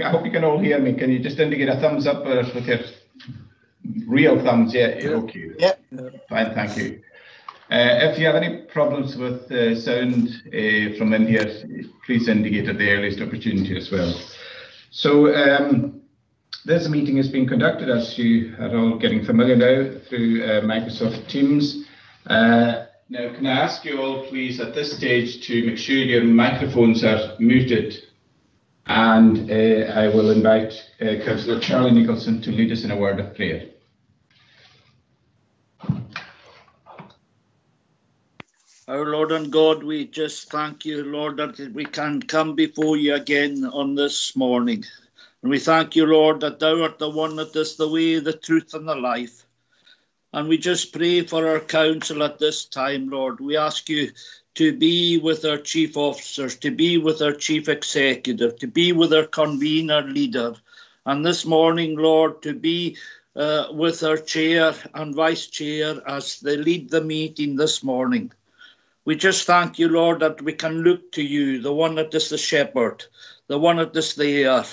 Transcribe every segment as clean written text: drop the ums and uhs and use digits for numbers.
I hope you can all hear me. Can you just indicate a thumbs up with your real thumbs? Yeah, okay. Yep. Fine, thank you. If you have any problems with sound from in here, please indicate at the earliest opportunity as well. So this meeting is being conducted, as you are all getting familiar now, through Microsoft Teams. Now, can I ask you all, please, at this stage to make sure your microphones are muted, and I will invite Councillor Charlie Nicholson to lead us in a word of prayer. Our Lord and God, we just thank you, Lord, that we can come before you again on this morning. And we thank you, Lord, that thou art the one that is the way, the truth, and the life. And we just pray for our council at this time, Lord. We ask you to be with our chief officers, to be with our chief executive, to be with our convener leader. And this morning, Lord, to be with our chair and vice chair as they lead the meeting this morning. We just thank you, Lord, that we can look to you, the one that is the shepherd, the one that is there.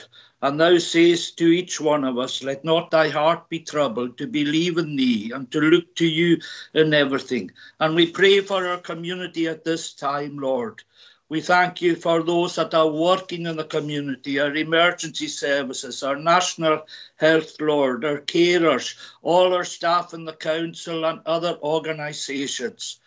And thou sayest to each one of us, let not thy heart be troubled, to believe in thee and to look to you in everything. And we pray for our community at this time, Lord. We thank you for those that are working in the community, our emergency services, our national health, Lord, our carers, all our staff in the council and other organisations.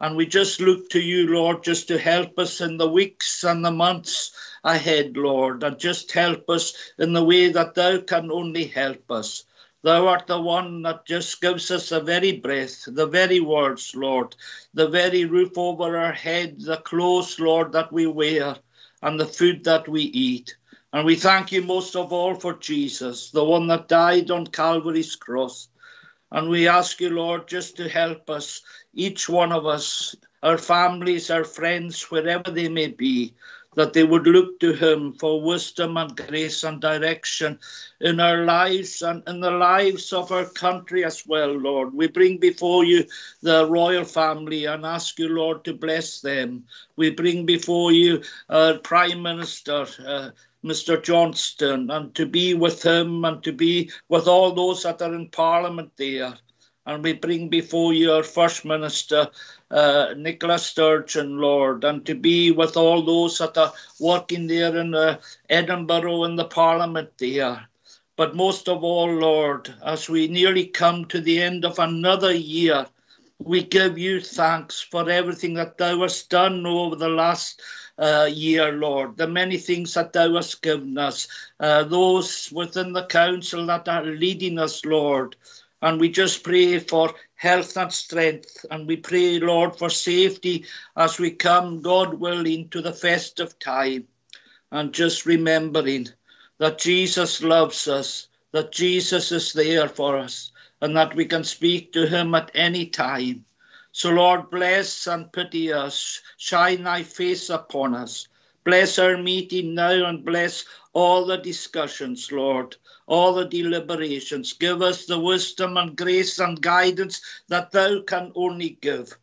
And we just look to you, Lord, just to help us in the weeks and the months ahead, Lord, and just help us in the way that thou can only help us. Thou art the one that just gives us the very breath, the very words, Lord, the very roof over our head, the clothes, Lord, that we wear, and the food that we eat. And we thank you most of all for Jesus, the one that died on Calvary's cross. And we ask you, Lord, just to help us, each one of us, our families, our friends, wherever they may be, that they would look to him for wisdom and grace and direction in our lives and in the lives of our country as well, Lord. We bring before you the royal family and ask you, Lord, to bless them. We bring before you our Prime Minister, Mr. Johnston, and to be with him and to be with all those that are in Parliament there. And we bring before you our First Minister, Nicola Sturgeon, Lord, and to be with all those that are working there in Edinburgh in the Parliament there. But most of all, Lord, as we nearly come to the end of another year, we give you thanks for everything that thou hast done over the last year, Lord, the many things that thou hast given us, those within the council that are leading us, Lord. And we just pray for health and strength. And we pray, Lord, for safety as we come, God willing, to the festive time. And just remembering that Jesus loves us, that Jesus is there for us, and that we can speak to him at any time. So, Lord, bless and pity us. Shine thy face upon us. Bless our meeting now and bless all the discussions, Lord, all the deliberations. Give us the wisdom and grace and guidance that thou can only give.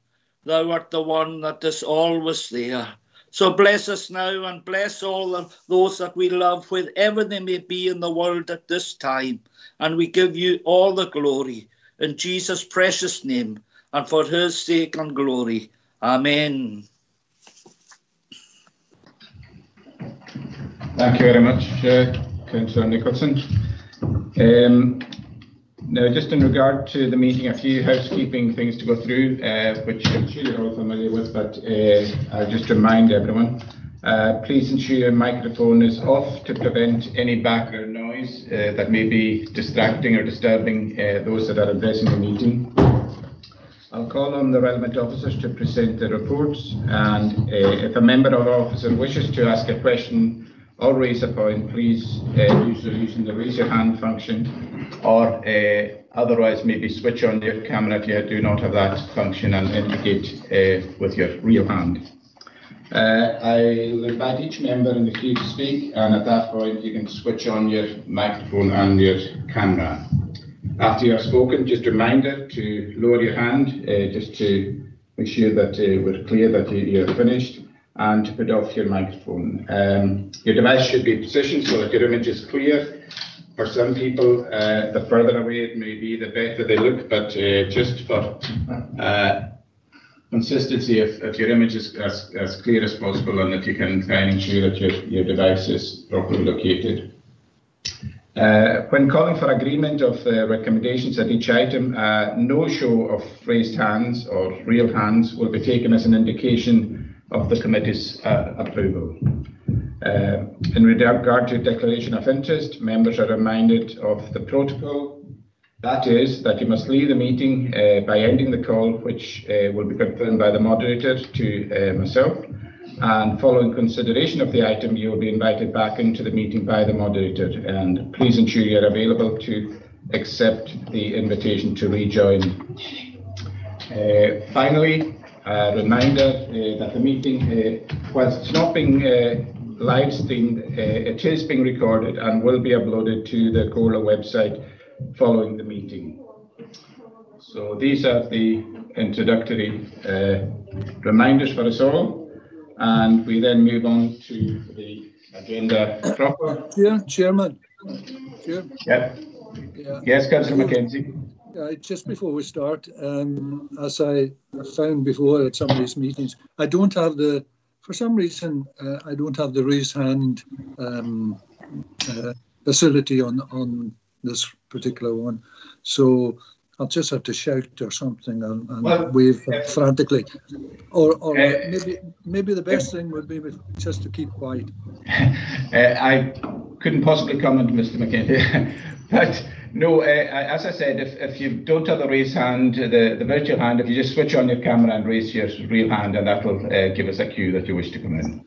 Thou art the one that is always there. So bless us now and bless all of those that we love, wherever they may be in the world at this time. And we give you all the glory in Jesus' precious name and for his sake and glory. Amen. Thank you very much, Councillor Nicholson. Now, just in regard to the meeting, a few housekeeping things to go through, which I'm sure you're all familiar with, but I'll just remind everyone. Please ensure your microphone is off to prevent any background noise that may be distracting or disturbing those that are addressing the meeting. I'll call on the relevant officers to present their reports, and if a member or officer wishes to ask a question or raise a point, please use using the raise your hand function, or otherwise maybe switch on your camera if you do not have that function and indicate with your real hand. I'll invite each member in the queue to speak, and at that point you can switch on your microphone and your camera. After you have spoken, just a reminder to lower your hand just to make sure that we're clear that you're finished. and to put off your microphone. Your device should be positioned so that your image is clear. For some people, the further away it may be, the better they look, but just for consistency, if your image is as clear as possible and that you can try and ensure that your device is properly located. When calling for agreement of the recommendations at each item, no show of raised hands or real hands will be taken as an indication of the committee's approval. In regard to declaration of interest, members are reminded of the protocol. That is, that you must leave the meeting by ending the call, which will be confirmed by the moderator to myself. And following consideration of the item, you will be invited back into the meeting by the moderator. And please ensure you are available to accept the invitation to rejoin. Finally, a reminder that the meeting, whilst it's not being live streamed, it is being recorded and will be uploaded to the CORLA website following the meeting. So these are the introductory reminders for us all, and we then move on to the agenda proper. Chairman. Yeah. Yes, Councillor Mackenzie. Just before we start, as I found before at some of these meetings, I don't have the, for some reason, I don't have the raise hand facility on this particular one. So I'll just have to shout or something and wave frantically. Or maybe the best thing would be just to keep quiet. I couldn't possibly comment, Mr. McKenzie. But no, as I said, if you don't have the raise hand, the virtual hand, if you just switch on your camera and raise your real hand, and that will give us a cue that you wish to come in.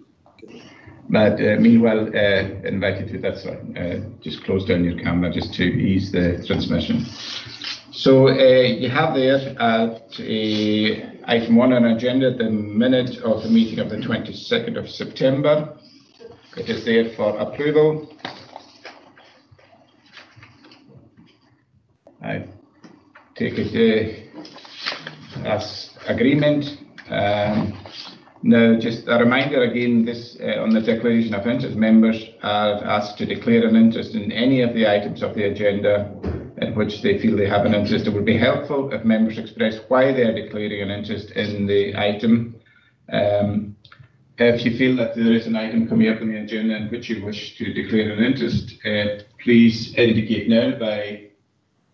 But meanwhile, invite you to, that's right, just close down your camera just to ease the transmission. So you have there at item 1 on our agenda the minute of the meeting of the 22nd of September. It is there for approval. I take it as agreement. Now, just a reminder again, this on the declaration of interest, members are asked to declare an interest in any of the items of the agenda in which they feel they have an interest. It would be helpful if members express why they are declaring an interest in the item. If you feel that there is an item coming up on the agenda in which you wish to declare an interest, please indicate now by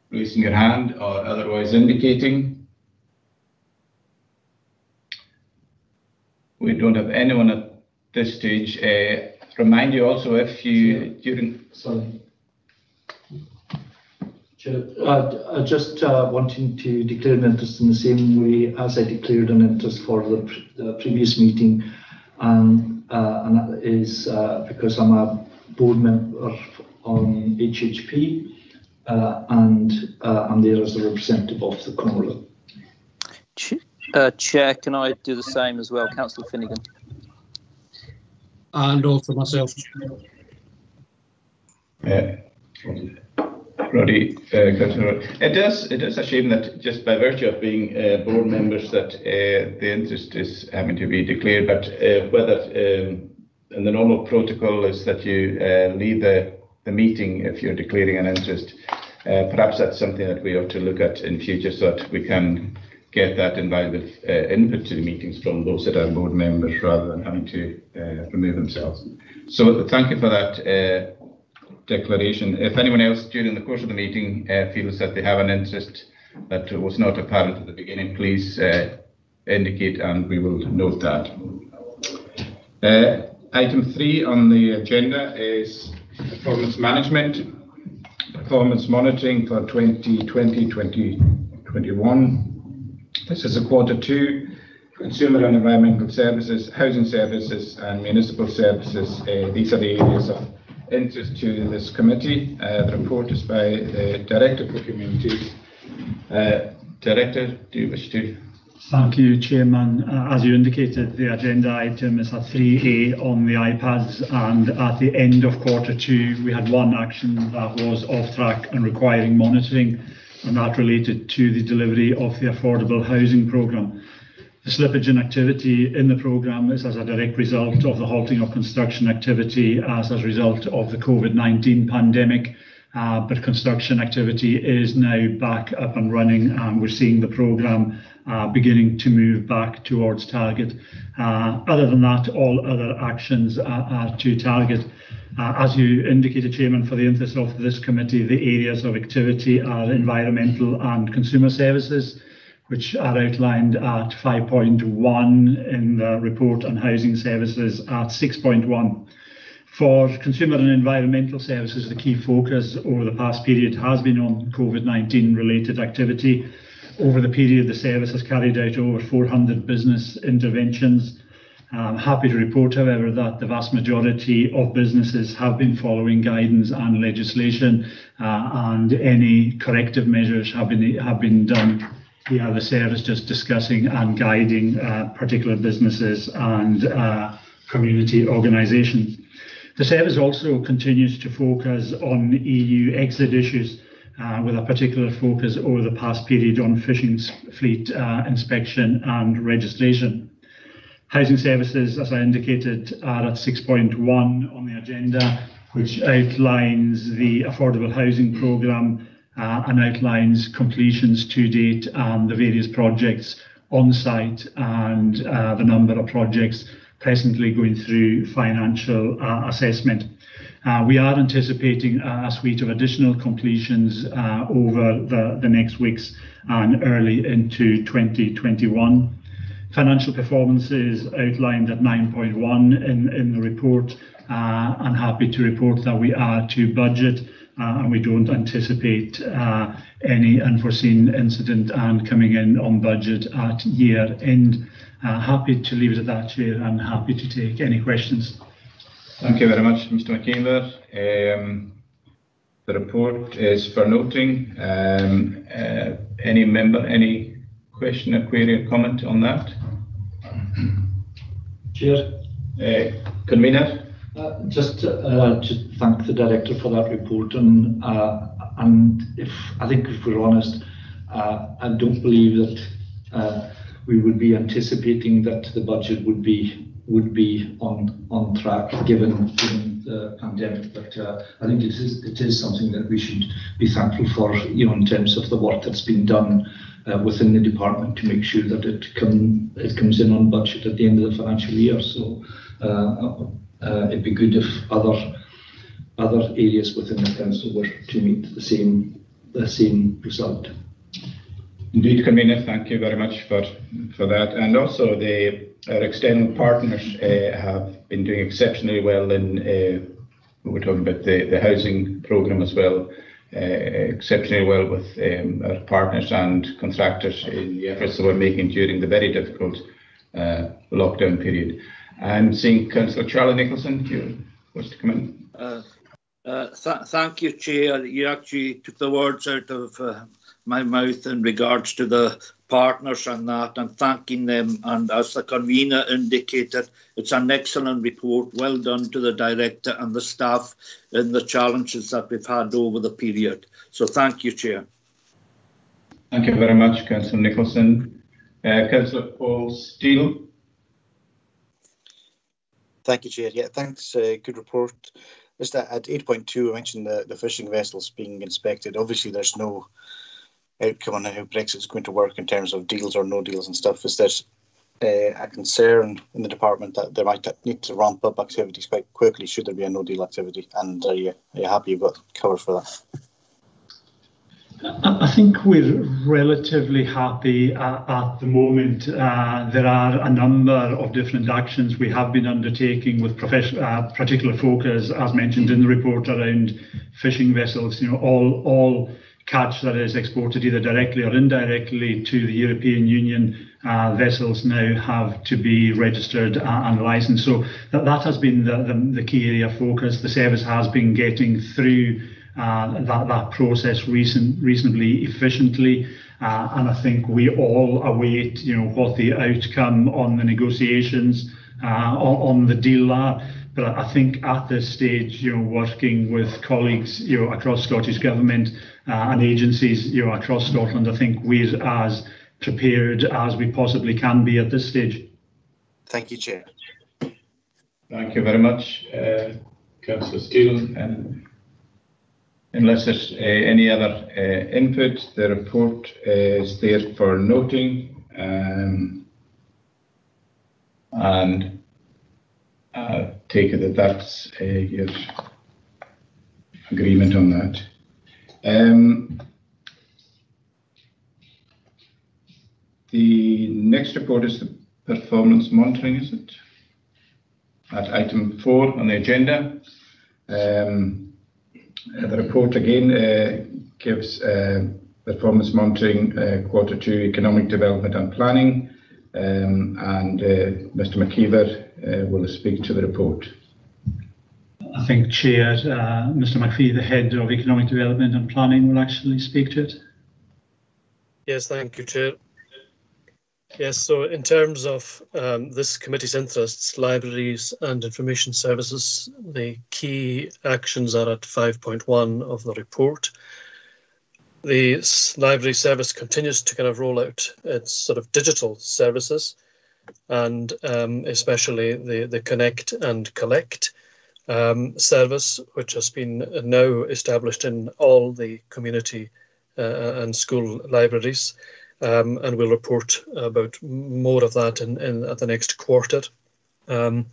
raising your hand or otherwise indicating. We don't have anyone at this stage. Remind you also if you just wanting to declare an interest in the same way as I declared an interest for the previous meeting, and that is because I'm a board member on HHP and I'm there as the representative of the CORLA. Chair, can I do the same as well, Councillor Finnegan? And also myself. Roddy, it is a shame that just by virtue of being board members that the interest is having to be declared, but whether in the normal protocol is that you leave the meeting if you're declaring an interest. Perhaps that's something that we ought to look at in future so that we can get that invaluable input to the meetings from those that are board members rather than having to remove themselves. So thank you for that declaration. If anyone else during the course of the meeting feels that they have an interest that was not apparent at the beginning, please indicate and we will note that. Item 3 on the agenda is performance management, performance monitoring for 2020-2021. This is a quarter 2, consumer and environmental services, housing services and municipal services. These are the areas of interest to this committee. The report is by the Director for Communities. Director, do you wish to? Thank you, Chairman. As you indicated, the agenda item is a 3A on the iPads, and at the end of quarter 2, we had one action that was off track and requiring monitoring, and that related to the delivery of the affordable housing programme. The slippage in activity in the programme is as a direct result of the halting of construction activity as a result of the COVID-19 pandemic. But construction activity is now back up and running, and we're seeing the programme beginning to move back towards target. Other than that, all other actions are to target. As you indicated, Chairman, for the interest of this committee, the areas of activity are environmental and consumer services, which are outlined at 5.1 in the report, and housing services at 6.1. For consumer and environmental services, the key focus over the past period has been on COVID-19 related activity. Over the period, the service has carried out over 400 business interventions. I'm happy to report, however, that the vast majority of businesses have been following guidance and legislation, and any corrective measures have been done. The service just discussing and guiding particular businesses and community organisations. The service also continues to focus on EU exit issues, with a particular focus over the past period on fishing fleet inspection and registration. Housing services, as I indicated, are at 6.1 on the agenda, which outlines the affordable housing programme and outlines completions to date and the various projects on site, and the number of projects presently going through financial assessment. We are anticipating a suite of additional completions over the next weeks and early into 2021. Financial performance is outlined at 9.1 in the report, and happy to report that we are to budget, and we don't anticipate any unforeseen incident and coming in on budget at year end. Happy to leave it at that, Chair, and happy to take any questions. Thank you very much, Mr. McKeever. The report is for noting. Any member, any question, or query, or comment on that? Chair. Convener? Just to thank the Director for that report, and I think if we're honest, I don't believe that we would be anticipating that the budget would be on track given the pandemic. But I think it is something that we should be thankful for, in terms of the work that's been done within the department to make sure that it comes in on budget at the end of the financial year. So it'd be good if other areas within the council were to meet the same result. Indeed, Convener, thank you very much for that. And also our external partners have been doing exceptionally well in, we're talking about the housing programme as well, exceptionally well with our partners and contractors in the efforts that we're making during the very difficult lockdown period. I'm seeing Councillor Charlie Nicholson, do you wish to come in? Thank you, Chair. You actually took the words out of my mouth in regards to the partners and that, and thanking them. And as the convener indicated, it's an excellent report. Well done to the Director and the staff in the challenges that we've had over the period. So thank you, Chair. Thank you very much, Councillor Nicholson. Councillor Paul Steele. Thank you, Chair. Yeah, thanks. Good report. Just at 8.2, I mentioned the fishing vessels being inspected. Obviously, there's no outcome on how Brexit is going to work in terms of deals or no deals and stuff. Is there a concern in the department that they might need to ramp up activities quite quickly should there be a no deal activity? And are you happy you've got cover for that? I think we're relatively happy at the moment. There are a number of different actions we have been undertaking with particular focus, as mentioned in the report, around fishing vessels. All catch that is exported either directly or indirectly to the European Union, vessels now have to be registered and licensed. So that has been the key area of focus. The service has been getting through that process reasonably efficiently, and I think we all await what the outcome on the negotiations on the deal are. But I think at this stage, working with colleagues across Scottish Government and agencies across Scotland, I think we're as prepared as we possibly can be at this stage. Thank you, Chair. Thank you very much, Councillor Steele. And unless there's any other input, the report is there for noting, and I take it that that's your agreement on that. The next report is the performance monitoring, is it? At item 4 on the agenda. The report again gives performance monitoring Q2 economic development and planning, and Mr. McKeever will speak to the report. I think, Chair, Mr. McPhee, the Head of Economic Development and Planning, will actually speak to it. Yes, thank you, Chair. Yes, so in terms of this committee's interests, libraries and information services, the key actions are at 5.1 of the report. The library service continues to kind of roll out its sort of digital services, and especially the Connect and Collect service, which has been now established in all the community and school libraries. And we'll report about more of that at the next quarter. And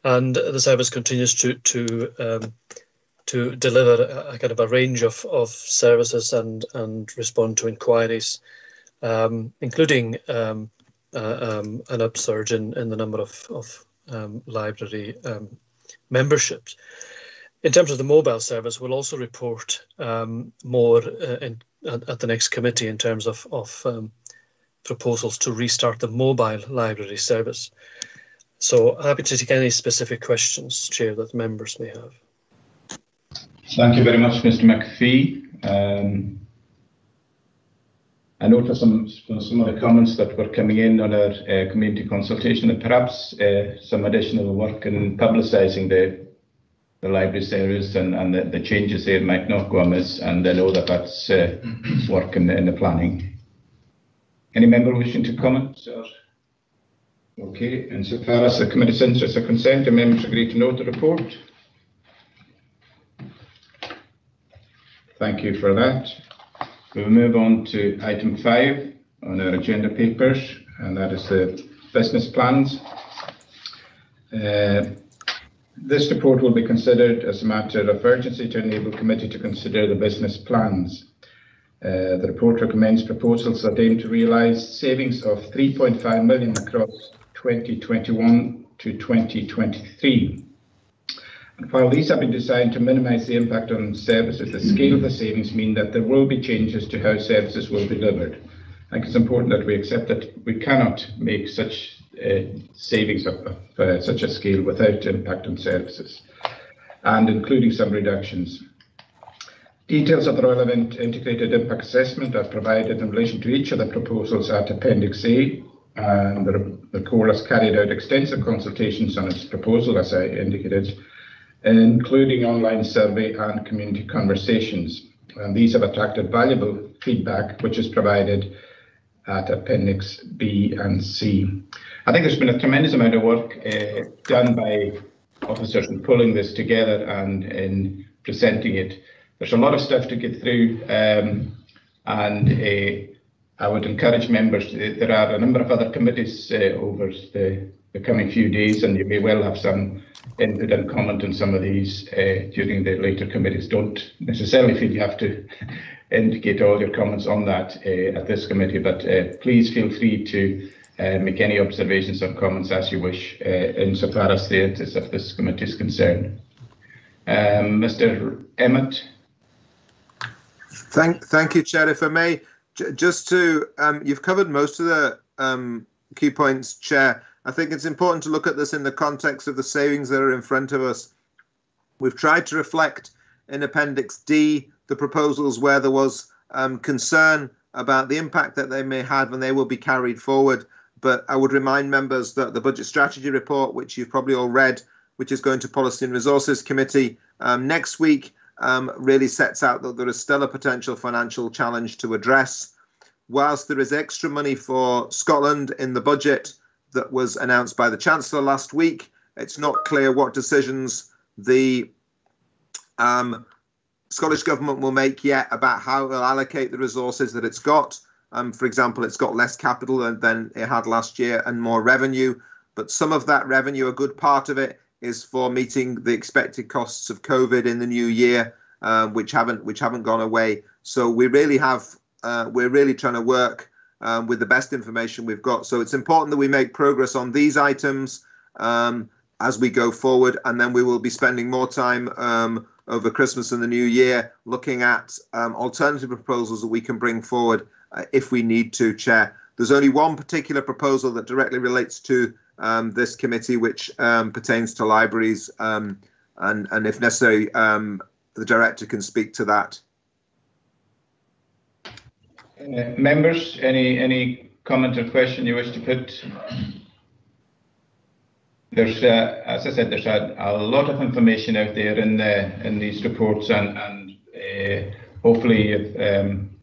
the service continues to deliver a kind of a range of services and respond to inquiries, including an upsurge in the number of library memberships. In terms of the mobile service, we'll also report more at the next committee in terms of proposals to restart the mobile library service. So happy to take any specific questions, Chair, that members may have. Thank you very much, Mr. McPhee. I noticed some of the comments that were coming in on our community consultation, and perhaps some additional work in publicising the library service and the changes there might not go amiss, and I know that that's work in the planning. Any member wishing to comment? Okay, and so far as the committee's interests are concerned, the members agree to note the report. Thank you for that. We'll move on to item 5 on our agenda papers, and that is the business plans. This report will be considered as a matter of urgency to enable the committee to consider the business plans. The report recommends proposals that aim to realise savings of 3.5 million across 2021 to 2023. And while these have been designed to minimise the impact on services, the scale of the savings mean that there will be changes to how services will be delivered. I think it's important that we accept that we cannot make such savings of such a scale without impact on services, and including some reductions. Details of the relevant integrated impact assessment are provided in relation to each of the proposals at Appendix A, and the Corps has carried out extensive consultations on its proposal, as I indicated, including online survey and community conversations. And these have attracted valuable feedback, which is provided at Appendix B and C. I think there's been a tremendous amount of work done by officers in pulling this together and in presenting it. There's a lot of stuff to get through, and I would encourage members, there are a number of other committees over the coming few days, and you may well have some input and comment on some of these during the later committees. Don't necessarily feel you have to indicate all your comments on that at this committee, but please feel free to make any observations or comments as you wish insofar as the interests of this committee is concerned. Mr. Emmett. Thank you, Chair. If I may, just to, you've covered most of the key points, Chair. I think it's important to look at this in the context of the savings that are in front of us. We've tried to reflect in Appendix D the proposals where there was concern about the impact that they may have, and they will be carried forward. But I would remind members that the Budget Strategy Report, which you've probably all read, which is going to Policy and Resources Committee next week, really sets out that there is still a potential financial challenge to address. whilst there is extra money for Scotland in the budget that was announced by the Chancellor last week, it's not clear what decisions the Scottish Government will make yet about how it will allocate the resources that it's got. For example, it's got less capital than it had last year and more revenue, but some of that revenue, a good part of it, is for meeting the expected costs of COVID in the new year, which haven't gone away. So we really have we're really trying to work with the best information we've got. So it's important that we make progress on these items as we go forward, and then we will be spending more time over Christmas and the New Year looking at alternative proposals that we can bring forward if we need to, Chair. There's only one particular proposal that directly relates to this committee, which pertains to libraries, and if necessary, the Director can speak to that. Members, any comment or question you wish to put? There's, as I said, there's a lot of information out there in these reports, and hopefully you've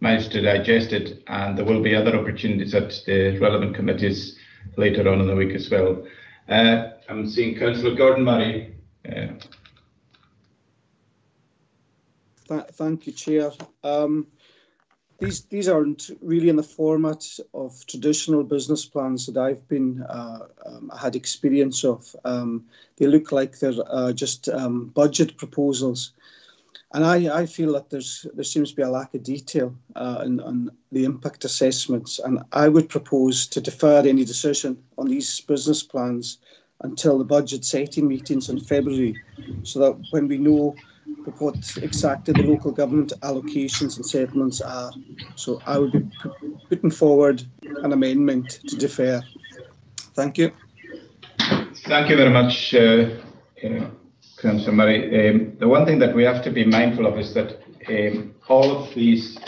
managed to digest it, and there will be other opportunities at the relevant committees later on in the week as well. I'm seeing Councillor Gordon Murray. Thank you, Chair. These aren't really in the format of traditional business plans that I've been had experience of. They look like they're just budget proposals, and I feel that there seems to be a lack of detail on the impact assessments. And I would propose to defer any decision on these business plans until the budget setting meetings in February, so that when we know what exactly the local government allocations and settlements are. So I would be putting forward an amendment to defer. Thank you. Thank you very much, Councillor Murray. The one thing that we have to be mindful of is that all of these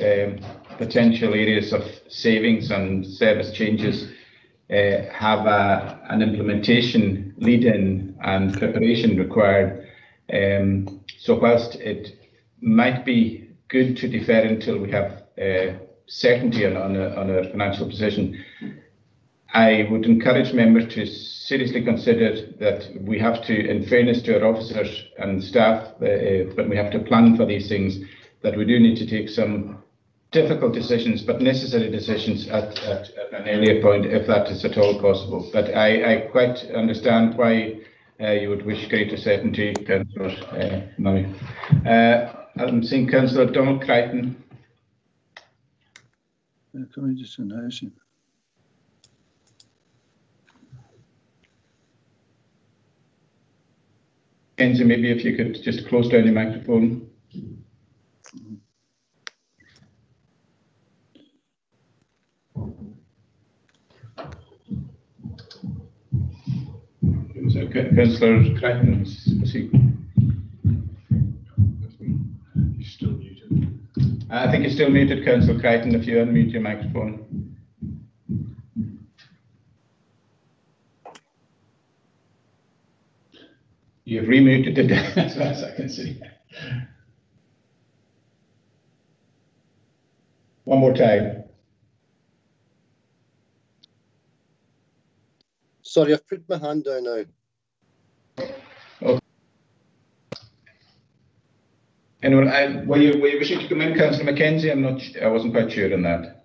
potential areas of savings and service changes have an implementation lead-in and preparation required. So whilst it might be good to defer until we have certainty on a financial position, I would encourage members to seriously consider that we have to, in fairness to our officers and staff, when we have to plan for these things, that we do need to take some difficult decisions, but necessary decisions at an earlier point, if that is at all possible. But I quite understand why you would wish greater certainty, Councillor Murray. I'm seeing Councillor Donald Crichton. Can we just announce him? Kenzie, maybe if you could just close down your microphone. So, Councillor Crichton, is he? He's still muted. I think you're still muted, Councillor Crichton, if you unmute your microphone. You've remuted it as far as I can see. One more time. Sorry, I've put my hand down now. Okay. Anyone, were you wishing to come in, Councillor Mackenzie? I wasn't quite sure on that.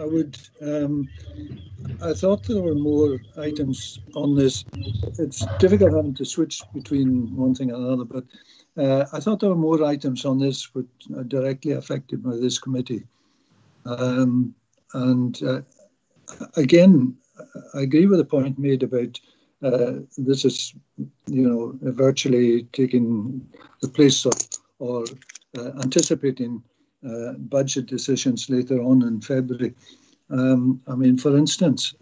I would. I thought there were more items on this. It's difficult having to switch between one thing and another, but I thought there were more items on this which are directly affected by this committee. Again, I agree with the point made about this is, virtually taking the place of or anticipating budget decisions later on in February. I mean, for instance,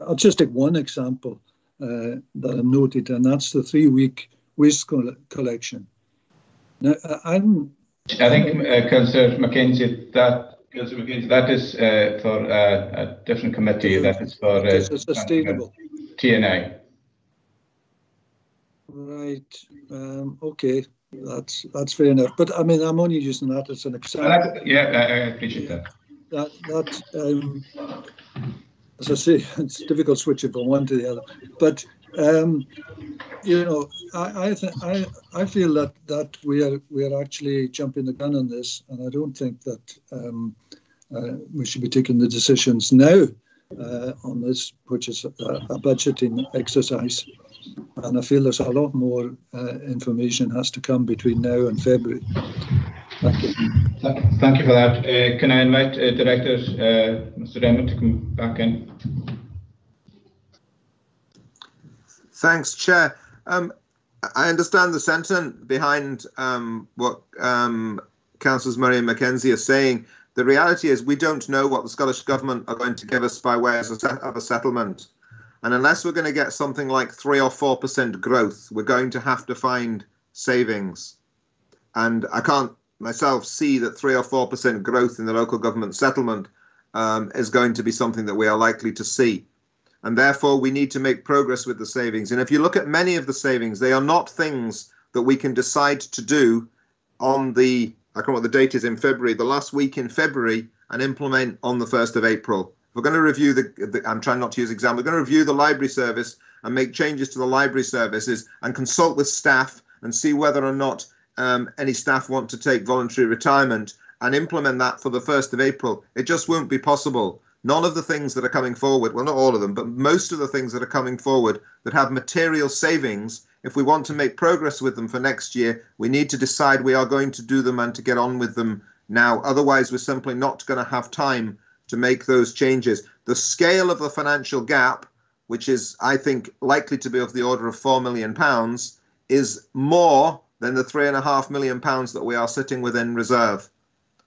I'll just take one example that I noted, and that's the 3-week waste collection. Now, I think, Councillor Mackenzie, that is for a different committee. That is for sustainable TNI. Right. Okay. That's fair enough. But I mean, I'm only using that as an example. Yeah, I appreciate that. As I say, it's difficult switching from one to the other. But you know, I feel that we are actually jumping the gun on this, and I don't think that we should be taking the decisions now on this, which is a budgeting exercise. And I feel there's a lot more information has to come between now and February. Thank you. Thank you for that. Can I invite Director Mr. Emmett to come back in? Thanks, Chair. I understand the sentiment behind what Councillors Murray and Mackenzie are saying. The reality is we don't know what the Scottish Government are going to give us by way of a settlement. And unless we're going to get something like 3 or 4% growth, we're going to have to find savings. And I can't myself see that 3 or 4% growth in the local government settlement is going to be something that we are likely to see. And therefore, we need to make progress with the savings. And if you look at many of the savings, they are not things that we can decide to do on the, I can't remember what the date is in February, the last week in February, and implement on the 1st of April. We're going to review I'm trying not to use example, we're going to review the library service and make changes to the library services and consult with staff and see whether or not any staff want to take voluntary retirement and implement that for the 1st of April. It just won't be possible. None of the things that are coming forward, well, not all of them, but most of the things that are coming forward that have material savings, if we want to make progress with them for next year, we need to decide we are going to do them and to get on with them now. Otherwise, we're simply not going to have time to make those changes. The scale of the financial gap, which is, I think, likely to be of the order of £4 million, is more than the £3.5 million that we are sitting within reserve.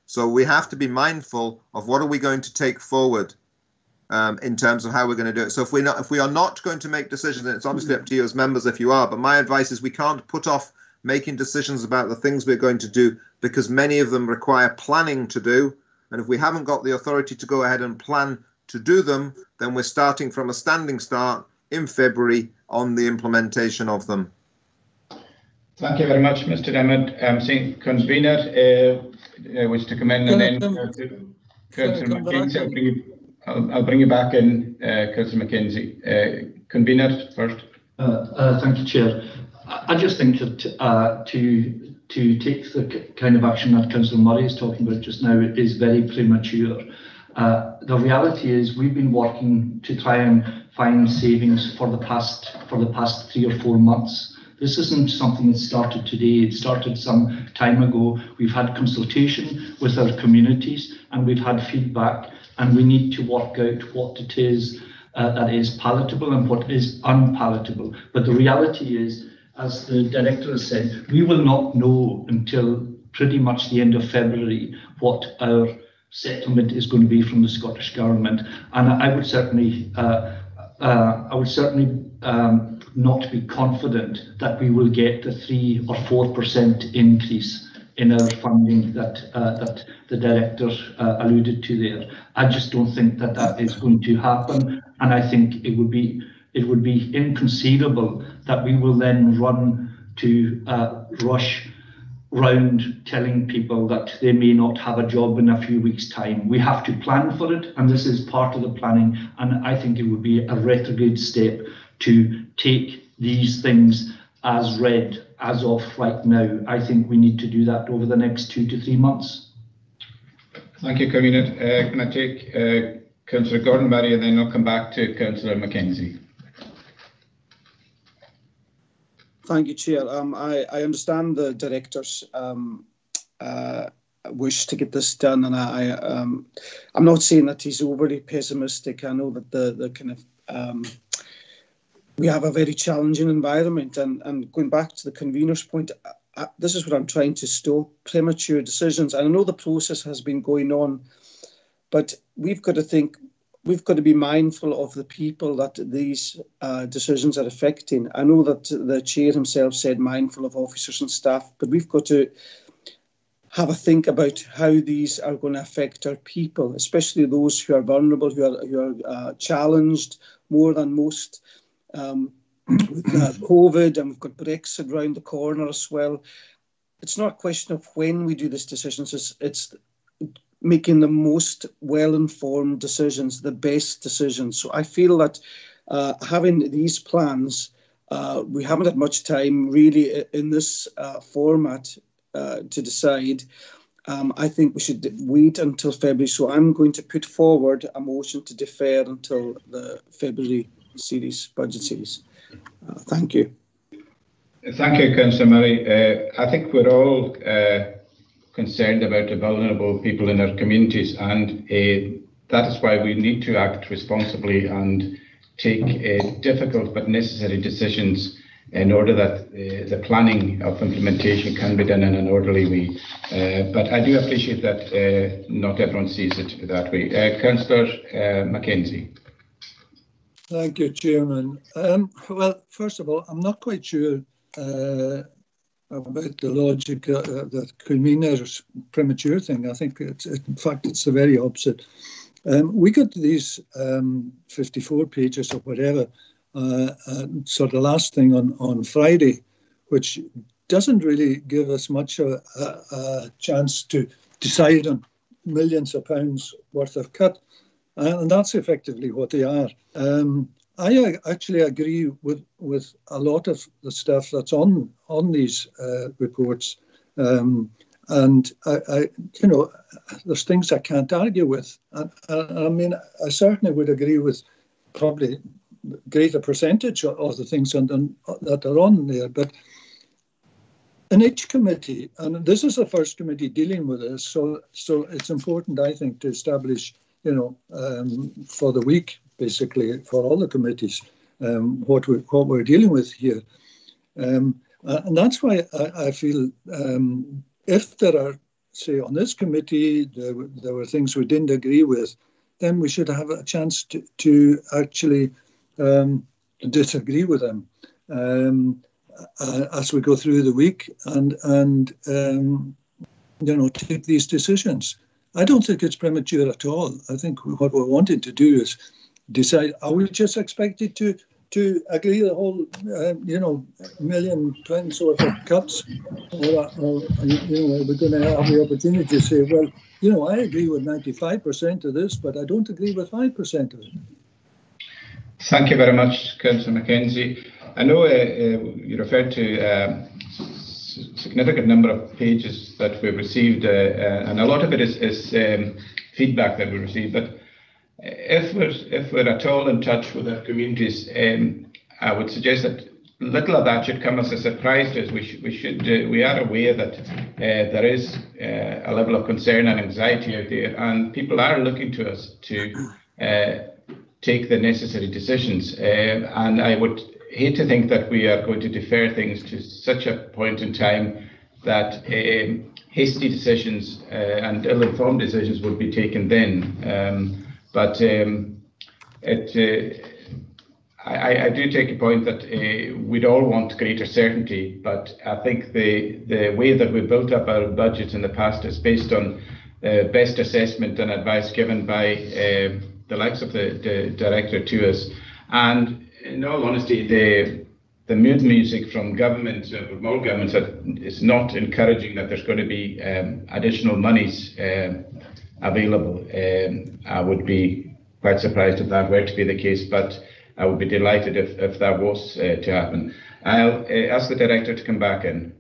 So we have to be mindful of what are we going to take forward in terms of how we're going to do it. So if we are not going to make decisions, and it's obviously up to you as members if you are, but my advice is we can't put off making decisions about the things we're going to do because many of them require planning to do. And if we haven't got the authority to go ahead and plan to do them, then we're starting from a standing start in February on the implementation of them. Thank you very much, Mr. Emmett. I'm seeing convener wish to come in, and then Councillor Mackenzie. I'll bring you back in, Councillor Mackenzie. Convener first. Thank you, Chair. I just think that to take the kind of action that Councillor Murray is talking about just now is very premature. The reality is we've been working to try and find savings for the past 3 or 4 months. This isn't something that started today. It started some time ago. We've had consultation with our communities and we've had feedback, and we need to work out what it is that is palatable and what is unpalatable. But the reality is, as the Director has said, we will not know until pretty much the end of February what our settlement is going to be from the Scottish Government. And I would certainly not be confident that we will get the 3 or 4% increase in our funding that the Director alluded to there. I just don't think that is going to happen, and I think it would be inconceivable that we will then run to rush round telling people that they may not have a job in a few weeks' time. We have to plan for it, and this is part of the planning, and I think it would be a retrograde step to take these things as read as of right now. I think we need to do that over the next 2 to 3 months. Thank you, Convener. Can I take Councillor Gordon Barry, and then I'll come back to Councillor Mackenzie. Thank you, Chair. I understand the Director's wish to get this done, and I'm not saying that he's overly pessimistic. I know that the kind of we have a very challenging environment, and going back to the convener's point, this is what I'm trying to stop: premature decisions. And I know the process has been going on, but we've got to be mindful of the people that these decisions are affecting. I know that the Chair himself said mindful of officers and staff, but we've got to have a think about how these are going to affect our people, especially those who are vulnerable, who are challenged more than most. With COVID, and we've got Brexit around the corner as well. it's not a question of when we do these decisions. It's making the most well-informed decisions, the best decisions. So I feel that having these plans, we haven't had much time really in this format to decide. I think we should wait until February. So I'm going to put forward a motion to defer until the February budget series. Thank you. Thank you, Councillor Murray. I think we're all concerned about the vulnerable people in our communities, and that is why we need to act responsibly and take difficult but necessary decisions in order that the planning of implementation can be done in an orderly way. But I do appreciate that not everyone sees it that way. Councillor Mackenzie. Thank you, Chairman. Well, first of all, I'm not quite sure about the logic that convener's premature thing. I think in fact it's the very opposite. We got these 54 pages or whatever, so the last thing on Friday, which doesn't really give us much of a chance to decide on millions of pounds worth of cut, and that's effectively what they are. I actually agree with a lot of the stuff that's on these reports, and I there's things I can't argue with. I mean, I certainly would agree with probably greater percentage of the things that are on there. But in each committee, and this is the first committee dealing with this, so it's important, I think, to establish, for the week, basically, for all the committees, what we're dealing with here. And that's why I feel if there are, say, on this committee, there were things we didn't agree with, then we should have a chance to actually disagree with them as we go through the week and take these decisions. I don't think it's premature at all. I think what we're wanting to do is decide, are we just expected to agree the whole, million pounds worth of cuts? Or are we going to have the opportunity to say, well, I agree with 95% of this, but I don't agree with 5% of it. Thank you very much, Councillor Mackenzie. I know you referred to a significant number of pages that we've received, and a lot of it is feedback that we received. But if we're at all in touch with our communities, I would suggest that little of that should come as a surprise to us. We are aware that there is a level of concern and anxiety out there, and people are looking to us to take the necessary decisions. And I would hate to think that we are going to defer things to such a point in time that hasty decisions and ill-informed decisions would be taken then. But I do take a point that we'd all want greater certainty, but I think the way that we built up our budgets in the past is based on best assessment and advice given by the likes of the director to us. And in all honesty, the mood music from government, from all governments, is not encouraging that there's going to be additional monies available. I would be quite surprised if that were to be the case, but I would be delighted if that was to happen. I'll ask the director to come back in.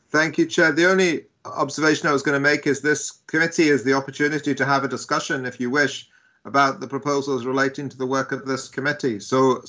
Thank you, Chair. The only observation I was going to make is this committee is the opportunity to have a discussion, if you wish, about the proposals relating to the work of this committee. So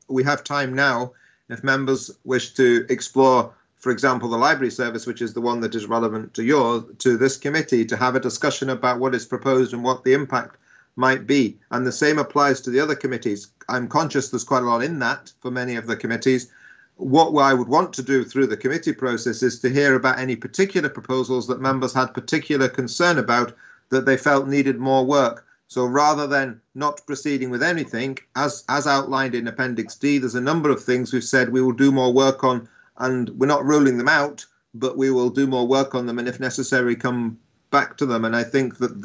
we have time now, if members wish to explore, for example, the library service, which is the one that is relevant to this committee, to have a discussion about what is proposed and what the impact might be. And the same applies to the other committees. I'm conscious there's quite a lot in that for many of the committees. What I would want to do through the committee process is to hear about any particular proposals that members had particular concern about, that they felt needed more work. So rather than not proceeding with anything, as outlined in Appendix D, there's a number of things we've said we will do more work on, and we're not ruling them out, but we will do more work on them, and if necessary, come back to them. And I think that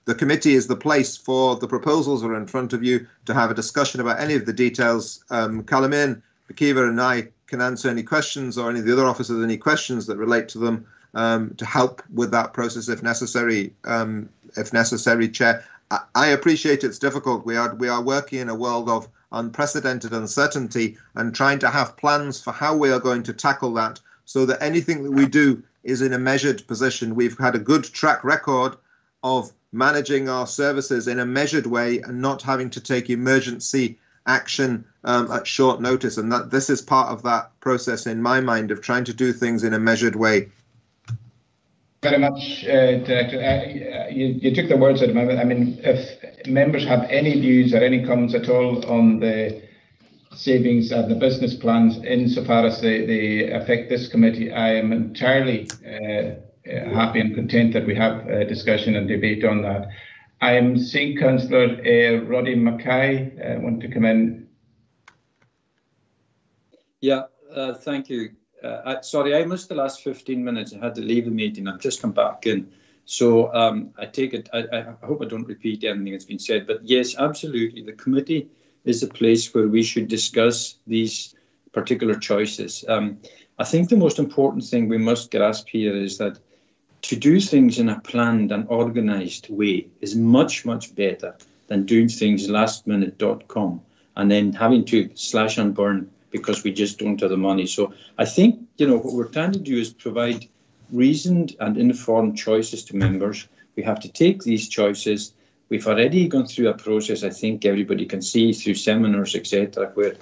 the committee is the place for the proposals that are in front of you to have a discussion about any of the details. Calamin, Bakiva and I can answer any questions, or any of the other officers any questions that relate to them, to help with that process if necessary. Chair, I appreciate it's difficult. We are working in a world of unprecedented uncertainty and trying to have plans for how we are going to tackle that, so that anything that we do is in a measured position. We've had a good track record of managing our services in a measured way and not having to take emergency action at short notice, and that this is part of that process in my mind of trying to do things in a measured way. Very much, Director. You took the words out of my mouth. I mean, if members have any views or any comments at all on the savings and the business plans insofar as they affect this committee, I am entirely happy and content that we have a discussion and debate on that. I am seeing Councillor Roddy Mackay want to come in. Yeah, thank you. Sorry, I missed the last 15 minutes. I had to leave the meeting. I've just come back in. So I take it, I hope I don't repeat anything that's been said, but yes, absolutely. The committee is a place where we should discuss these particular choices. I think the most important thing we must grasp here is that to do things in a planned and organised way is much, much better than doing things lastminute.com and then having to slash and burn because we just don't have the money. So I think, you know, what we're trying to do is provide reasoned and informed choices to members. We have to take these choices. We've already gone through a process, I think everybody can see through seminars, etc., where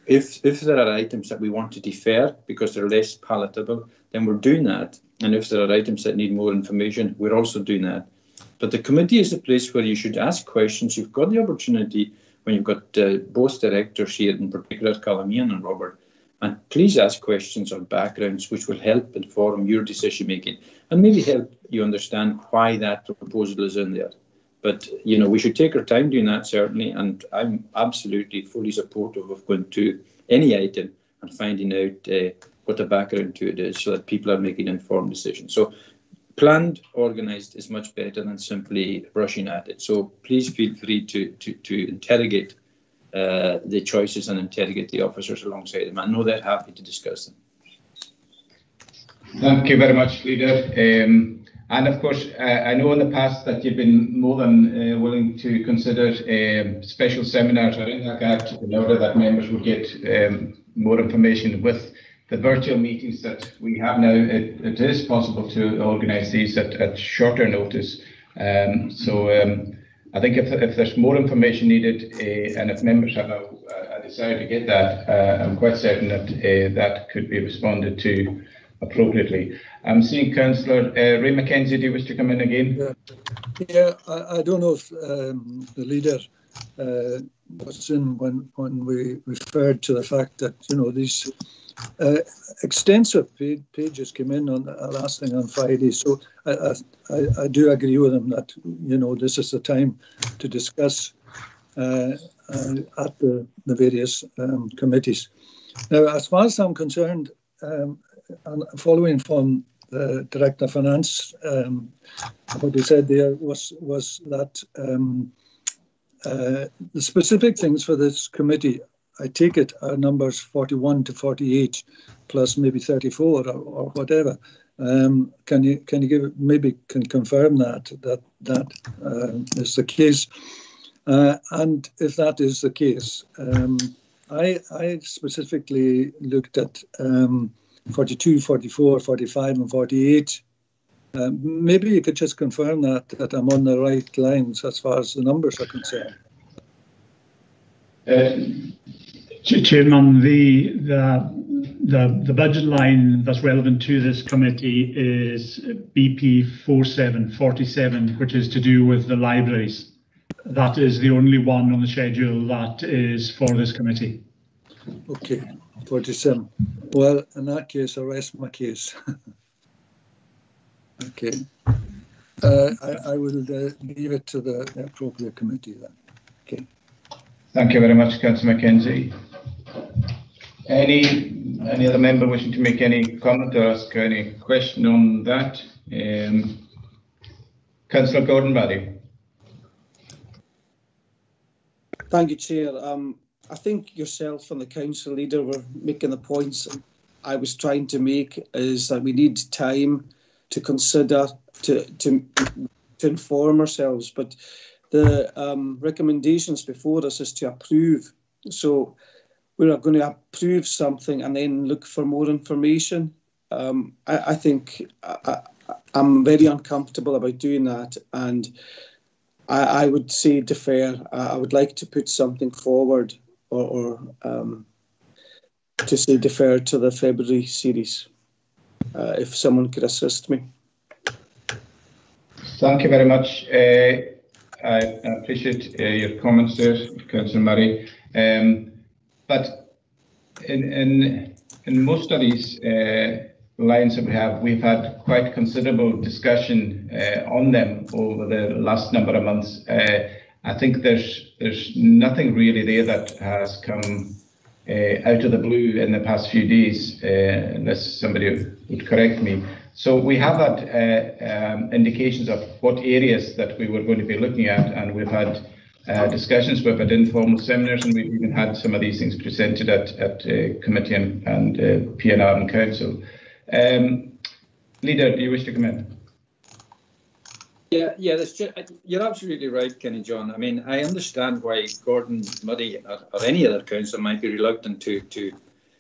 if there are items that we want to defer because they're less palatable, then we're doing that. And if there are items that need more information, we're also doing that. But the committee is a place where you should ask questions. You've got the opportunity when you've got both directors here, in particular Callum Ian and Robert, and please ask questions on backgrounds which will help inform your decision making and maybe help you understand why that proposal is in there. But, you know, we should take our time doing that, certainly, and I'm absolutely fully supportive of going to any item and finding out what the background to it is so that people are making informed decisions. So planned, organised is much better than simply rushing at it. So please feel free to interrogate the choices and interrogate the officers alongside them. I know they're happy to discuss them. Thank you very much, Leader. And of course, I know in the past that you've been more than willing to consider special seminars or anything like that in order that members would get more information. With the virtual meetings that we have now, it is possible to organise these at shorter notice. So I think if there's more information needed and if members have a desire to get that, I'm quite certain that that could be responded to appropriately. I'm seeing Councillor Ray Mackenzie. Do you wish to come in again? Yeah, I don't know if the Leader was in when we referred to the fact that, you know, these extensive pages came in on last thing on Friday. So I do agree with him that, you know, this is the time to discuss at the various committees. Now, as far as I'm concerned, and following from the Director of Finance, what he said there was that the specific things for this committee, I take it, are numbers 41 to 48, plus maybe 34 or whatever. Can you confirm that is the case? And if that is the case, I specifically looked at 42, 44, 45 and 48. Maybe you could just confirm that I'm on the right lines as far as the numbers are concerned. Chairman, the budget line that's relevant to this committee is BP 4747, which is to do with the libraries. That is the only one on the schedule that is for this committee. Okay, 47. Well, in that case, I'll rest my case. Okay. I will leave it to the appropriate committee then. Okay. Thank you very much, Councillor Mackenzie. Any other member wishing to make any comment or ask any question on that? Councillor Gordon Barry. Thank you, Chair. I think yourself and the council leader were making the points I was trying to make, is that we need time to consider, to inform ourselves. But the recommendations before us is to approve. So we are going to approve something and then look for more information. I think I'm very uncomfortable about doing that, and I would say defer. I would like to put something forward, or to say defer to the February series, if someone could assist me. Thank you very much. I appreciate your comments there, Councillor Murray. But in most of these lines that we have, we've had quite considerable discussion on them over the last number of months. I think there's nothing really there that has come out of the blue in the past few days, unless somebody would correct me. So we have had indications of what areas that we were going to be looking at, and we've had discussions, we've had informal seminars, and we've even had some of these things presented at committee and PNR and council. Leader, do you wish to come in? Yeah, you're absolutely right, Kenny John. I mean, I understand why Gordon Murray or any other council might be reluctant to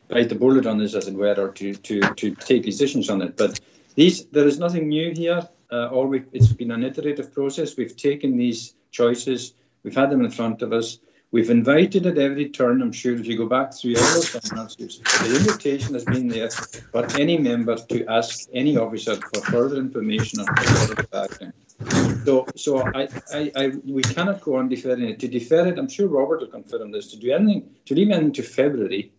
bite the bullet on this, as it were, or to take decisions on it. But there is nothing new here. It's been an iterative process. We've taken these choices, we've had them in front of us. We've invited at every turn. I'm sure if you go back through all the seminars, the invitation has been there for any member to ask any officer for further information or further background. So we cannot go on deferring it. To defer it, I'm sure Robert will confirm this. To leave anything to February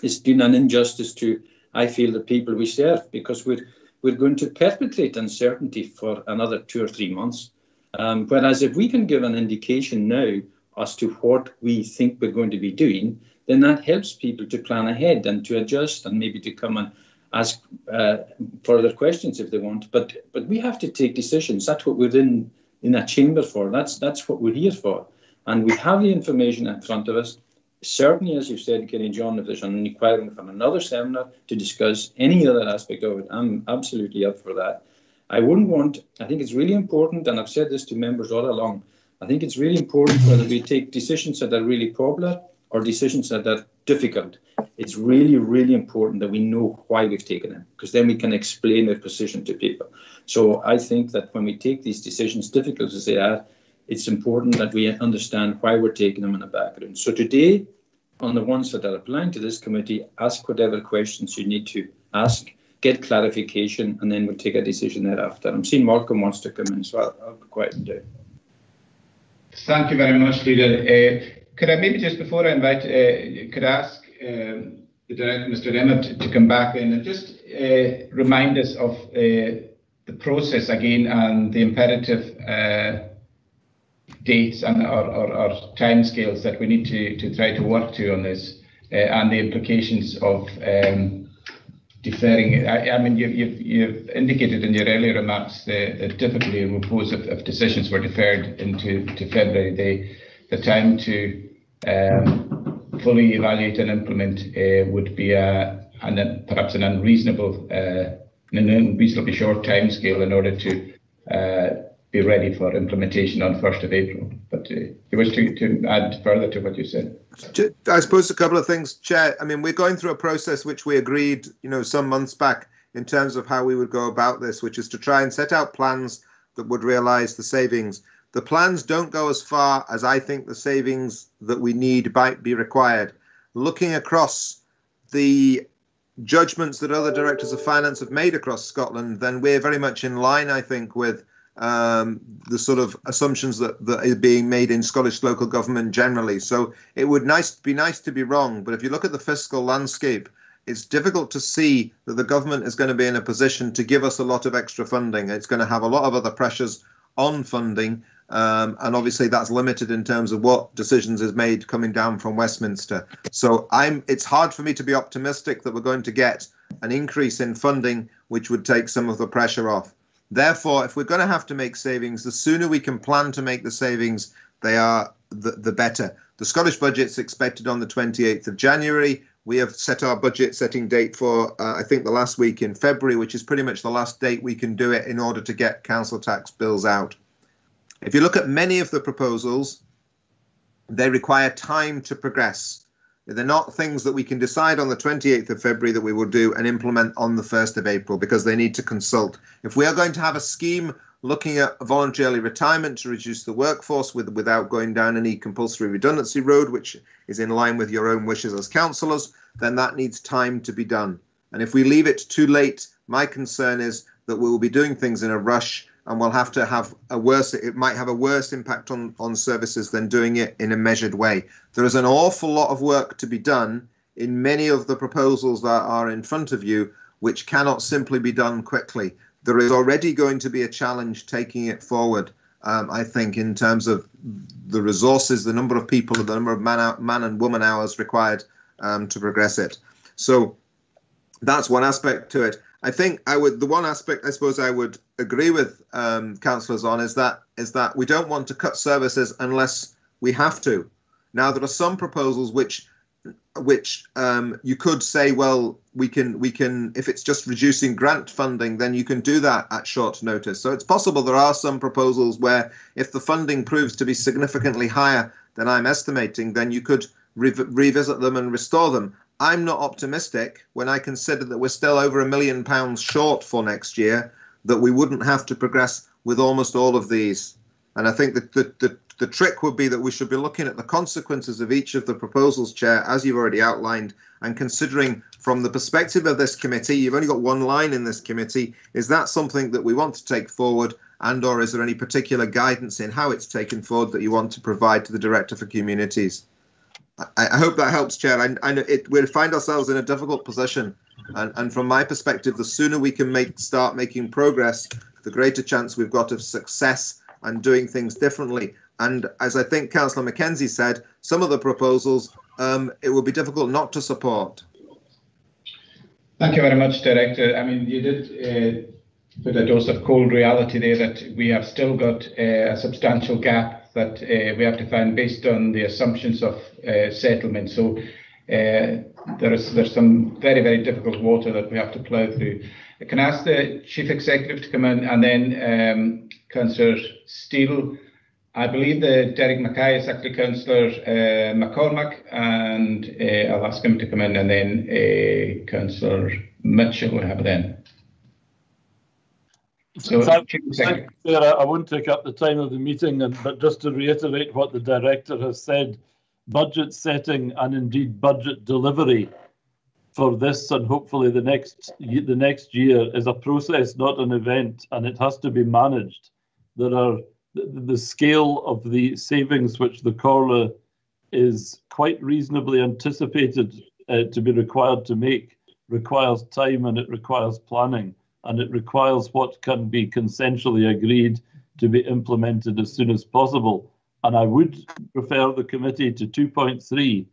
is doing an injustice to, I feel, the people we serve, because we're going to perpetrate uncertainty for another 2 or 3 months. Whereas if we can give an indication now as to what we think we're going to be doing, then that helps people to plan ahead and to adjust and maybe to come and ask further questions if they want. But we have to take decisions. That's what we're in that chamber for. That's what we're here for. And we have the information in front of us. Certainly, as you've said, Kenny John, if there's an inquiry from another seminar to discuss any other aspect of it, I'm absolutely up for that. I think it's really important, and I've said this to members all along, I think it's really important whether we take decisions that are really popular or decisions that are difficult. It's really, really important that we know why we've taken them, because then we can explain our position to people. So I think that when we take these decisions, difficult as they are, it's important that we understand why we're taking them in the background. So today, on the ones that are applying to this committee, ask whatever questions you need to ask, get clarification, and then we'll take a decision thereafter. I'm seeing Malcolm wants to come in, so I'll be quiet and do it. Thank you very much, Leader. Could I maybe just before I invite, could I ask the Director, Mr. Emmett, to come back in and just remind us of the process again and the imperative dates and or timescales that we need to try to work to on this, and the implications of deferring it. I mean, you've indicated in your earlier remarks the difficulty and repose of decisions were deferred into February. The time to fully evaluate and implement would be perhaps an unreasonably short time scale in order to be ready for implementation on 1st of April. But you wish to add further to what you said? I suppose a couple of things, Chair. I mean, we're going through a process which we agreed, some months back in terms of how we would go about this, which is to try and set out plans that would realise the savings. The plans don't go as far as I think the savings that we need might be required. Looking across the judgments that other directors of finance have made across Scotland, then we're very much in line, I think, with the sort of assumptions that are being made in Scottish local government generally. So it would be nice to be wrong, but if you look at the fiscal landscape, it's difficult to see that the government is going to be in a position to give us a lot of extra funding. It's going to have a lot of other pressures on funding, and obviously that's limited in terms of what decisions is made coming down from Westminster. So it's hard for me to be optimistic that we're going to get an increase in funding which would take some of the pressure off. Therefore, if we're going to have to make savings, the sooner we can plan to make the savings, the better. The Scottish budget's expected on the 28th of January. We have set our budget setting date for, I think, the last week in February, which is pretty much the last date we can do it in order to get council tax bills out. If you look at many of the proposals, they require time to progress. They're not things that we can decide on the 28th of February that we will do and implement on the 1st of April because they need to consult. If we are going to have a scheme looking at voluntary early retirement to reduce the workforce without going down any compulsory redundancy road, which is in line with your own wishes as councillors, then that needs time to be done. And if we leave it too late, my concern is that we will be doing things in a rush and we'll have to have it might have a worse impact on services than doing it in a measured way. There is an awful lot of work to be done in many of the proposals that are in front of you, which cannot simply be done quickly. There is already going to be a challenge taking it forward, I think, in terms of the resources, the number of people, the number of man and woman hours required to progress it. So that's one aspect to it. I think the one aspect I suppose I would agree with councillors on is that we don't want to cut services unless we have to. Now, there are some proposals which you could say, well, we can if it's just reducing grant funding, then you can do that at short notice. So it's possible there are some proposals where if the funding proves to be significantly higher than I'm estimating, then you could revisit them and restore them. I'm not optimistic when I consider that we're still over £1 million short for next year, that we wouldn't have to progress with almost all of these. And I think that the trick would be that we should be looking at the consequences of each of the proposals, Chair, as you've already outlined, and considering from the perspective of this committee, you've only got one line in this committee, is that something that we want to take forward, and or is there any particular guidance in how it's taken forward that you want to provide to the Director for Communities? I hope that helps, Chair. I know we'll find ourselves in a difficult position, and from my perspective, the sooner we can start making progress, the greater chance we've got of success and doing things differently. And as I think Councillor Mackenzie said, some of the proposals it will be difficult not to support. Thank you very much, Director. I mean, you did put a dose of cold reality there that we have still got a substantial gap that we have to find based on the assumptions of settlement. So there's some very, very difficult water that we have to plough through. I can ask the Chief Executive to come in, and then Councillor Steele. I believe that Derek Mackay is actually Councillor McCormack, and I'll ask him to come in, and then Councillor Mitchell will have it then. So, thank you, Chair. I won't take up the time of the meeting, but just to reiterate what the Director has said, budget setting and indeed budget delivery for this and hopefully the next year is a process, not an event, and it has to be managed. There are the scale of the savings which the Corla is quite reasonably anticipated to be required to make requires time, and it requires planning, and it requires what can be consensually agreed to be implemented as soon as possible. And I would refer the committee to 2.3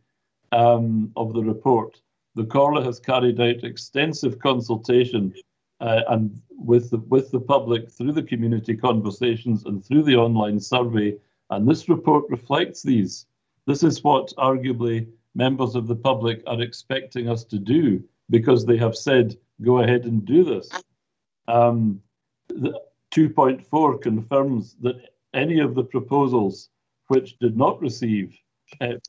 of the report. The Corla has carried out extensive consultation and with the public through the community conversations and through the online survey, and this report reflects these. This is what arguably members of the public are expecting us to do, because they have said, go ahead and do this. 2.4 confirms that any of the proposals which did not receive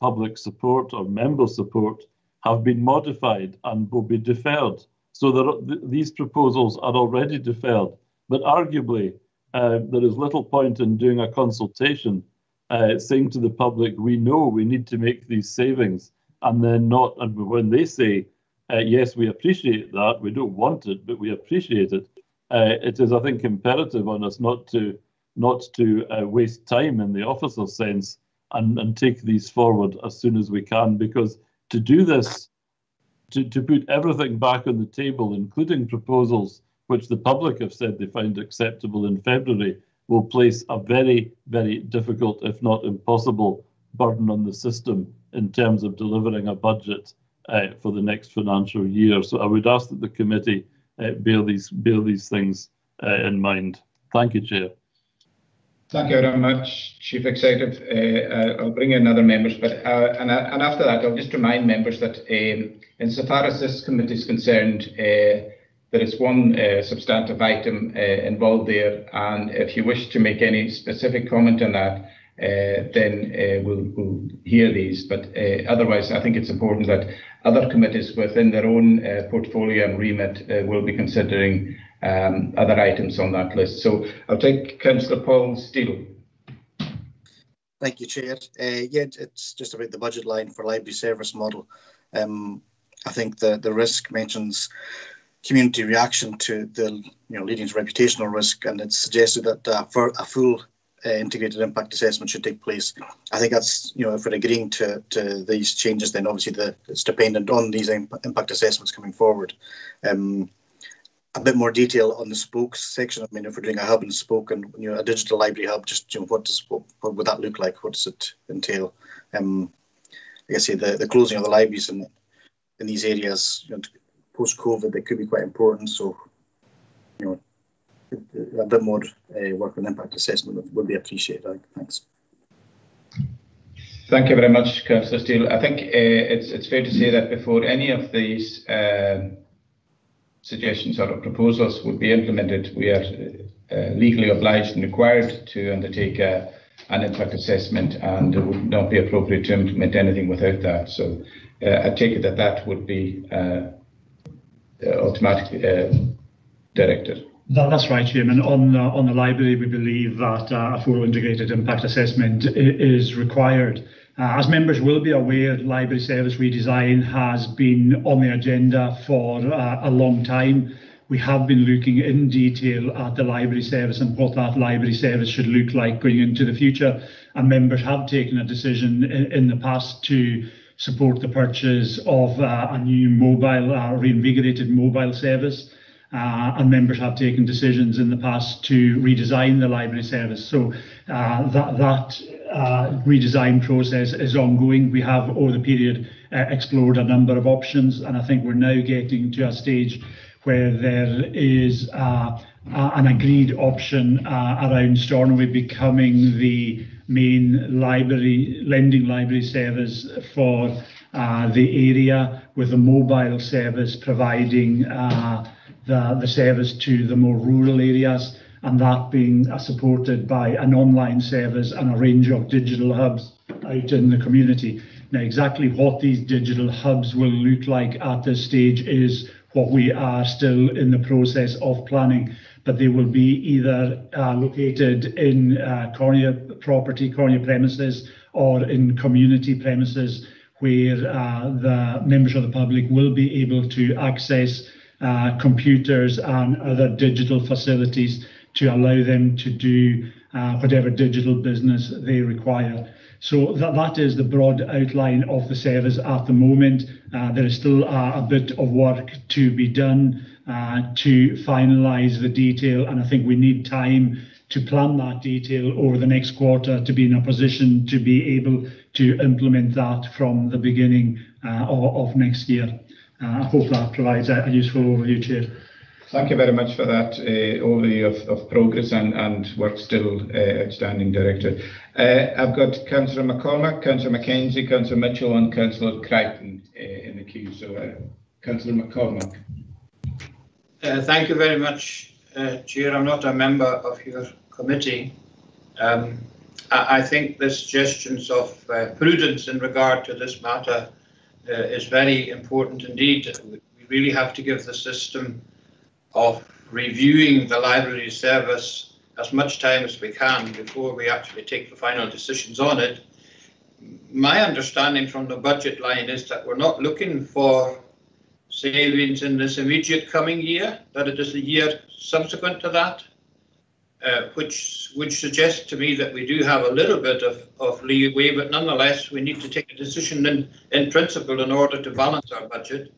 public support or member support have been modified and will be deferred. So these proposals are already deferred, but arguably there is little point in doing a consultation saying to the public, we know we need to make these savings, and then not, and when they say, yes, we appreciate that, we don't want it, but we appreciate it, it is, I think, imperative on us not to waste time in the officer sense and take these forward as soon as we can, because to do this, to put everything back on the table, including proposals which the public have said they find acceptable in February, will place a very, very difficult, if not impossible, burden on the system in terms of delivering a budget for the next financial year. So I would ask that the committee bear these things in mind. Thank you, Chair. Thank you very much, Chief Executive. I'll bring in other members, but and after that, I'll just remind members that insofar as this committee is concerned, there is one substantive item involved there, and if you wish to make any specific comment on that, then we'll hear these. But otherwise, I think it's important that other committees within their own portfolio and remit will be considering other items on that list. So I'll take Councillor Paul Steele. Thank you, Chair. Yeah, it's just about the budget line for library service model. I think the risk mentions community reaction to the leading to reputational risk, and it's suggested that for a full integrated impact assessment should take place. I think that's, if we're agreeing to these changes, then obviously it's dependent on these impact assessments coming forward. A bit more detail on the spokes section. I mean, if we're doing a hub and spoke and a digital library hub, just what would that look like? What does it entail? I guess the closing of the libraries in these areas post-COVID, they could be quite important. So, a bit more work on impact assessment would be appreciated. Thanks. Thank you very much, Councillor Steele. I think it's fair to say that before any of these suggestions or proposals would be implemented, we are legally obliged and required to undertake an impact assessment, and it would not be appropriate to implement anything without that. So I take it that would be automatically directed. That's right, Chairman. On the library, we believe that a full integrated impact assessment is required. As members will be aware, library service redesign has been on the agenda for a long time. We have been looking in detail at the library service and what that library service should look like going into the future. And members have taken a decision in the past to support the purchase of a new reinvigorated mobile service. And members have taken decisions in the past to redesign the library service. So that redesign process is ongoing. We have, over the period, explored a number of options, and I think we're now getting to a stage where there is an agreed option around Stornoway becoming the main lending library service for the area, with a mobile service providing the service to the more rural areas, and that being supported by an online service and a range of digital hubs out in the community. Now, exactly what these digital hubs will look like at this stage is what we are still in the process of planning, but they will be either located in Cornea premises or in community premises, where the members of the public will be able to access computers and other digital facilities to allow them to do whatever digital business they require. So that is the broad outline of the service at the moment. There is still a bit of work to be done to finalise the detail, and I think we need time to plan that detail over the next quarter to be in a position to be able to implement that from the beginning of next year. I hope that provides a useful overview, Chair. Thank you very much for that overview of progress and work still outstanding, Director. I've got Councillor McCormack, Councillor Mackenzie, Councillor Mitchell and Councillor Crichton in the queue. So Councillor McCormack. Thank you very much, Chair. I'm not a member of your committee. I think the suggestions of prudence in regard to this matter is very important indeed. We really have to give the system of reviewing the library service as much time as we can before we actually take the final decisions on it. My understanding from the budget line is that we're not looking for savings in this immediate coming year, that it is the year subsequent to that, which would suggest to me that we do have a little bit of leeway, but nonetheless we need to take a decision in principle in order to balance our budget.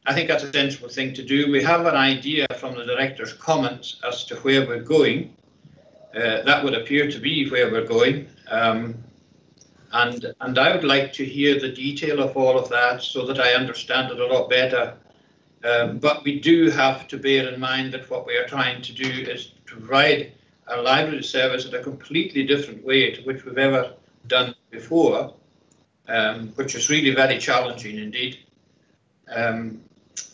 I think that's a sensible thing to do. We have an idea from the Director's comments as to where we're going. That would appear to be where we're going. And I would like to hear the detail of all of that so that I understand it a lot better But we do have to bear in mind that what we are trying to do is to provide a library service in a completely different way to which we've ever done before, which is really very challenging indeed. And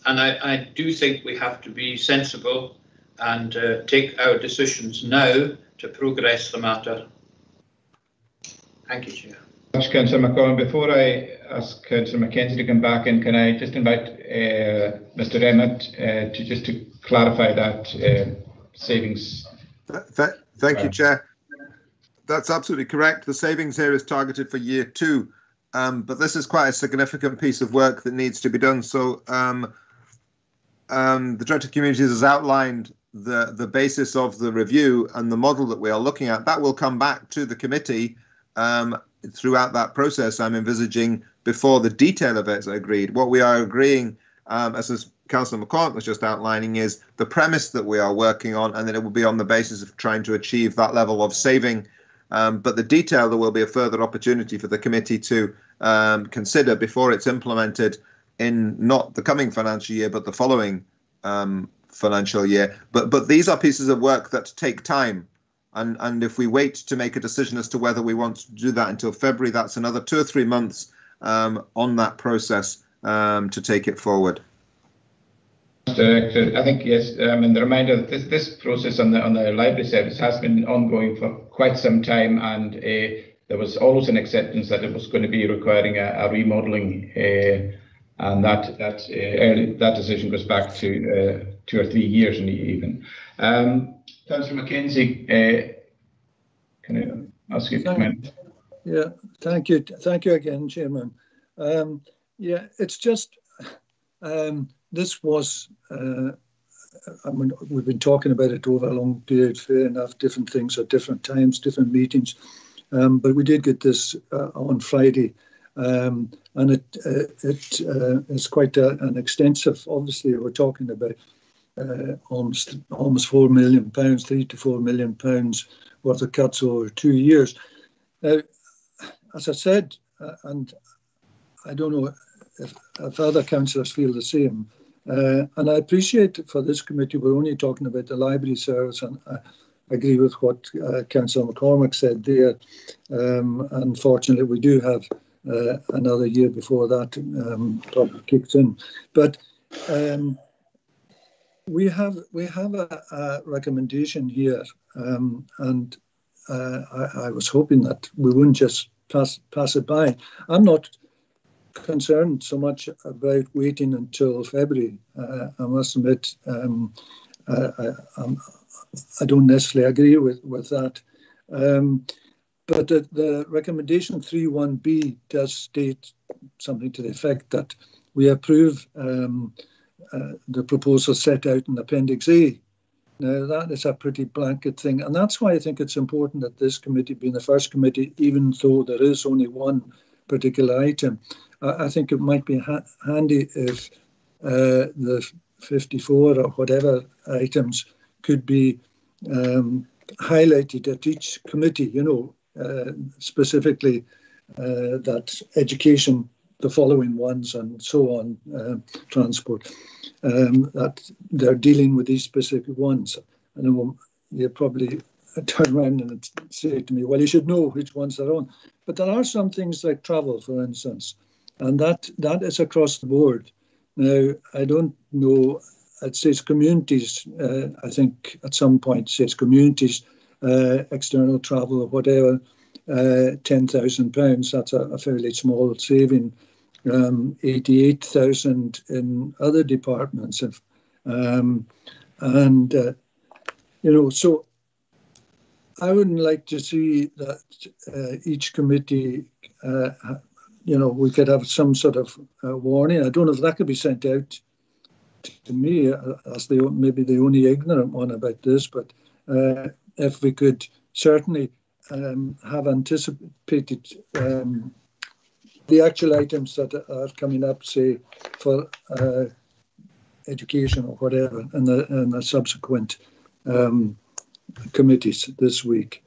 I do think we have to be sensible and take our decisions now to progress the matter. Thank you, Chair. Thanks, Councillor McCollum. Before I ask Councillor Mackenzie to come back in, can I just invite Mr. Emmett to clarify that savings? Thank you, Chair. That's absolutely correct. The savings here is targeted for year 2, but this is quite a significant piece of work that needs to be done. So the Director of Communities has outlined the basis of the review and the model that we are looking at. That will come back to the committee throughout that process. I'm envisaging before the detail of it is agreed. What we are agreeing, as Councillor McCollum was just outlining, is the premise that we are working on, and then it will be on the basis of trying to achieve that level of saving. But the detail, there will be a further opportunity for the committee to consider before it's implemented in not the coming financial year, but the following financial year. But these are pieces of work that take time. And if we wait to make a decision as to whether we want to do that until February, that's another 2 or 3 months on that process to take it forward. Director, I think yes. And the reminder that this process on the library service has been ongoing for quite some time, and there was always an acceptance that it was going to be requiring a remodelling, and that decision goes back to 2 or 3 years even. Councillor Mackenzie, can I ask you to comment? Yeah, thank you again, Chairman. Yeah, it's just this was. I mean, we've been talking about it over a long period. Fair enough, different things at different times, different meetings. But we did get this on Friday, and it is quite an extensive. Obviously, we're talking about almost £4 million, £3 to £4 million worth of cuts over 2 years. Now, as I said, and I don't know if other councillors feel the same, and I appreciate for this committee we're only talking about the library service, and I agree with what Councillor McCormick said there. Unfortunately, we do have another year before that probably kicks in, but we have a recommendation here, and I was hoping that we wouldn't just pass it by. I'm not concerned so much about waiting until February. I must admit, I don't necessarily agree with that. But the recommendation 3.1b does state something to the effect that we approve the proposal set out in Appendix A. Now, that is a pretty blanket thing, and that's why I think it's important that this committee, being the first committee, even though there is only one particular item, I think it might be handy if the 54 or whatever items could be highlighted at each committee, specifically that education, the following ones, and so on, transport, that they're dealing with these specific ones. I know you probably turn around and say to me, well, you should know which ones they're on. But there are some things like travel, for instance, and that is across the board. Now, I don't know, it says communities, I think at some point it says communities, external travel or whatever, £10,000, that's a fairly small saving. 88,000 in other departments, so I wouldn't like to see that each committee, we could have some sort of warning. I don't know if that could be sent out to me as maybe the only ignorant one about this, but if we could certainly have anticipated the actual items that are coming up, say, for education or whatever, and the subsequent committees this week.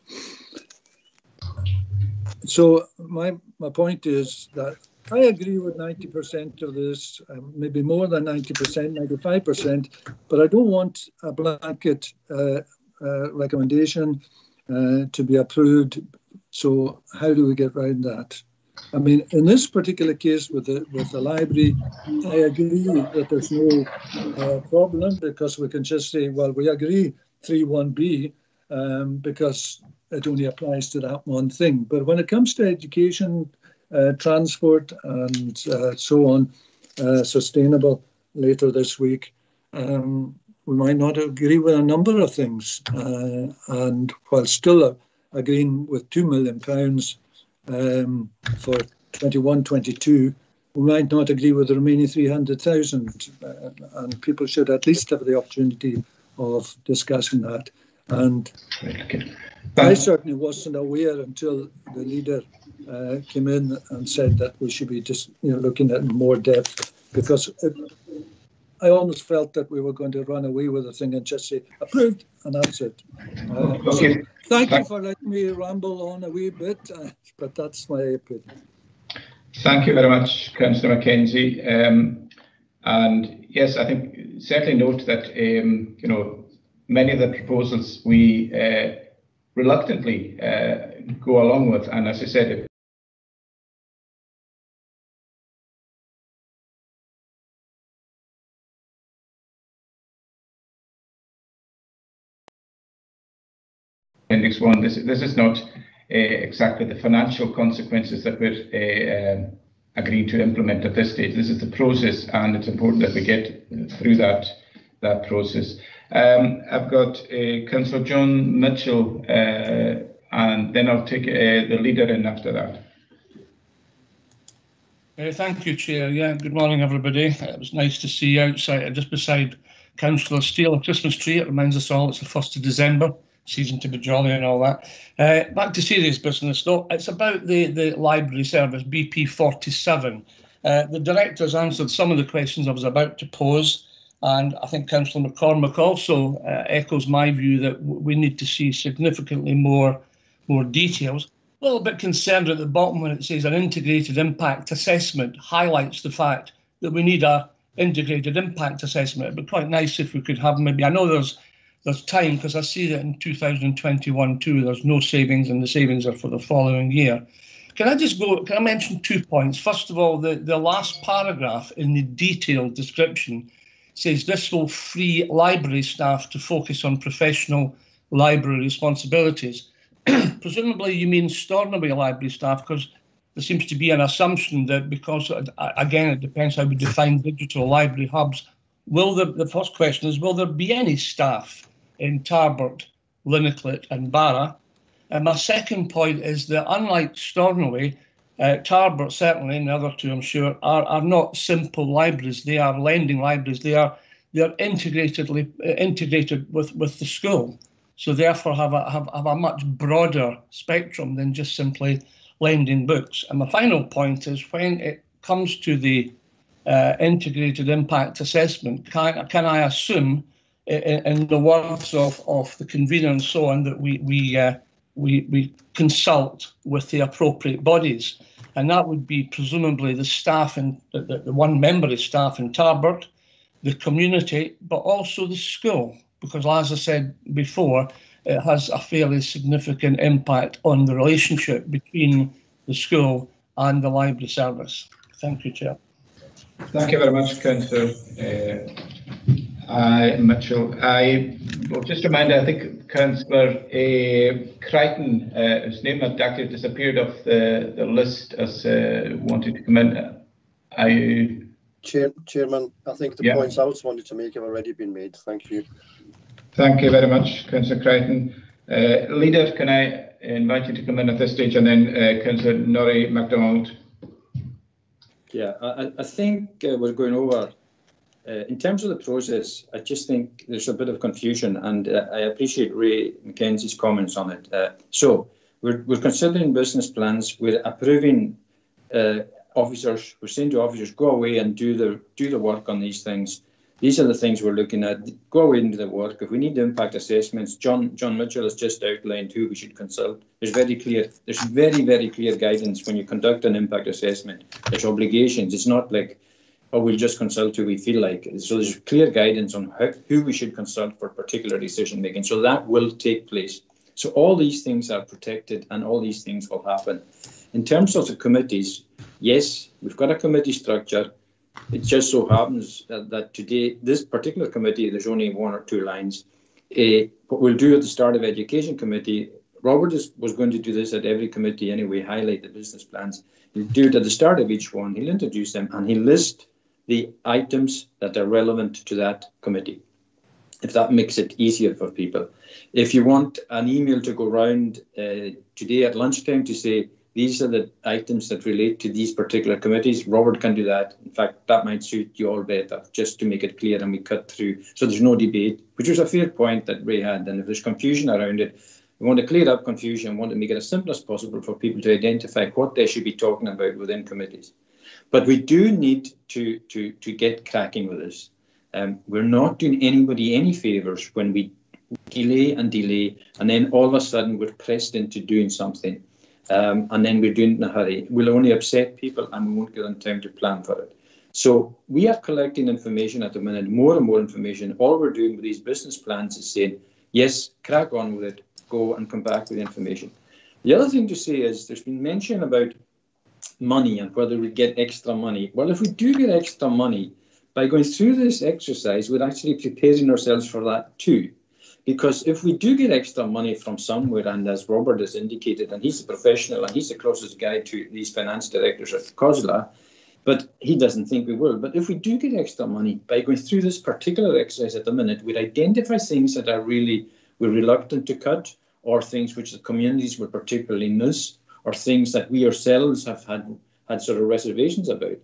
So my point is that I agree with 90% of this, maybe more than 90%, 95%, but I don't want a blanket recommendation to be approved. So how do we get around that? I mean, in this particular case with the library, I agree that there's no problem, because we can just say, well, we agree 3.1b because it only applies to that one thing. But when it comes to education, transport and so on, sustainable later this week, we might not agree with a number of things. And while still agreeing with £2 million for 21-22, we might not agree with the remaining 300,000, and people should at least have the opportunity of discussing that. And I certainly wasn't aware until the leader came in and said that we should be just looking at more depth, because I almost felt that we were going to run away with the thing and just say approved, and that's it. So thank you for letting me ramble on a wee bit, but that's my opinion. Thank you very much, Councillor Mackenzie. And yes, I think certainly note that many of the proposals we reluctantly go along with, and as I said, Appendix 1, this is not exactly the financial consequences that we're agreeing to implement at this stage. This is the process, and it's important that we get through that process. I've got Councillor John Mitchell, and then I'll take the leader in after that. Thank you, Chair. Yeah, good morning, everybody. It was nice to see you outside, just beside Councillor Steele, a Christmas tree. It reminds us all it's the 1st of December, season to be jolly and all that. Back to serious business, though. It's about the library service, BP 47. The director's answered some of the questions I was about to pose, and I think Councillor McCormick also echoes my view that we need to see significantly more details. A little bit concerned at the bottom when it says an integrated impact assessment highlights the fact that we need a integrated impact assessment. It'd be quite nice if we could have maybe, I know there's time, because I see that in 2021 too, there's no savings and the savings are for the following year. Can I mention 2 points? First of all, the last paragraph in the detailed description says this will free library staff to focus on professional library responsibilities. Presumably you mean Stornoway library staff, because there seems to be an assumption that because, again, it depends how we define digital library hubs. The first question is, will there be any staff in Tarbert, Linniclet and Barra? And my second point is that unlike Stornoway, Tarbert certainly, and the other two I'm sure, are not simple libraries. They are lending libraries. They are integrated with the school. So therefore have a much broader spectrum than just simply lending books. And my final point is, when it comes to the integrated impact assessment, can I assume, in the words of the convener and so on, that we consult with the appropriate bodies, and that would be presumably the staff and the one member of staff in Tarbert, the community, but also the school, because as I said before, it has a fairly significant impact on the relationship between the school and the library service. Thank you, Chair. Thank you very much, Councillor Mitchell. I will just remind, I think Councillor Crichton, whose name had actually disappeared off the list as wanting to come in. Chairman, I think the points I also wanted to make have already been made. Thank you. Thank you very much, Councillor Crichton. Leader, can I invite you to come in at this stage, and then Councillor Norrie MacDonald. Yeah, I think we're going over. In terms of the process, I just think there's a bit of confusion, and I appreciate Ray Mackenzie's comments on it. So we're considering business plans. We're approving officers. We're saying to officers, go away and do the work on these things. These are the things we're looking at. Go away into the work. If we need impact assessments, John Mitchell has just outlined who we should consult. There's very, very clear guidance when you conduct an impact assessment. There's obligations. It's not like, oh, we'll just consult who we feel like. So there's clear guidance on who we should consult for particular decision making. So that will take place. So all these things are protected and all these things will happen. In terms of the committees, yes, we've got a committee structure. It just so happens that today, this particular committee, there's only 1 or 2 lines. What we'll do at the start of Education Committee, Robert was going to do this at every committee anyway, highlight the business plans. He'll do it at the start of each one. He'll introduce them and he'll list the items that are relevant to that committee, if that makes it easier for people. If you want an email to go round today at lunchtime to say, these are the items that relate to these particular committees, Robert can do that. In fact, that might suit you all better, just to make it clear and we cut through. So there's no debate, which was a fair point that Ray had. And if there's confusion around it, we want to clear up confusion, want to make it as simple as possible for people to identify what they should be talking about within committees. But we do need to get cracking with this. We're not doing anybody any favours when we delay, and then all of a sudden we're pressed into doing something. And then we're doing it in a hurry. We'll only upset people and we won't give them time to plan for it. So we are collecting information at the minute, more and more information. All we're doing with these business plans is saying, yes, crack on with it, go and come back with information. The other thing to say is there's been mention about money and whether we get extra money. Well, if we do get extra money, by going through this exercise, we're actually preparing ourselves for that too. Because if we do get extra money from somewhere, and as Robert has indicated, and he's a professional and he's the closest guy to these finance directors at COSLA, but he doesn't think we will. But if we do get extra money, by going through this particular exercise at the minute, we'd identify things that are we're reluctant to cut, or things which the communities will particularly miss, or things that we ourselves have had sort of reservations about.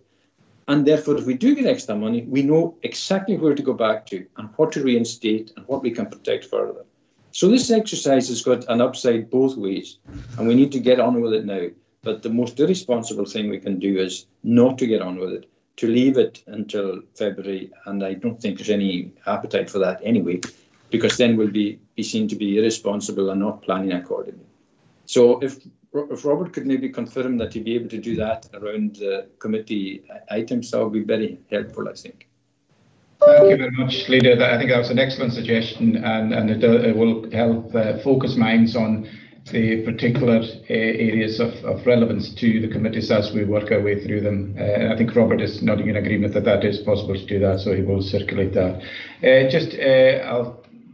And therefore, if we do get extra money, we know exactly where to go back to and what to reinstate and what we can protect further. So this exercise has got an upside both ways, and we need to get on with it now. But the most irresponsible thing we can do is not to get on with it, to leave it until February. And I don't think there's any appetite for that anyway, because then we'll be seen to be irresponsible and not planning accordingly. So if Robert could maybe confirm that he'd be able to do that around the committee items, that would be very helpful, I think. Thank you very much, Leader. I think that was an excellent suggestion, and it will help focus minds on the particular areas of relevance to the committees as we work our way through them. I think Robert is nodding in agreement that that is possible to do that, so he will circulate that.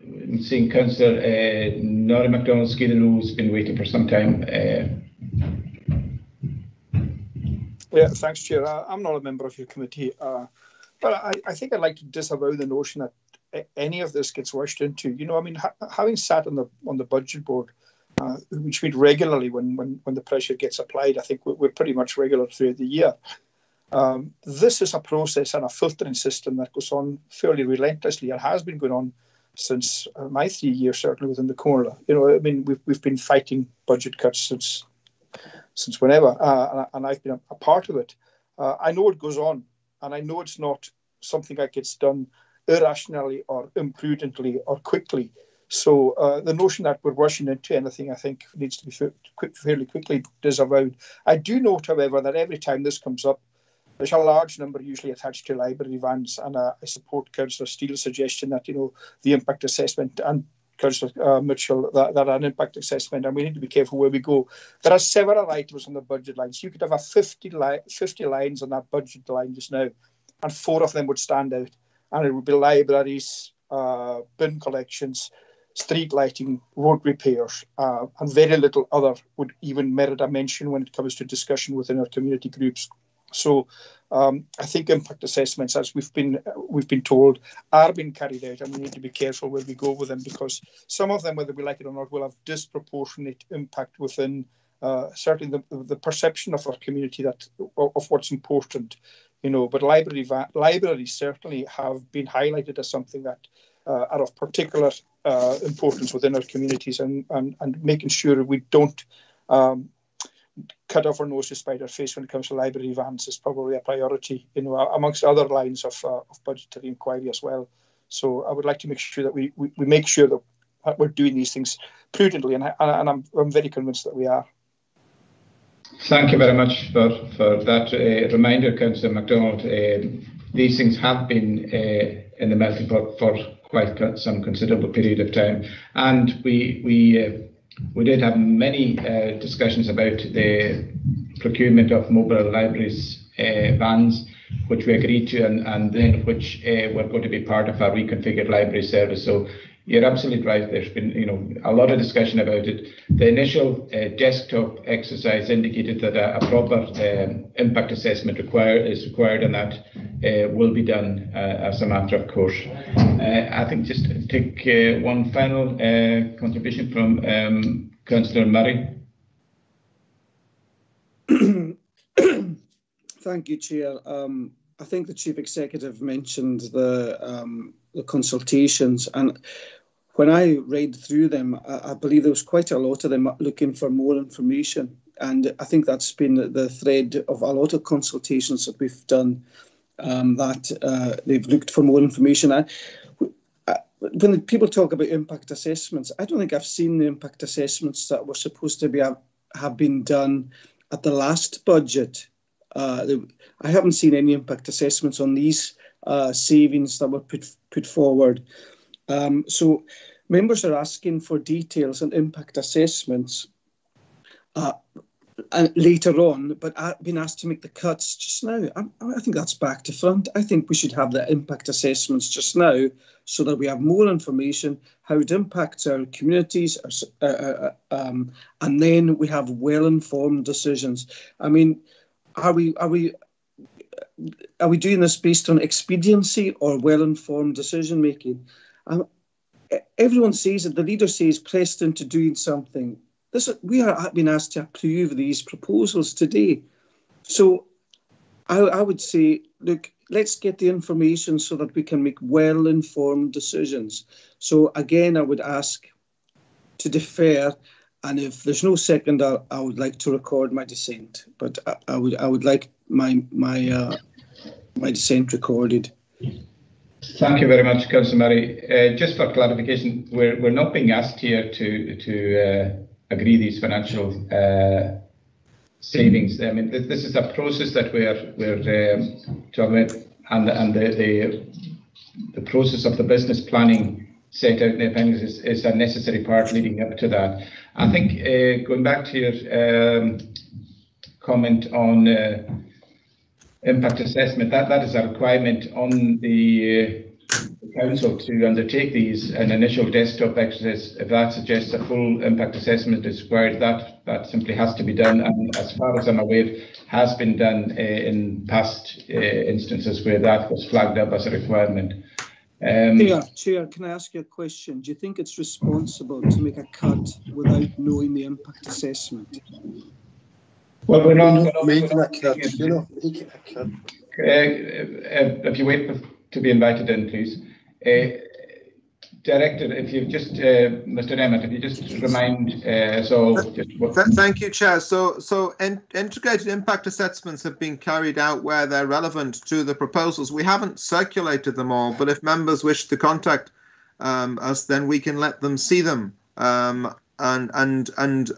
I'm seeing Councillor Norrie MacDonald Skeeter, who's been waiting for some time. Yeah, thanks, Chair. I'm not a member of your committee, but I think I'd like to disavow the notion that any of this gets rushed into. You know, I mean, having sat on the budget board, which we meet regularly when the pressure gets applied, I think we're pretty much regular throughout the year. This is a process and a filtering system that goes on fairly relentlessly. It has been going on since my 3 years, certainly within the CORLA. You know, I mean, we've been fighting budget cuts since whenever, and I've been a part of it. I know it goes on, and I know it's not something that gets done irrationally or imprudently or quickly. So the notion that we're rushing into anything, I think, needs to be fairly quickly disavowed. I do note, however, that every time this comes up, there's a large number usually attached to library vans, and I support Councillor Steele's suggestion that, you know, the impact assessment, and Councillor Mitchell, that an impact assessment, and we need to be careful where we go. There are several items on the budget lines. You could have 50 lines on that budget line just now, and 4 of them would stand out, and it would be libraries, bin collections, street lighting, road repairs, and very little other would even merit a mention when it comes to discussion within our community groups. So I think impact assessments, as we've been told, are being carried out, and we need to be careful where we go with them, because some of them, whether we like it or not, will have disproportionate impact within certainly the perception of our community of what's important, you know. But libraries certainly have been highlighted as something that are of particular importance within our communities, and making sure we don't cut off our nose to spite our face when it comes to library vans is probably a priority, amongst other lines of budgetary inquiry as well. So I would like to make sure that we make sure that we're doing these things prudently, and I'm very convinced that we are. Thank you very much for that reminder, Councillor MacDonald. These things have been in the melting pot for quite some considerable period of time, and we did have many discussions about the procurement of mobile libraries vans, which we agreed to, and then which were going to be part of our reconfigured library service. So you're absolutely right. There's been, a lot of discussion about it. The initial desktop exercise indicated that a proper impact assessment is required, and that will be done as a matter of course. I think just to take one final contribution from Councillor Murray. Thank you, Chair. I think the Chief Executive mentioned the consultations, and when I read through them, I believe there was quite a lot of them looking for more information, and I think that's been the thread of a lot of consultations that we've done, that they've looked for more information. When people talk about impact assessments, I don't think I've seen the impact assessments that were supposed to have been done at the last budget. I haven't seen any impact assessments on these savings that were put forward. So members are asking for details and impact assessments and later on, but I've been asked to make the cuts just now. I think that's back to front. I think we should have the impact assessments just now so that we have more information, how it impacts our communities, and then we have well-informed decisions. I mean, are we doing this based on expediency or well-informed decision-making? Everyone says it, the leader says pressed into doing something. We are being asked to approve these proposals today. So I would say, look, let's get the information so that we can make well-informed decisions. So again, I would ask to defer, and if there's no second, I would like to record my dissent. But I would like my dissent recorded. Thank you very much, Councillor Murray. Just for clarification, we're not being asked here to agree these financial savings. I mean, this is a process that we're talking about, and the process of the business planning set out in the appendix is a necessary part leading up to that. I think going back to your comment on impact assessment, that is a requirement on the council to undertake these an initial desktop exercise. If that suggests a full impact assessment is required, that simply has to be done, and as far as I'm aware, has been done in past instances where that was flagged up as a requirement. Chair, can I ask you a question? Do you think it's responsible to make a cut without knowing the impact assessment? Well, we're not making a cut. You're not making a cut. If you wait to be invited in, please. Director, if you just, Mr. Emmett, if you just remind us all. Thank you, Chair. So integrated impact assessments have been carried out where they're relevant to the proposals. We haven't circulated them all, but if members wish to contact us, then we can let them see them. And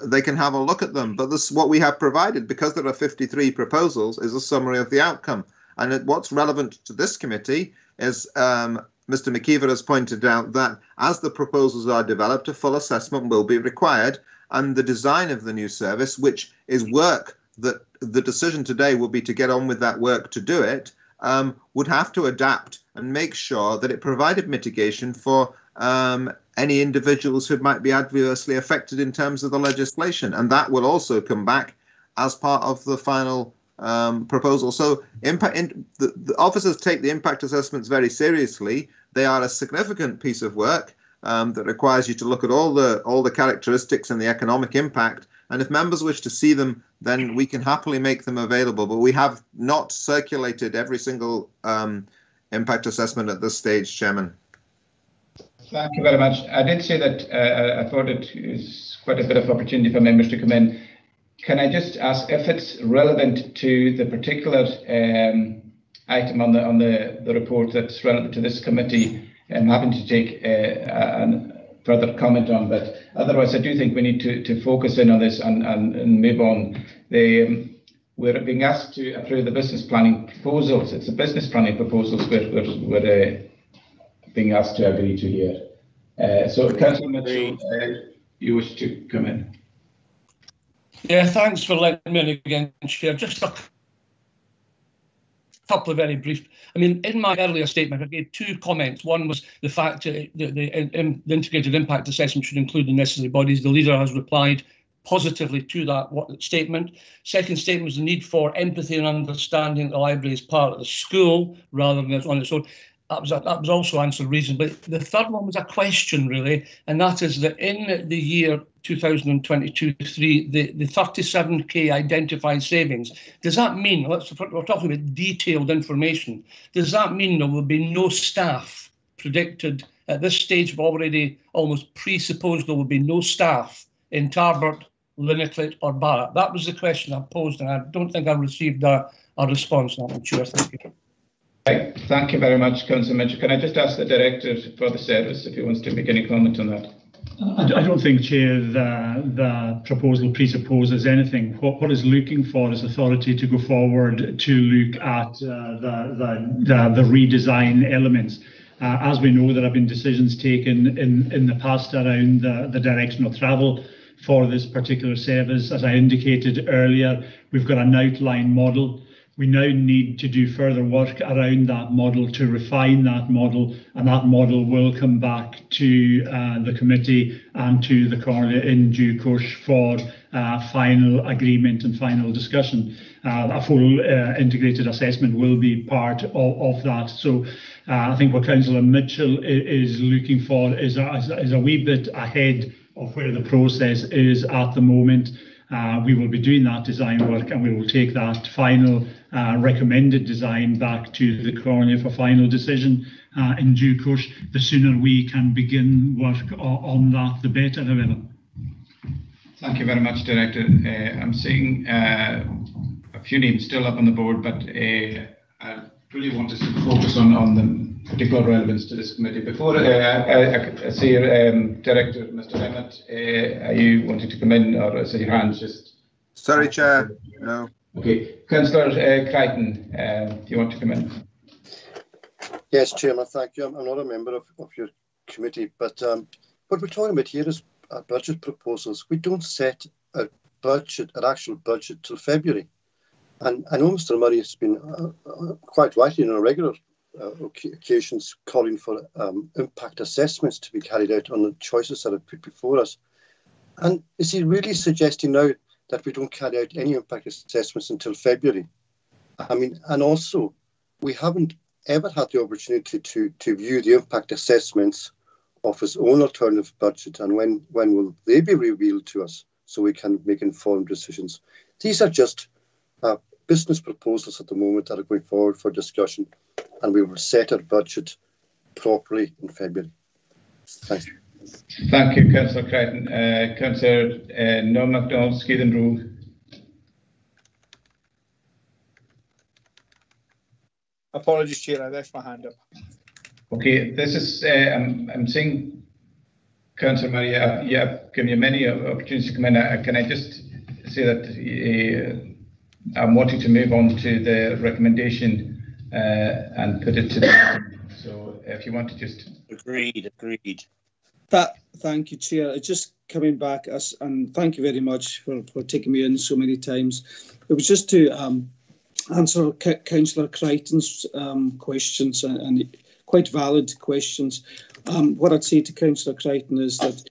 they can have a look at them. But this, what we have provided, because there are 53 proposals, is a summary of the outcome. And what's relevant to this committee is Mr. McKeever has pointed out that as the proposals are developed, a full assessment will be required, and the design of the new service, which is work that the decision today will be to get on with that work to do it, would have to adapt and make sure that it provided mitigation for any individuals who might be adversely affected in terms of the legislation, and that will also come back as part of the final proposal. So the officers take the impact assessments very seriously. They are a significant piece of work that requires you to look at all the characteristics and the economic impact. And if members wish to see them, then we can happily make them available. But we have not circulated every single impact assessment at this stage, Chairman. Thank you very much. I did say that I thought it is quite a bit of opportunity for members to come in. can I just ask if it's relevant to the particular item on the report that's relevant to this committee? I'm happy to take a further comment on, but otherwise I do think we need to focus in on this and move on. We're being asked to approve the business planning proposals. It's the business planning proposals we're being asked to agree to here. So, Councillor Mitchell, you wish to come in? Yeah, thanks for letting me in again, Chair. Just a couple of very brief. I mean, in my earlier statement, I gave two comments. One was the fact that the integrated impact assessment should include the necessary bodies. The leader has replied positively to that statement. Second statement was the need for empathy and understanding the library as part of the school rather than on its own. That was also answered reasonably. The third one was a question, really, and that is that in the year 2022-3, the 37k identified savings, does that mean, we're talking about detailed information, does that mean there will be no staff predicted at this stage? We've already almost presupposed there will be no staff in Tarbert, Linneclet or Barratt. That was the question I posed, and I don't think I received a response on that. Sure, thank you. Right. Thank you very much, Councillor Mitchell. Can I just ask the Director for the Service if he wants to make any comment on that? I don't think, Chair, the proposal presupposes anything. What is looking for is authority to go forward to look at the redesign elements. As we know, there have been decisions taken in the past around the direction of travel for this particular service. As I indicated earlier, we've got an outline model. We now need to do further work around that model to refine that model, and that model will come back to the committee and to the Coroner in due course for final agreement and final discussion. A full integrated assessment will be part of that. So I think what Councillor Mitchell is looking for is a wee bit ahead of where the process is at the moment. We will be doing that design work, and we will take that final recommended design back to the Coroner for final decision in due course. The sooner we can begin work on that, the better, however. Thank you very much, Director. I'm seeing a few names still up on the board, but I really want us to focus on the particular relevance to this committee. Before I see Director, Mr. Emmett, are you wanting to come in, or is your hand just... Sorry, Chair, no. Okay. Councillor Crichton, do you want to come in? Yes, Chairman, thank you. I'm not a member of your committee, but what we're talking about here is budget proposals. We don't set a budget, an actual budget, till February. And I know Mr. Murray has been quite rightly on regular occasions calling for impact assessments to be carried out on the choices that are put before us. And is he really suggesting now that we don't carry out any impact assessments until February? I mean, and also, we haven't ever had the opportunity to view the impact assessments of his own alternative budget, and when will they be revealed to us so we can make informed decisions? These are just business proposals at the moment that are going forward for discussion, and we will set our budget properly in February. Thank you. Thank you, Councillor Crichton. Councillor Noel MacDonald, Skeaton Road. Apologies, Chair, I left my hand up. Okay, this is, I'm seeing Councillor Murray, given you many opportunities to come in. Can I just say that I'm wanting to move on to the recommendation and put it to the... So if you want to just... Agreed. Thank you, Chair. Just coming back, and thank you very much for taking me in so many times. It was just to answer Councillor Crichton's questions, and quite valid questions. What I'd say to Councillor Crichton is that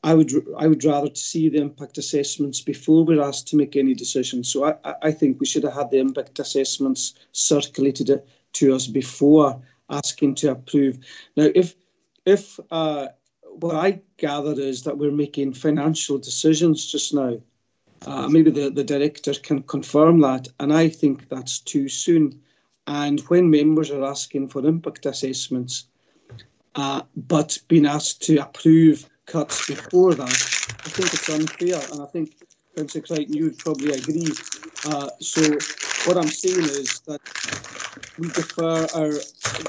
I would rather see the impact assessments before we're asked to make any decisions. So I think we should have had the impact assessments circulated to us before asking to approve. Now, if what I gather is that we're making financial decisions just now, maybe the Director can confirm that, and I think that's too soon. And when members are asking for impact assessments, but being asked to approve cuts before that, I think it's unfair, and I think Councillor Crichton, you'd probably agree. So what I'm saying is that we defer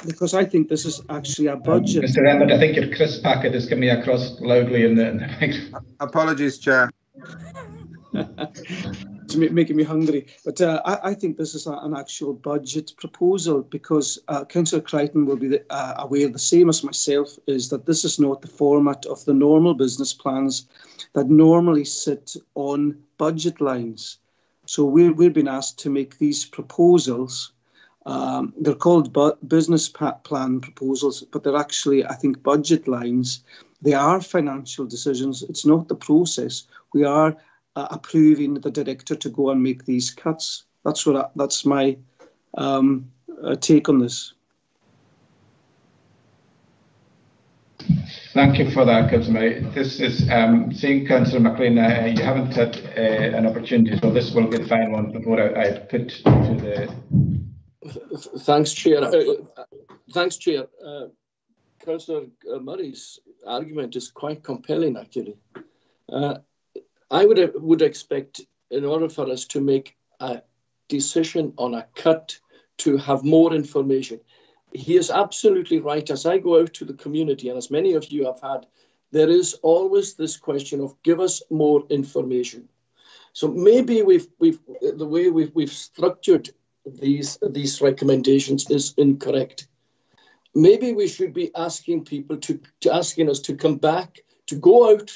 because I think this is actually a budget. Mr. Emmett, I think your crisp packet is coming across loudly in the microphone. Apologies, Chair. It's making me hungry. But I think this is an actual budget proposal, because Councillor Crichton will be aware, the same as myself, is that this is not the format of the normal business plans that normally sit on budget lines. So we've been asked to make these proposals. They're called business plan proposals, but they're actually, I think, budget lines. They are financial decisions. It's not the process. We are approving the director to go and make these cuts. That's my take on this. Thank you for that, Councillor Murray. This is seeing Councillor McLean. You haven't had an opportunity, so this will be the final one before I put to the. Thanks, Chair. Thanks, Chair. Councillor Murray's argument is quite compelling, actually. I would expect, in order for us to make a decision on a cut, to have more information. He is absolutely right. As I go out to the community, and as many of you have had, there is always this question of give us more information. So maybe the way we've structured these recommendations is incorrect. Maybe we should be asking people asking us to come back, to go out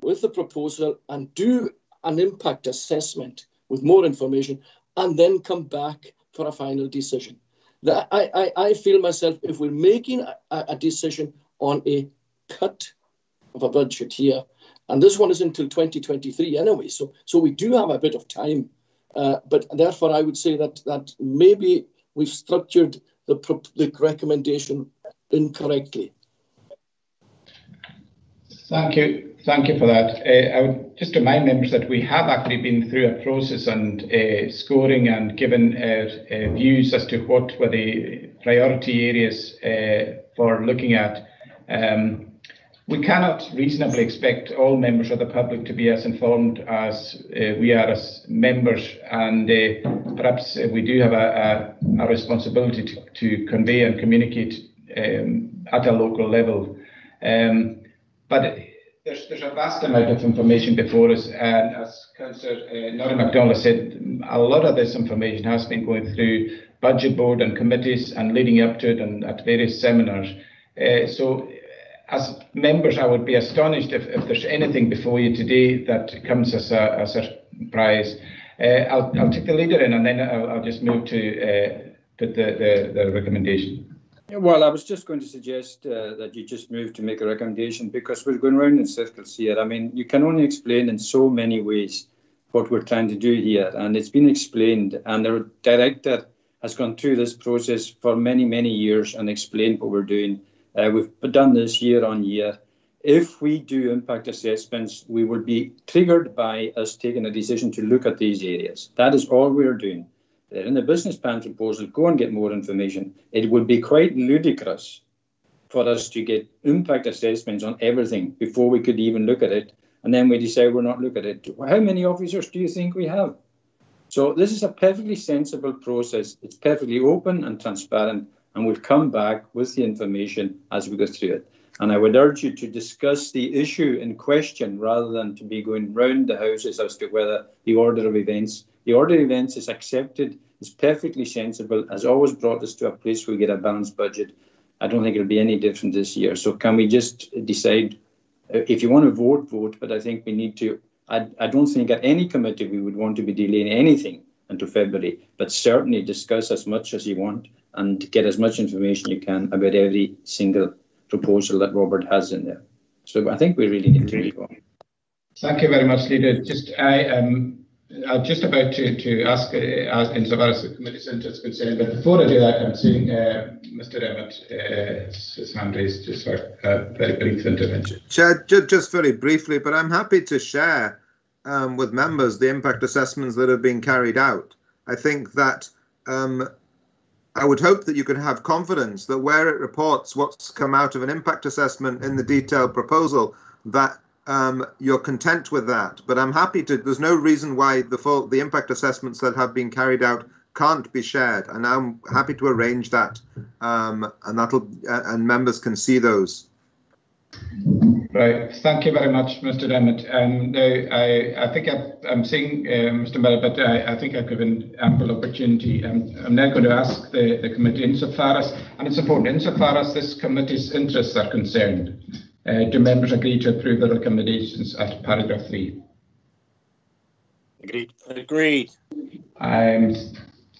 with the proposal and do an impact assessment with more information, and then come back for a final decision. I feel myself, if we're making a decision on a cut of a budget here, and this one is until 2023 anyway, so we do have a bit of time, but therefore I would say that maybe we've structured the recommendation incorrectly. Thank you for that. I would just remind members that we have actually been through a process and scoring and given views as to what were the priority areas for looking at. We cannot reasonably expect all members of the public to be as informed as we are as members, and perhaps we do have a responsibility to convey and communicate at a local level. But there's a vast amount of information before us, and as Councillor Norrie MacDonald said, a lot of this information has been going through budget board and committees and leading up to it and at various seminars. So as members, I would be astonished if there's anything before you today that comes as a surprise. I'll take the leader in, and then I'll just move to put the recommendation. Well, I was just going to suggest that you just move to make a recommendation, because we're going round in circles here. I mean, you can only explain in so many ways what we're trying to do here, and it's been explained, and the director has gone through this process for many, many years and explained what we're doing. We've done this year on year. If we do impact assessments, we will be triggered by us taking a decision to look at these areas. That is all we're doing. They're in the business plan proposal. Go and get more information. It would be quite ludicrous for us to get impact assessments on everything before we could even look at it, and then we decide we're not looking at it. How many officers do you think we have? So this is a perfectly sensible process. It's perfectly open and transparent, and we'll come back with the information as we go through it. And I would urge you to discuss the issue in question rather than to be going round the houses as to whether the order of events. The order of events is accepted, is perfectly sensible, has always brought us to a place where we get a balanced budget. I don't think it'll be any different this year. So can we just decide, if you want to vote, but I think we need to, I don't think at any committee we would want to be delaying anything until February, but certainly discuss as much as you want and get as much information you can about every single proposal that Robert has in there. So I think we really need to move on. Thank you very much, Leader. I am just about to ask insofar as the committee's interest is concerned, but before I do that, I'm seeing Mr. Emmett, his hand raised just for a very brief intervention. Chair, just very briefly, but I'm happy to share with members the impact assessments that have been carried out. I think that I would hope that you can have confidence that where it reports what's come out of an impact assessment in the detailed proposal, that you're content with that. But I'm happy to. There's no reason why the impact assessments that have been carried out can't be shared, and I'm happy to arrange that, and members can see those. Right. Thank you very much, Mr. Emmett. Now, I think I'm seeing Mr. Murray, but I think I've given ample opportunity. I'm now going to ask the committee, insofar as, and it's important, insofar as this committee's interests are concerned, do members agree to approve the recommendations at paragraph 3? Agreed. Agreed. I'm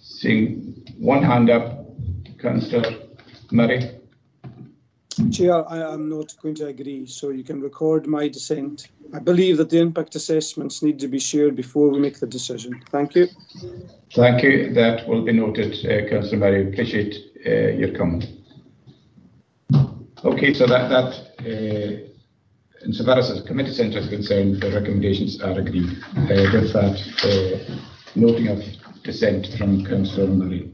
seeing one hand up, Councillor Murray. Chair, I am not going to agree, so you can record my dissent. I believe that the impact assessments need to be shared before we make the decision. Thank you. Thank you. That will be noted, Councillor Murray. Appreciate your comment. Okay, so insofar as the committee's interest is concerned, the recommendations are agreed. With that noting of dissent from Councillor Murray.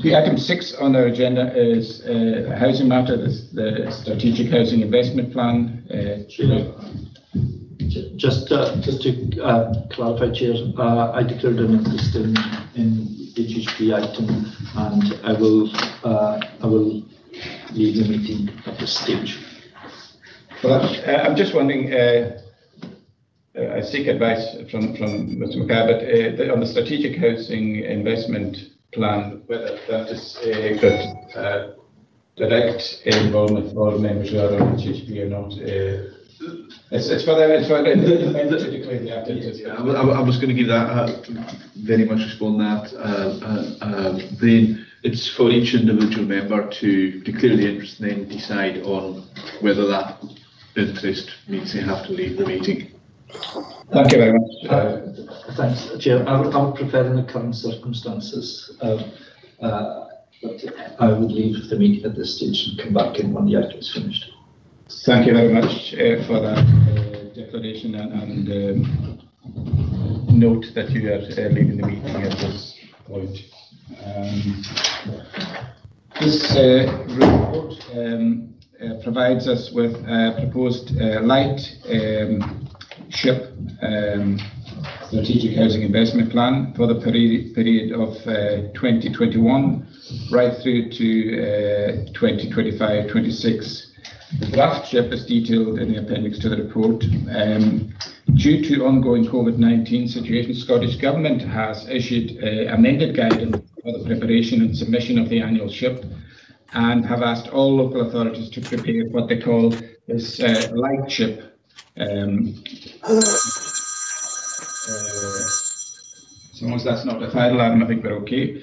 The item 6 on our agenda is a housing matter, the Strategic Housing Investment Plan. Just to clarify, Chair, I declared an interest in the HHP item, and I will leave the meeting at this stage. Well, I'm just wondering, I seek advice from Mr. McCarr, but on the Strategic Housing Investment Plan, whether that is got direct involvement for all members who are on HHP or not. It's for the members to declare the activities. Yeah, I was going to give that very much respond that. Then it's for each individual member to declare the interest and then decide on whether that interest means they have to leave the meeting. Thank you very much. Thanks, Chair. I would prefer in the current circumstances, but I would leave the meeting at this stage and come back in when the item is finished. Thank you very much for that declaration and note that you are leaving the meeting at this point. This report provides us with a proposed light ship Strategic Housing Investment Plan for the period of 2021 right through to 2025-26. The draft ship is detailed in the appendix to the report. Due to ongoing COVID-19 situation, Scottish Government has issued amended guidance for the preparation and submission of the annual ship, and have asked all local authorities to prepare what they call this light ship. As long as that's not a fire alarm, I think we're okay.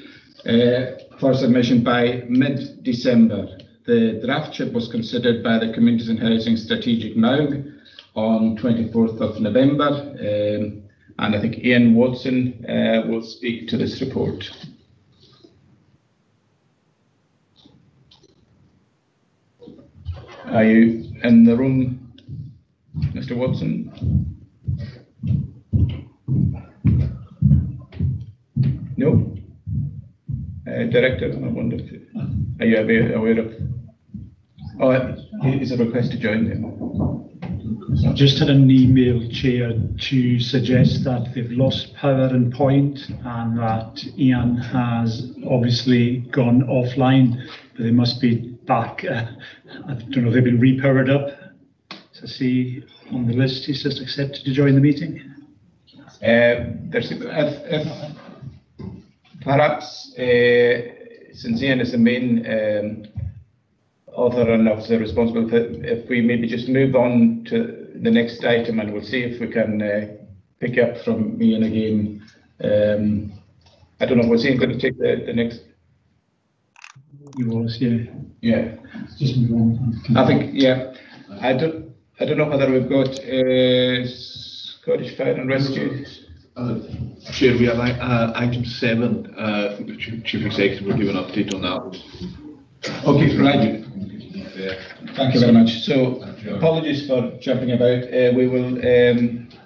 For submission by mid-December. The draft ship was considered by the Communities and Housing Strategic MAUG on 24th of November, and I think Ian Watson will speak to this report. Are you in the room, Mr. Watson? No? Director, I wonder if are you aware of? Oh, is a request to join them. I just had an email, Chair, to suggest that they've lost power in Point and that Ian has obviously gone offline, but they must be back. I don't know if they've been repowered up. To see on the list, he says accepted to join the meeting. Perhaps since Ian is the main author and obviously responsible, if we maybe just move on to the next item, and we'll see if we can pick up from Ian again. I don't know, was Ian going to take the next? He was, yeah. Yeah. Just move on. I think, yeah. I don't know whether we've got Scottish Fire and Rescue. Chair, we have item 7. I think the Chief Executive will give an update on that. Okay, right. Thank you very much. So, apologies for jumping about. We will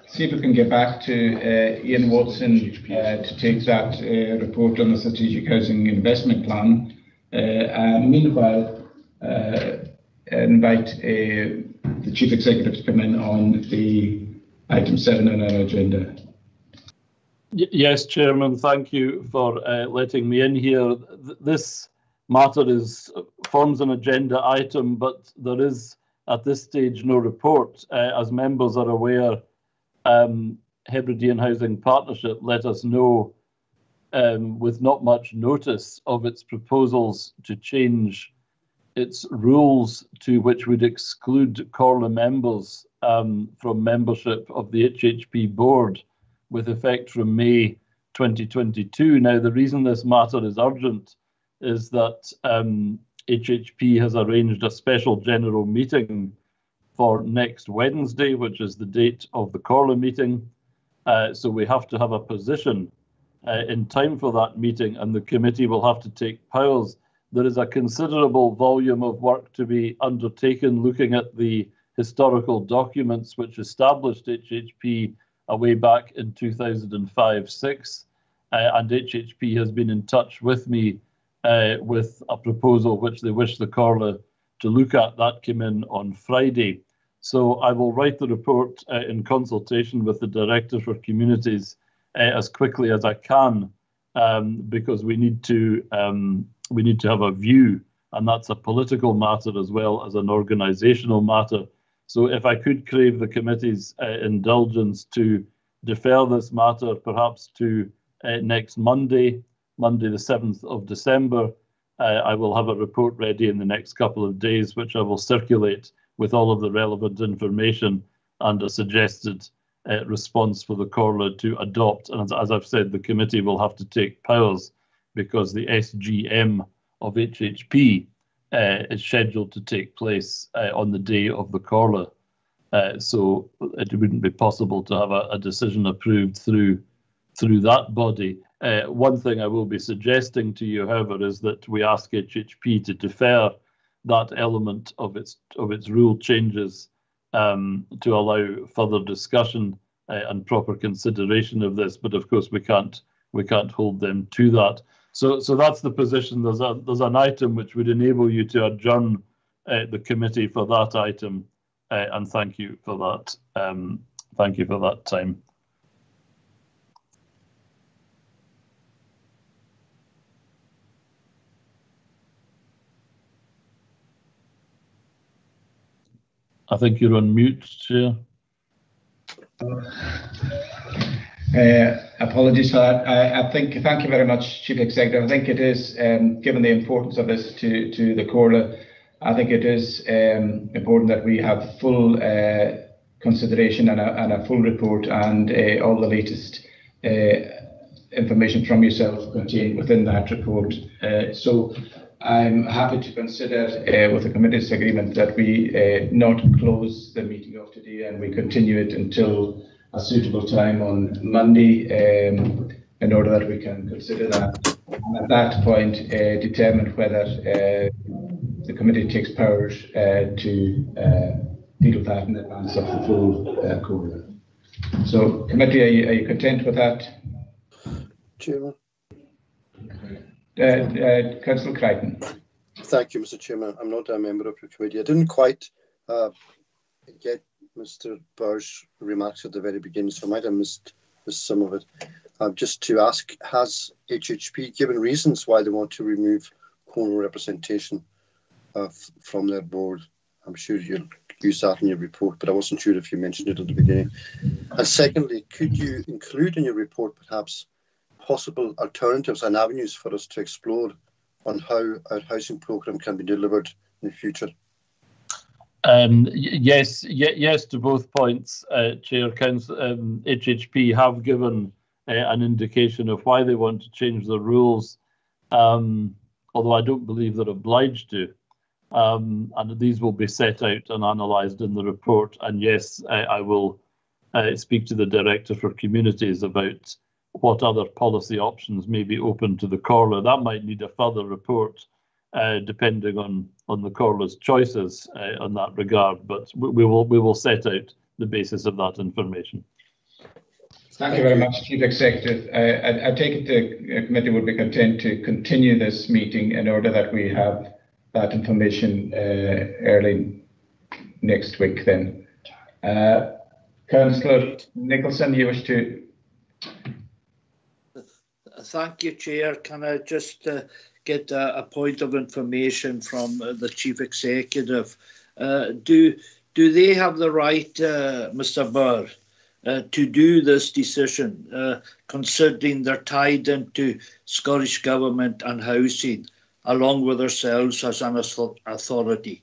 see if we can get back to Ian Watson to take that report on the Strategic Housing Investment Plan. And meanwhile, invite the Chief Executive to come in on the item 7 on our agenda. Yes, Chairman, thank you for letting me in here. This matter forms an agenda item, but there is at this stage no report. As members are aware, Hebridean Housing Partnership let us know with not much notice of its proposals to change its rules to which would exclude Corla members from membership of the HHP board with effect from May 2022. Now, the reason this matter is urgent is that HHP has arranged a special general meeting for next Wednesday, which is the date of the Corla meeting. So we have to have a position in time for that meeting, and the committee will have to take powers. There is a considerable volume of work to be undertaken looking at the historical documents which established HHP way back in 2005-06, and HHP has been in touch with me with a proposal which they wish the Corla to look at. That came in on Friday. So I will write the report in consultation with the Director for Communities as quickly as I can, because we need to have a view, and that's a political matter as well as an organisational matter. So if I could crave the committee's indulgence to defer this matter perhaps to next Monday, the 7th of December, I will have a report ready in the next couple of days, which I will circulate with all of the relevant information and a suggested response for the Corla to adopt. And as I've said, the committee will have to take powers because the SGM of HHP is scheduled to take place on the day of the Corla. So it wouldn't be possible to have a decision approved through that body. One thing I will be suggesting to you, however, is that we ask HHP to defer that element of its rule changes to allow further discussion and proper consideration of this. But of course, we can't hold them to that. So that's the position. There's an item which would enable you to adjourn the committee for that item, and thank you for that. Thank you for that time. I think you're on mute, Chair. Apologies for that. Thank you very much, Chief Executive. I think it is, given the importance of this to the Corla, I think it is important that we have full consideration and a full report and all the latest information from yourself contained within that report. So I'm happy to consider, with the committee's agreement, that we not close the meeting of today and we continue it until a suitable time on Monday, in order that we can consider that, and at that point determine whether the committee takes powers to deal with that in advance of the full Corla. So, committee, are you content with that? Chairman. Councillor Crichton. Thank you, Mr. Chairman. I'm not a member of your committee. I didn't quite get Mr. Burr's remarks at the very beginning, so I might have missed some of it. Just to ask, has HHP given reasons why they want to remove corner representation from their board? I'm sure you'll use that in your report, but I wasn't sure if you mentioned it at the beginning. And secondly, could you include in your report perhaps possible alternatives and avenues for us to explore on how our housing programme can be delivered in the future? Yes to both points, Chair. HHP have given an indication of why they want to change the rules, although I don't believe they're obliged to. And these will be set out and analysed in the report. And yes, I will speak to the Director for Communities about what other policy options may be open to the Corla. That might need a further report, depending on the Corla's choices in that regard. But we will set out the basis of that information. Thank you very much, Chief Executive. I take it the committee would be content to continue this meeting in order that we have that information early next week then. Councillor Nicholson, you wish to? Thank you, Chair. Can I just get a point of information from the Chief Executive? Do they have the right, Mr. Burr, to do this decision, considering they're tied into Scottish Government and housing, along with ourselves as an authority?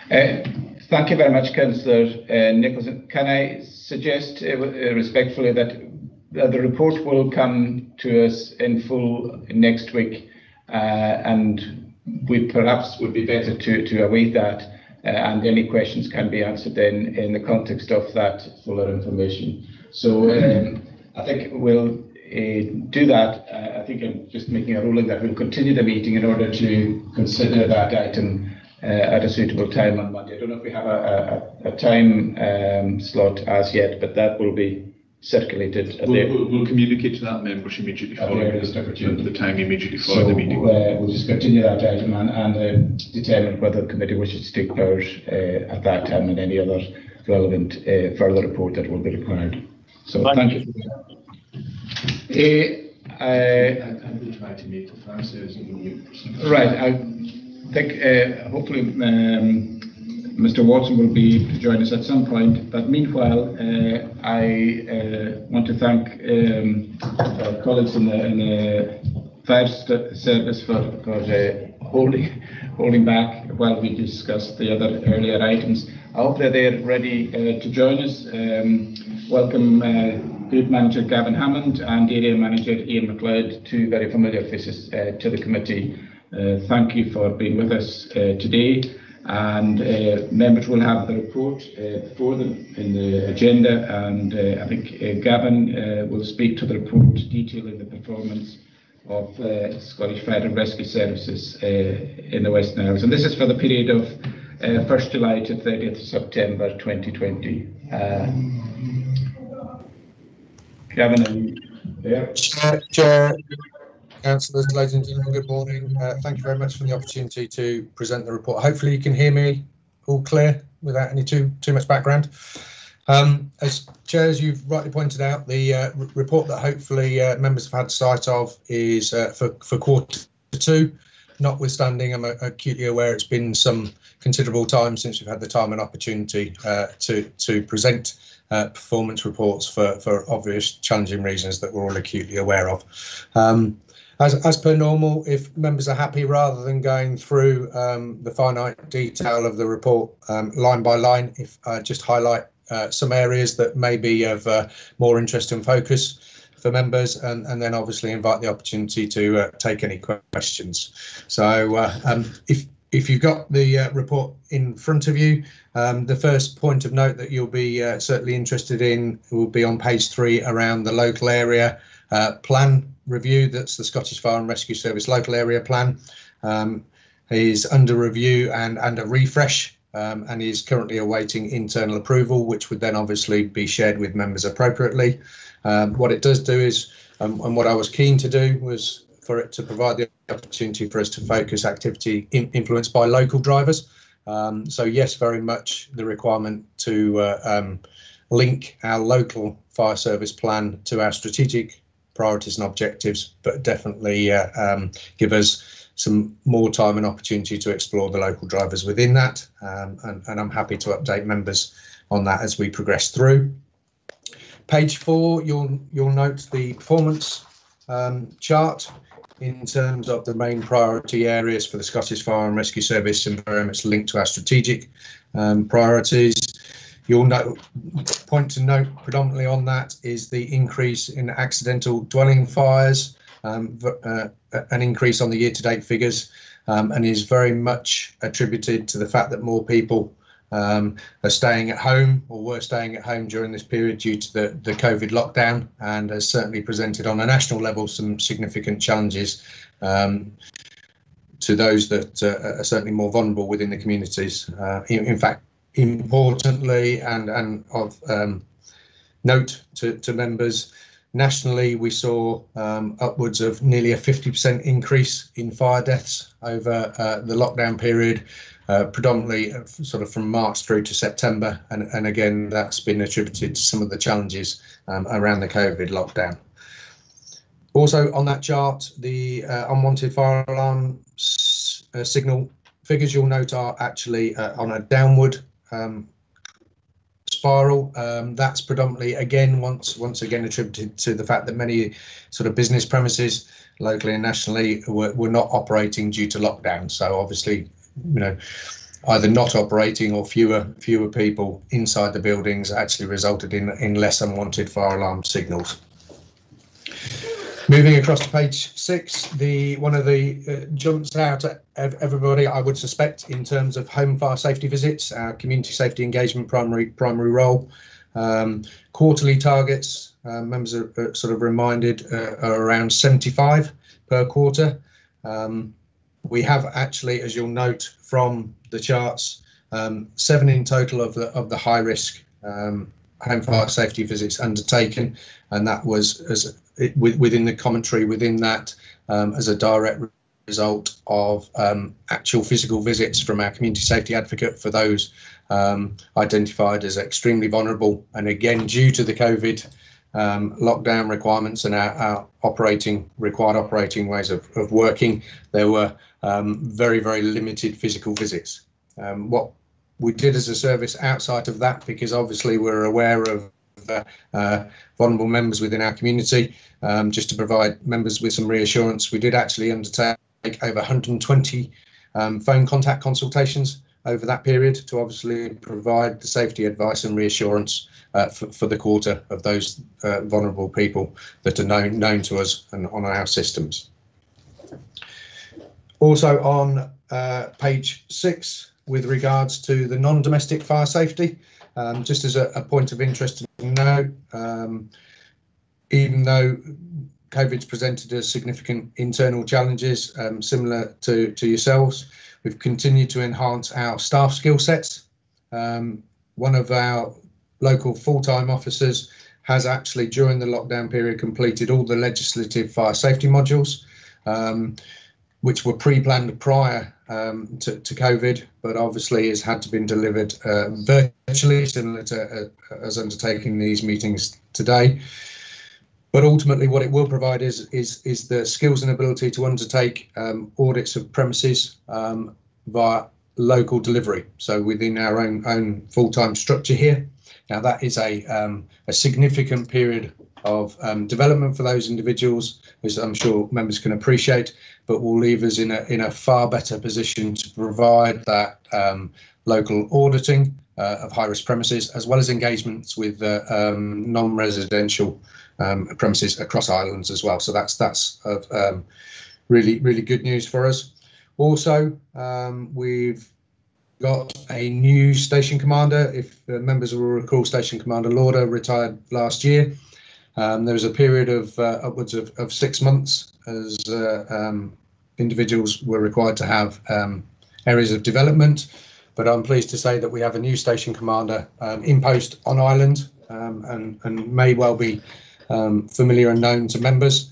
Thank you very much, Councillor Nicholson. Can I suggest respectfully that the report will come to us in full next week, and we perhaps would be better to await that, and any questions can be answered then in the context of that fuller information. So I think we'll do that. I think I'm just making a ruling that we'll continue the meeting in order to consider that item at a suitable time on Monday. I don't know if we have a time slot as yet, but that will be circulated. We'll communicate to that members immediately following the time immediately following the meeting. We'll just continue that item and determine whether the committee wishes to take powers at that time and any other relevant further report that will be required. So thank you. I will try to make the answers. Right. I think hopefully Mr. Watson will be to join us at some point, but meanwhile I want to thank our colleagues in the fire service for holding back while we discussed the other earlier items. I hope that they're ready to join us. Welcome Group Manager Gavin Hammond and Area Manager Ian McLeod, two very familiar faces to the committee. Thank you for being with us today, and members will have the report before them in the agenda, and I think Gavin will speak to the report detailing the performance of Scottish Fire and Rescue Services in the Western Isles, and this is for the period of 1st July to 30th September 2020. Gavin, are you there? Chair, Councillors, ladies and gentlemen, good morning. Thank you very much for the opportunity to present the report. Hopefully you can hear me all clear without any too much background. As Chair, as you've rightly pointed out, the report that hopefully members have had sight of is for Q2. Notwithstanding, I'm acutely aware it's been some considerable time since we've had the time and opportunity to present performance reports for obvious challenging reasons that we're all acutely aware of. As per normal, if members are happy, rather than going through the finite detail of the report line by line, if I just highlight some areas that may be of more interest and focus for members, and then obviously invite the opportunity to take any questions. So if you've got the report in front of you, the first point of note that you'll be certainly interested in will be on page 3 around the local area plan review. That's the Scottish Fire and Rescue Service local area plan. Is under review and a refresh, and is currently awaiting internal approval, which would then obviously be shared with members appropriately. What it does do is, and what I was keen to do, was for it to provide the opportunity for us to focus activity influenced by local drivers. So yes, very much the requirement to link our local fire service plan to our strategic priorities and objectives, but definitely give us some more time and opportunity to explore the local drivers within that. And I'm happy to update members on that as we progress through. Page 4, you'll note the performance chart in terms of the main priority areas for the Scottish Fire and Rescue Service, and very much linked to our strategic priorities. You'll point to note predominantly on that is the increase in accidental dwelling fires, an increase on the year-to-date figures, and is very much attributed to the fact that more people are staying at home, or were staying at home during this period due to the COVID lockdown, and has certainly presented on a national level some significant challenges to those that are certainly more vulnerable within the communities. In fact, importantly, and of note to members, nationally we saw upwards of nearly a 50% increase in fire deaths over the lockdown period, predominantly sort of from March through to September, and again that's been attributed to some of the challenges around the COVID lockdown. Also on that chart, the unwanted fire alarm signal figures you'll note are actually on a downward spiral. That's predominantly again once again attributed to the fact that many sort of business premises locally and nationally were not operating due to lockdown. So obviously, you know, either not operating or fewer people inside the buildings actually resulted in less unwanted fire alarm signals. Moving across to page 6, one of the jumps out at everybody, I would suspect, in terms of home fire safety visits, our community safety engagement primary role. Quarterly targets, members are sort of reminded, are around 75 per quarter. We have actually, as you'll note from the charts, 7 in total of the high risk home fire safety visits undertaken, and that was within the commentary within that as a direct result of actual physical visits from our community safety advocate for those identified as extremely vulnerable, and again due to the COVID lockdown requirements and our required operating ways of working, there were very limited physical visits. What we did as a service outside of that, because obviously we're aware of vulnerable members within our community, just to provide members with some reassurance, we did actually undertake over 120 phone contact consultations over that period to obviously provide the safety advice and reassurance for the quarter of those vulnerable people that are known to us and on our systems. Also on page 6, with regards to the non-domestic fire safety, just as a point of interest to note, even though COVID's presented us significant internal challenges similar to yourselves, we've continued to enhance our staff skill sets. One of our local full-time officers has actually during the lockdown period completed all the legislative fire safety modules, which were pre-planned prior to COVID, but obviously has had to been delivered virtually, similar to as undertaking these meetings today. But ultimately, what it will provide is the skills and ability to undertake audits of premises via local delivery. So within our own full-time structure here. Now that is a significant period of development for those individuals, as I'm sure members can appreciate, but will leave us in a far better position to provide that local auditing of high-risk premises, as well as engagements with non-residential premises across Ireland as well. So that's really good news for us. Also, we've got a new station commander. If members will recall, Station Commander Lauder retired last year. There was a period of upwards of 6 months as individuals were required to have areas of development, but I'm pleased to say that we have a new station commander in post on Ireland, and may well be familiar and known to members,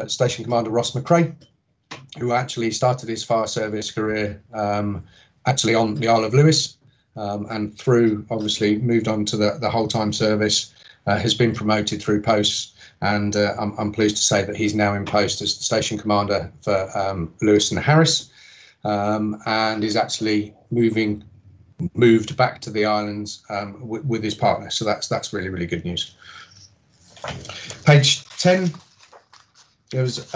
Station Commander Ross McRae, who actually started his fire service career actually on the Isle of Lewis, and through obviously moved on to the whole-time service, has been promoted through posts, and I'm pleased to say that he's now in post as the station commander for Lewis and Harris, and is actually moved back to the islands with his partner. So that's really good news. Page 10, there was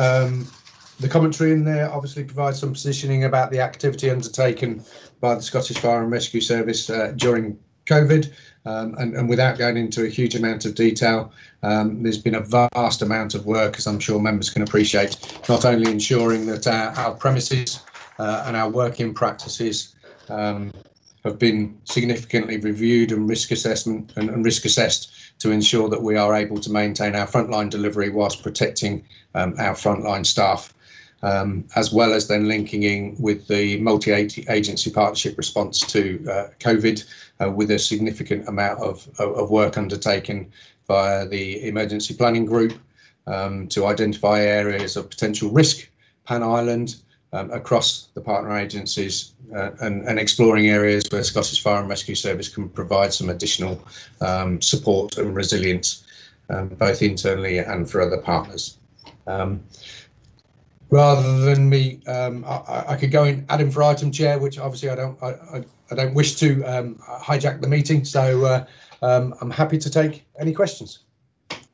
the commentary in there obviously provides some positioning about the activity undertaken by the Scottish Fire and Rescue Service during COVID, and without going into a huge amount of detail, there's been a vast amount of work, as I'm sure members can appreciate, not only ensuring that our premises and our working practices have been significantly reviewed and risk assessed to ensure that we are able to maintain our frontline delivery whilst protecting our frontline staff, as well as then linking in with the multi-agency partnership response to COVID, with a significant amount of work undertaken via the emergency planning group to identify areas of potential risk pan-island, across the partner agencies and exploring areas where Scottish Fire and Rescue Service can provide some additional support and resilience, both internally and for other partners. Rather than me, I could go in item for item, Chair, which obviously I don't wish to hijack the meeting. So I'm happy to take any questions. Thank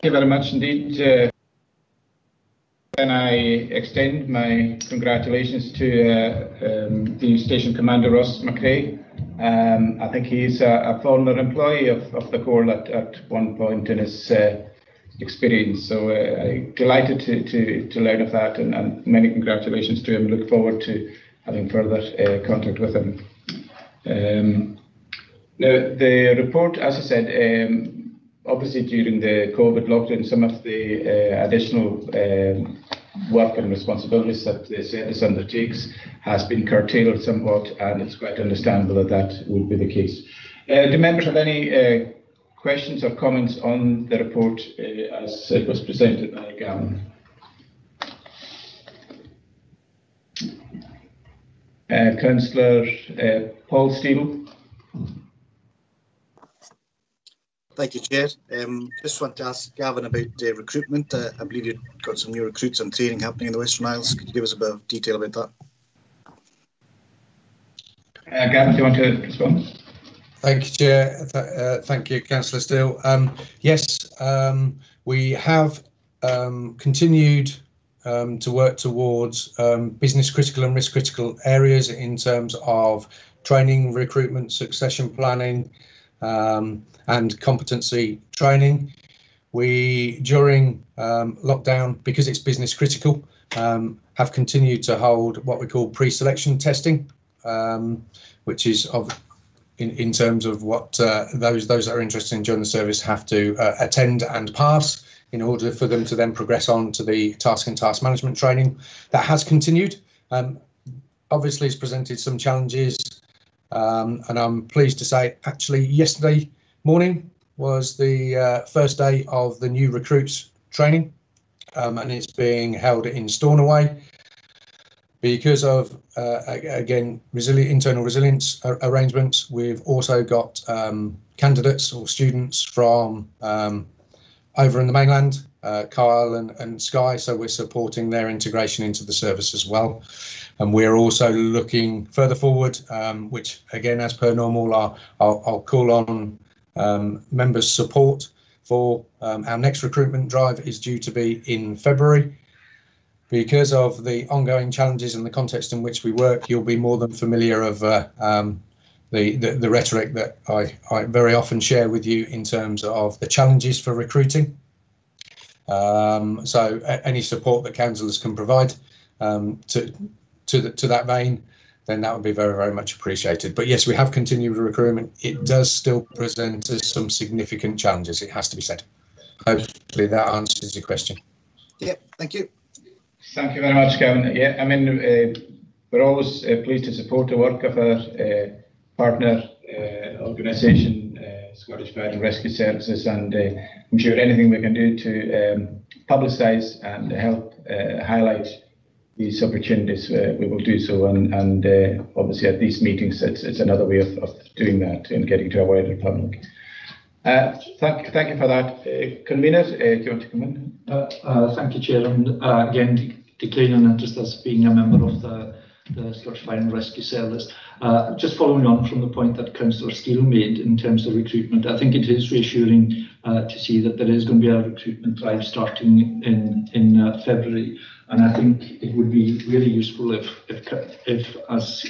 you very much indeed. And I extend my congratulations to the Station Commander Ross McRae. I think he's a former employee of the Corps at one point in his experience. So I'm delighted to learn of that, and many congratulations to him. Look forward to having further contact with him. Now, the report, as I said, obviously during the COVID lockdown, some of the additional work and responsibilities that the service undertakes has been curtailed somewhat, and it's quite understandable that that would be the case. Do members have any questions or comments on the report as it was presented by Gavin? Councillor Paul Steele. Thank you, Chair. Just want to ask Gavin about recruitment. I believe you've got some new recruits and training happening in the Western Isles. Could you give us a bit of detail about that? Gavin, do you want to respond? Thank you, Chair. Thank you, Councillor Steele. Yes, we have continued to work towards business critical and risk critical areas in terms of training, recruitment, succession planning, and competency training. We, during lockdown, because it's business critical, have continued to hold what we call pre-selection testing, which is in terms of what those that are interested in joining the service have to attend and pass in order for them to then progress on to the task and task management training. That has continued. Obviously, it's presented some challenges, and I'm pleased to say actually yesterday morning was the first day of the new recruits training, and it's being held in Stornoway. Because of, again, internal resilience arrangements, we've also got candidates or students from over in the mainland, Kyle and Skye, so we're supporting their integration into the service as well. And we're also looking further forward, which again, as per normal, I'll call on members' support for our next recruitment drive is due to be in February. Because of the ongoing challenges and the context in which we work, you'll be more than familiar of the rhetoric that I very often share with you in terms of the challenges for recruiting. So any support that councillors can provide to that vein, then that would be very, very much appreciated. But yes, we have continued recruitment. It does still present us some significant challenges, it has to be said. Hopefully that answers your question. Yeah, thank you. Thank you very much, Gavin. Yeah, I mean, we're always pleased to support the work of our partner organisation, Scottish Fire and Rescue Services, and I'm sure anything we can do to publicise and help highlight these opportunities, we will do so. And obviously at these meetings, it's another way of doing that and getting to a wider public. Thank you for that. Convener, do you want to come in? Thank you, Chair, and again, declaring an interest as being a member of the Scottish Fire and Rescue Service. Just following on from the point that Councillor Steele made in terms of recruitment, I think it is reassuring to see that there is going to be a recruitment drive starting in February, and I think it would be really useful if as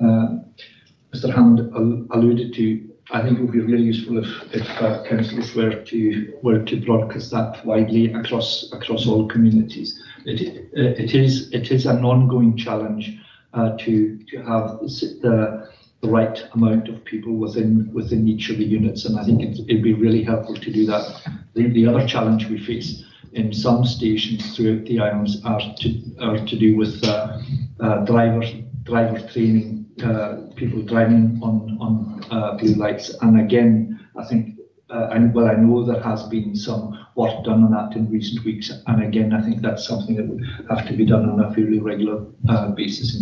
Mr. Hammond alluded to, I think it would be really useful if councillors were to broadcast that widely across all communities. It is an ongoing challenge to have the right amount of people within each of the units, and I think it'd be really helpful to do that. I think the other challenge we face in some stations throughout the islands are to do with driver training, people driving on blue lights. And again, I think, I know there has been some work done on that in recent weeks. And again, I think that's something that would have to be done on a fairly regular basis,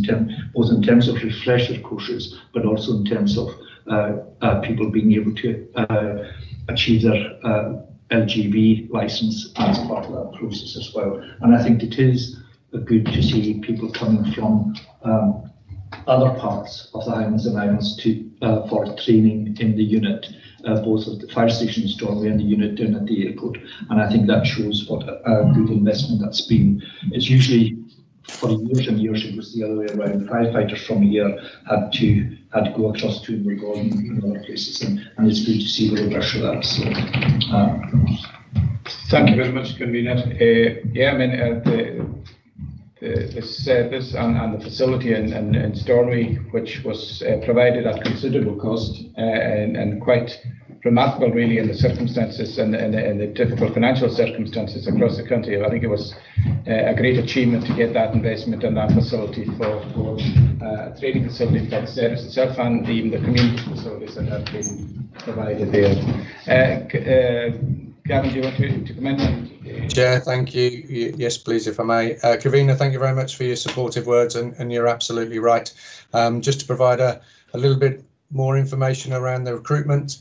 both in terms of refresher courses, but also in terms of people being able to achieve their LGV license as part of that process as well. And I think it is good to see people coming from other parts of the Highlands and Islands for training in the unit, both at the fire station in Stornoway and the unit down at the airport. And I think that shows what a good investment that's been. It's usually, for years and years, it was the other way around. Firefighters from here had to go across to Gordon and other places, and it's good to see the reverse of that. So, thank you very much, Convener. Yeah, I mean, the service and the facility in Stornoway, which was provided at considerable cost and quite remarkable, really, in the circumstances and the difficult financial circumstances across the country. I think it was a great achievement to get that investment in that facility for a training facility for the service itself and even the community facilities that have been provided there. Gavin, do you want to comment on? Chair, thank you. Yes, please, if I may. Kavina, thank you very much for your supportive words, and you're absolutely right. Just to provide a little bit more information around the recruitment,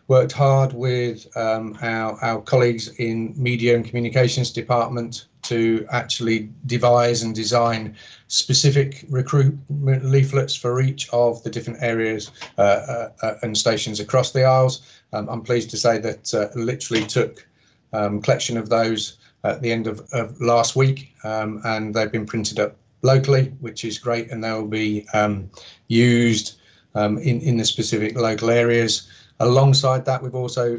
worked hard with our colleagues in Media and Communications Department to actually devise and design specific recruitment leaflets for each of the different areas and stations across the Isles. I'm pleased to say that literally took collection of those at the end of last week, and they've been printed up locally, which is great, and they'll be used in the specific local areas. Alongside that, we've also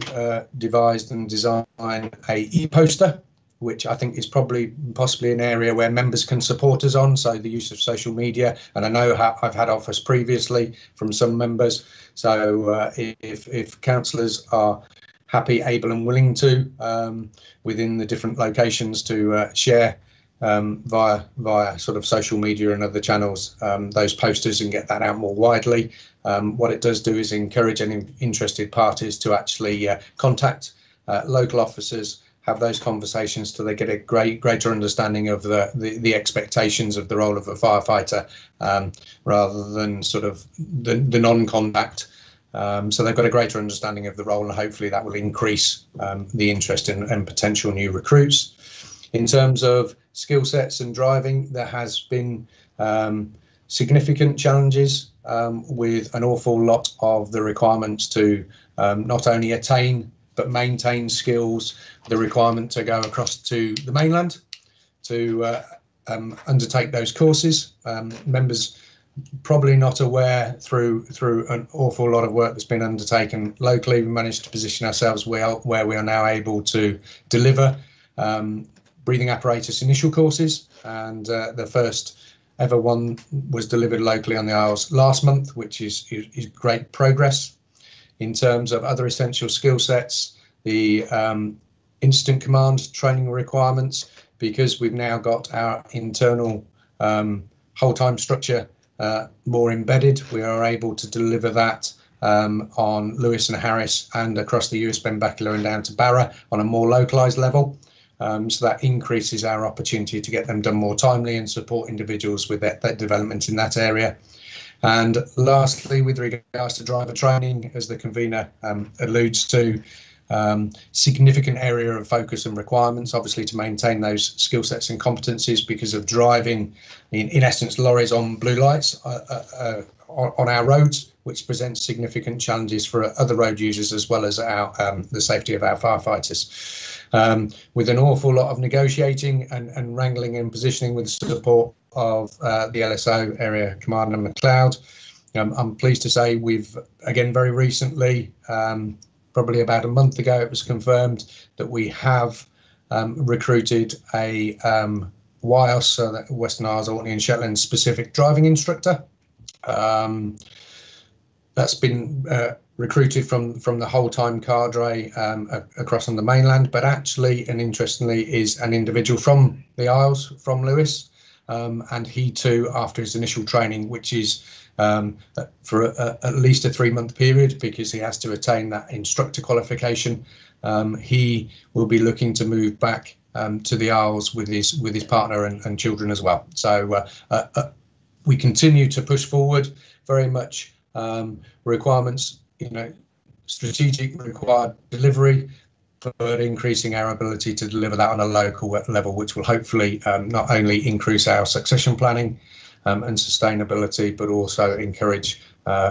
devised and designed a e-poster, which I think is possibly an area where members can support us on, so the use of social media. And I know I've had offers previously from some members, so if councillors are happy, able and willing to, within the different locations, to share via sort of social media and other channels those posters and get that out more widely. What it does do is encourage any interested parties to actually contact local officers, have those conversations till they get a greater understanding of the expectations of the role of a firefighter, rather than sort of the non-contact. So they've got a greater understanding of the role, and hopefully that will increase the interest in potential new recruits. In terms of skill sets and driving, there has been significant challenges with an awful lot of the requirements to not only attain but maintain skills, the requirement to go across to the mainland to undertake those courses. Members probably not aware through an awful lot of work that's been undertaken locally. We managed to position ourselves well where we are now able to deliver breathing apparatus initial courses, and the first ever one was delivered locally on the Isles last month, which is great progress. In terms of other essential skill sets, the incident command training requirements, because we've now got our internal whole time structure more embedded, we are able to deliver that on Lewis and Harris and across the US Benbecula and down to Barra on a more localised level. So that increases our opportunity to get them done more timely and support individuals with that development in that area. And lastly, with regards to driver training, as the convener alludes to, significant area of focus and requirements, obviously, to maintain those skill sets and competencies because of driving, in essence, lorries on blue lights on our roads, which presents significant challenges for other road users as well as the safety of our firefighters. With an awful lot of negotiating and wrangling and positioning with the support of the LSO Area Commander McLeod, I'm pleased to say we've, again, very recently, probably about a month ago, it was confirmed that we have recruited a WIOS, so that Western Isles, Orkney and Shetland specific driving instructor. That's been recruited from the whole time cadre across on the mainland, but actually, and interestingly, is an individual from the Isles, from Lewis, and he too, after his initial training, which is for at least a 3-month period, because he has to attain that instructor qualification, he will be looking to move back to the Isles with his partner and children as well. So we continue to push forward very much requirements, strategic required delivery, but increasing our ability to deliver that on a local level, which will hopefully not only increase our succession planning and sustainability, but also encourage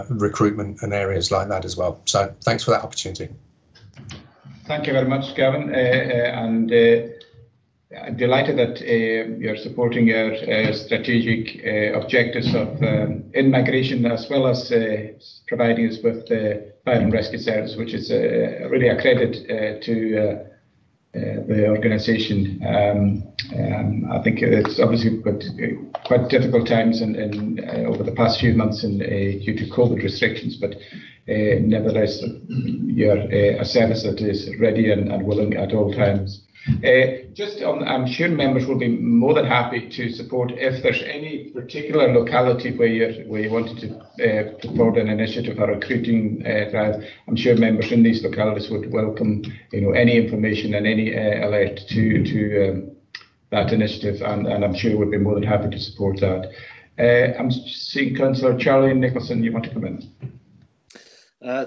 recruitment and areas like that as well. So thanks for that opportunity. Thank you very much, Gavin, and I'm delighted that you're supporting our strategic objectives of in migration, as well as providing us with the fire and rescue service, which is really a credit to the organisation. I think it's obviously quite difficult times over the past few months due to COVID restrictions, but nevertheless, you're a service that is ready and willing at all times. I'm sure members will be more than happy to support if there's any particular locality where you wanted to put forward an initiative or recruiting drive. I'm sure members in these localities would welcome any information and any alert to that initiative, and I'm sure would be more than happy to support that. I'm seeing Councillor Charlie Nicholson. You want to come in?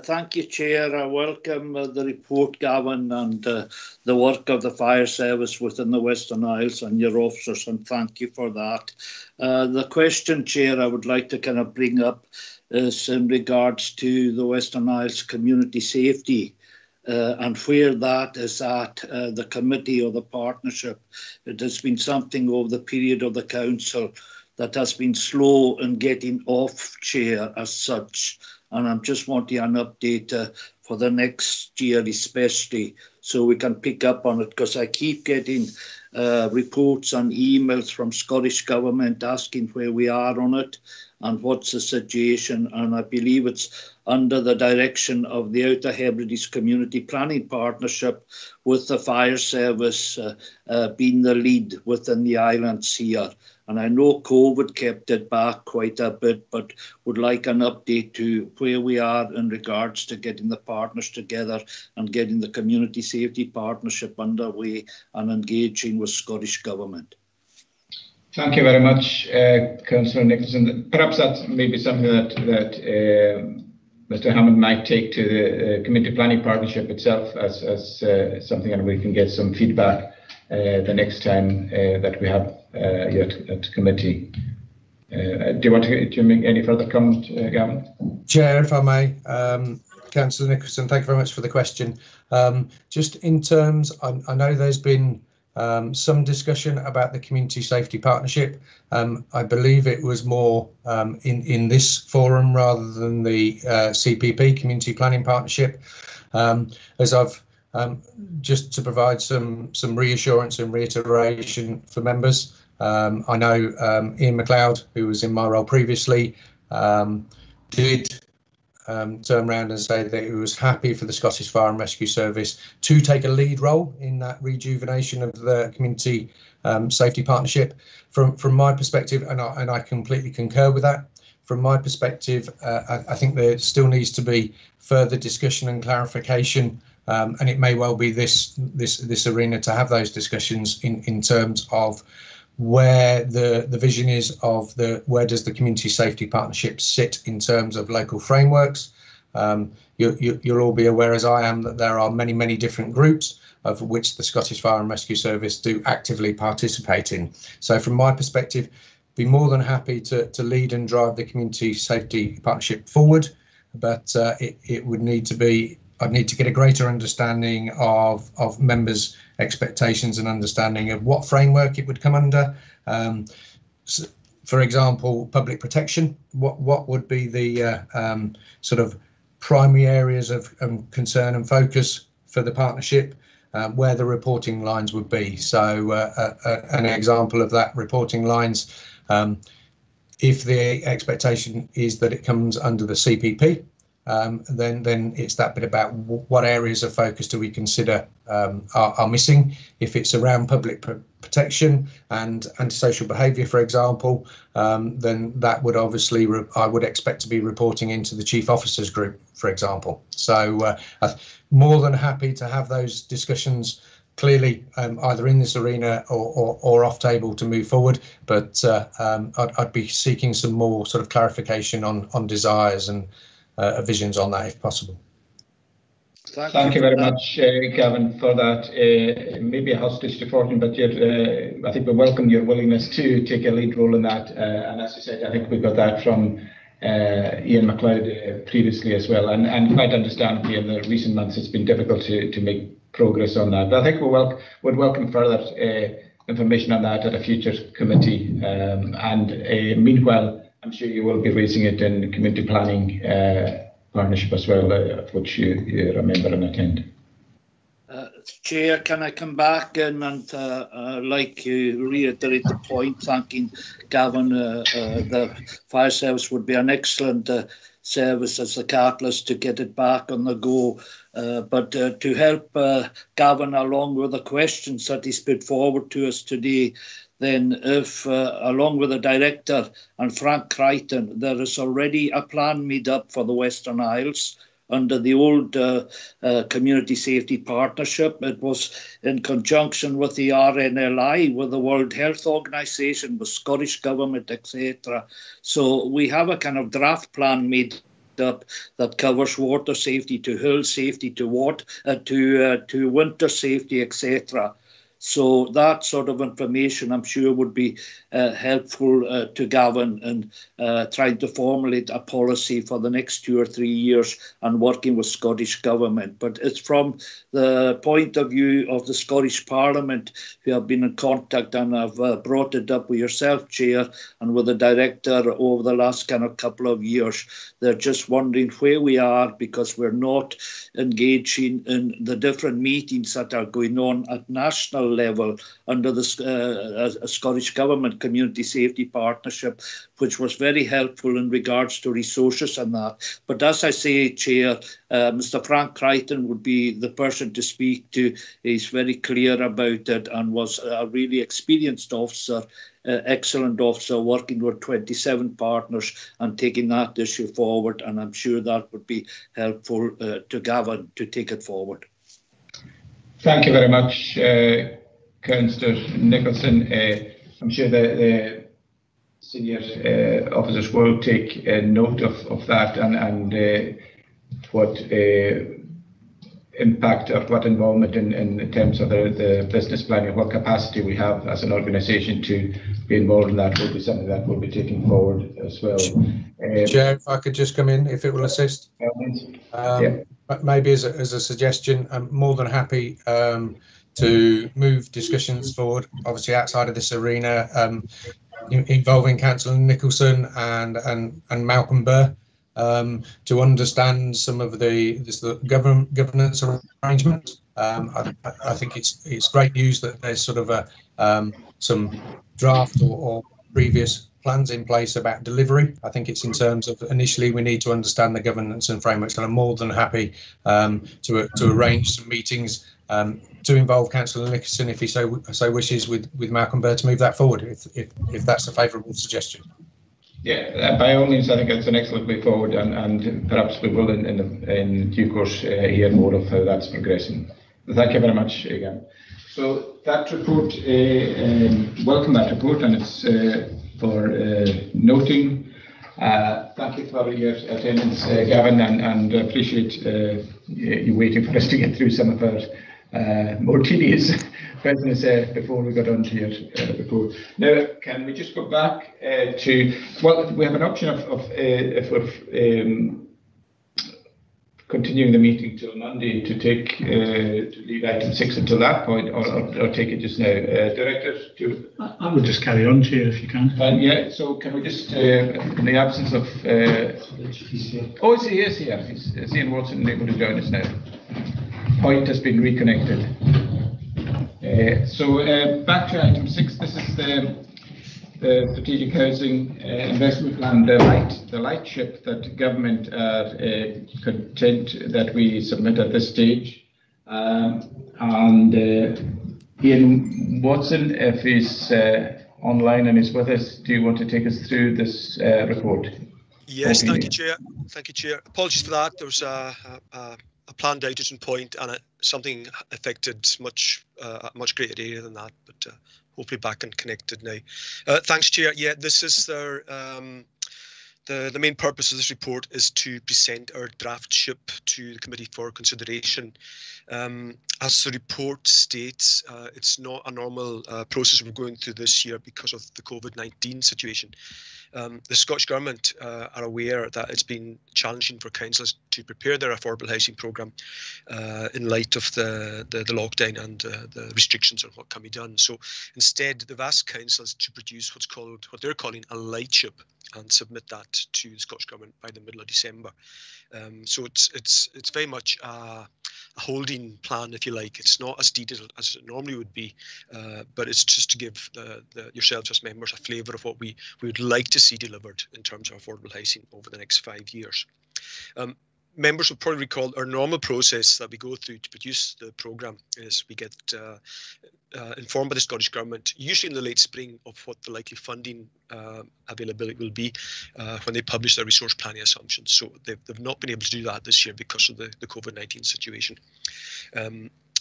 Thank you, Chair. I welcome the report, Gavin, and the work of the fire service within the Western Isles and your officers, and thank you for that. The question, Chair, I would like to kind of bring up is in regards to the Western Isles community safety and where that is at the committee or the partnership. It has been something over the period of the council that has been slow in getting off chair as such. And I'm just wanting an update for the next year especially, so we can pick up on it, because I keep getting reports and emails from Scottish Government asking where we are on it and what's the situation. And I believe it's under the direction of the Outer Hebrides Community Planning Partnership, with the fire service being the lead within the islands here. And I know COVID kept it back quite a bit, but would like an update to where we are in regards to getting the partners together and getting the community safety partnership underway and engaging with Scottish Government. Thank you very much, Councillor Nicholson. Perhaps that's maybe something that Mr. Hammond might take to the community planning partnership itself as something, and we can get some feedback the next time that we have at committee. Do you want to make any further comment, Gavin? Chair, if I may, Councillor Nicholson, thank you very much for the question. Just in terms, I know there's been some discussion about the community safety partnership. I believe it was more in this forum rather than the CPP, community planning partnership. As I've just to provide some reassurance and reiteration for members, I know Ian McLeod, who was in my role previously, did turn around and say that he was happy for the Scottish Fire and Rescue Service to take a lead role in that rejuvenation of the community safety partnership. From my perspective, and I completely concur with that. From my perspective, I think there still needs to be further discussion and clarification, and it may well be this arena to have those discussions in terms of where the vision is of where does the community safety partnership sit in terms of local frameworks. You'll all be aware, as I am, that there are many different groups of which the Scottish Fire and Rescue Service do actively participate in. So from my perspective, be more than happy to lead and drive the community safety partnership forward, but it would need to be, I'd need to get a greater understanding of members' expectations and understanding of what framework it would come under. For example, public protection, what would be the sort of primary areas of concern and focus for the partnership, where the reporting lines would be. So an example of that reporting lines, if the expectation is that it comes under the CPP, then it's that bit about what areas of focus do we consider are missing. If it's around public protection and antisocial behaviour, for example, then that would obviously I would expect to be reporting into the Chief Officers Group, for example. So more than happy to have those discussions clearly either in this arena or off table to move forward, but I'd be seeking some more sort of clarification on desires and visions on that if possible. Thank you very much, Gavin, for that. Maybe a hostage to fortune, but I think we welcome your willingness to take a lead role in that. And as you said, I think we got that from Ian McLeod previously as well, and quite understandably in the recent months it's been difficult to make progress on that. But I think we'd welcome further information on that at a future committee. And meanwhile, I'm sure you will be raising it in community planning partnership as well, of which you're a member and attend. Chair, can I come back in and like to reiterate the point, thanking Gavin. The fire service would be an excellent service as a catalyst to get it back on the go. But to help Gavin along with the questions that he's put forward to us today, then if, along with the Director and Frank Crichton, there is already a plan made up for the Western Isles under the old Community Safety Partnership. It was in conjunction with the RNLI, with the World Health Organization, with Scottish Government, etc. So we have a kind of draft plan made up that covers water safety to hill safety to winter safety, etc. So that sort of information, I'm sure, would be helpful to Gavin in trying to formulate a policy for the next 2 or 3 years and working with Scottish Government. But it's from the point of view of the Scottish Parliament, who have been in contact and have brought it up with yourself, Chair, and with the Director over the last kind of couple of years. They're just wondering where we are because we're not engaging in the different meetings that are going on at national level under the Scottish Government Community Safety Partnership, which was very helpful in regards to resources and that. But as I say, Chair, Mr. Frank Crichton would be the person to speak to. He's very clear about it and was a really experienced officer, excellent officer, working with 27 partners and taking that issue forward. And I'm sure that would be helpful to Gavin to take it forward. Thank you very much, Councillor Nicholson. I'm sure the senior officers will take note of that and what impact or what involvement in terms of the business planning, what capacity we have as an organisation to be involved in that will be something that we'll be taking forward as well. Chair, if I could just come in, if it will assist. Yeah. Maybe as a suggestion, I'm more than happy to move discussions forward, obviously outside of this arena, involving Councillor Nicholson and Malcolm Burr, to understand some of the governance arrangements. I think it's great news that there's sort of some draft or previous plans in place about delivery. I think it's in terms of initially we need to understand the governance and frameworks, and I'm more than happy to arrange some meetings to involve Councillor Nicholson if he so wishes with Malcolm Burr to move that forward, if that's a favourable suggestion. Yeah, by all means, I think it's an excellent way forward, and perhaps we will in due course hear more of how that's progressing. Thank you very much again. So that report, welcome that report, and it's for noting. Thank you for your attendance, Gavin, and appreciate you waiting for us to get through some of our more tedious business before we got on to your report. Now, can we just go back to, well, we have an option of if we're continuing the meeting till Monday to take to leave item 6 until that point, or take it just now. Director, I would just carry on, Chair, if you can. Yeah, so can we just, in the absence of... oh, he is here. Is Ian Watson able to join us now? Point has been reconnected. So back to item 6. This is the the strategic housing investment plan, the light ship that government are content that we submit at this stage. And Ian Watson, if he's online and is with us, do you want to take us through this report? Yes, thank you, Chair. Thank you, Chair. Apologies for that. There was a planned outage in point, and something affected much greater area than that. But hopefully back and connected now. Thanks, Chair. Yeah, this is their. The main purpose of this report is to present our draft SHIP to the committee for consideration. As the report states, it's not a normal process we're going through this year because of the COVID-19 situation. The Scottish Government are aware that it's been challenging for councils to prepare their affordable housing programme in light of the lockdown and the restrictions on what can be done. So instead, they've asked councils to produce what they're calling a light SHIP and submit that to the Scottish Government by the middle of December. So it's very much a holding plan, if you like. It's not as detailed as it normally would be, but it's just to give yourselves as members a flavour of what we would like to see delivered in terms of affordable housing over the next 5 years. Members will probably recall our normal process that we go through to produce the programme is we get informed by the Scottish Government, usually in the late spring, of what the likely funding availability will be when they publish their resource planning assumptions. So they've not been able to do that this year because of the COVID-19 situation.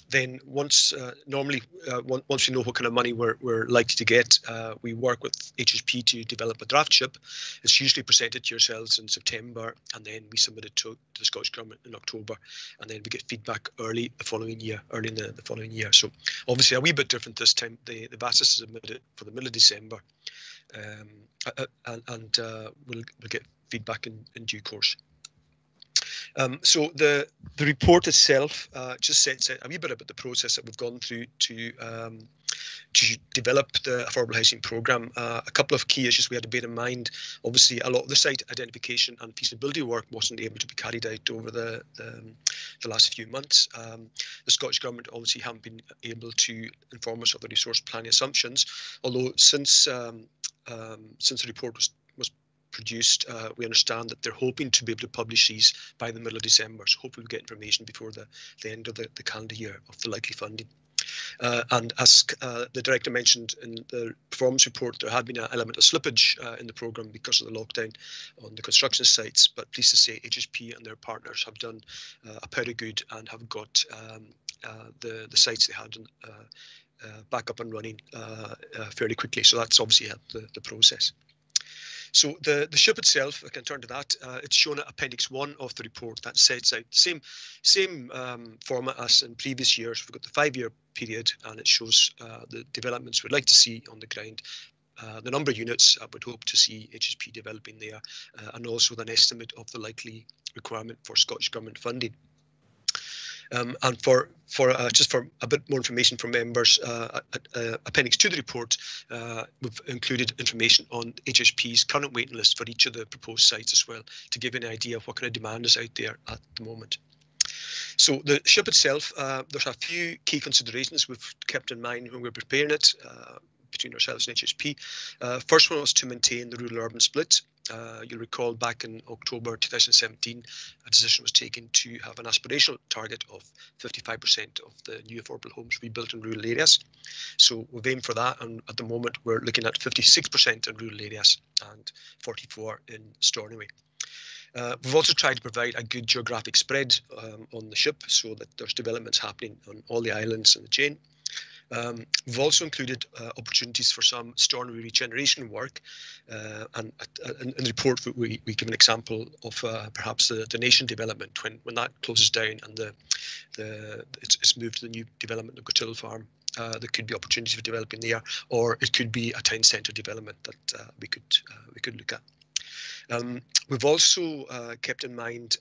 Then once we know what kind of money we're likely to get, we work with HSP to develop a draft SHIP. It's usually presented to yourselves in September, and then we submit it to the Scottish Government in October, and then we get feedback early in the following year. So obviously a wee bit different this time. They've asked us to submit it for the middle of December, and we'll get feedback in due course. So the report itself just sets out a wee bit about the process that we've gone through to develop the affordable housing programme. A couple of key issues we had to bear in mind. Obviously, a lot of the site identification and feasibility work wasn't able to be carried out over the last few months. The Scottish Government obviously haven't been able to inform us of the resource planning assumptions, although since the report was produced, we understand that they're hoping to be able to publish these by the middle of December. So hopefully we'll get information before the end of the calendar year of the likely funding. And as the Director mentioned in the performance report, there had been an element of slippage in the programme because of the lockdown on the construction sites. But pleased to say HSP and their partners have done a pretty good and have got the sites they had back up and running fairly quickly. So that's obviously helped the process. So the SHIP itself, I can turn to that. It's shown at Appendix 1 of the report that sets out the same format as in previous years. We've got the 5-year period, and it shows the developments we'd like to see on the ground, the number of units I would hope to see HSP developing there, and also an estimate of the likely requirement for Scottish Government funding. And just for a bit more information for members, Appendix 2 of the report, we've included information on HSP's current waiting list for each of the proposed sites as well, to give you an idea of what kind of demand is out there at the moment. So the SHIP itself, there's a few key considerations we've kept in mind when we're preparing it between ourselves and HSP. First one was to maintain the rural-urban split. You'll recall back in October 2017, a decision was taken to have an aspirational target of 55% of the new affordable homes to be built in rural areas. So we've aimed for that, and at the moment we're looking at 56% in rural areas and 44% in Stornoway. We've also tried to provide a good geographic spread on the SHIP so that there's developments happening on all the islands in the chain. We've also included opportunities for some Stornoway regeneration work, and in the report we give an example of perhaps the Nation development when that closes down and it's moved to the new development of Gotill Farm. There could be opportunities for developing there, or it could be a town centre development that we could look at. We've also kept in mind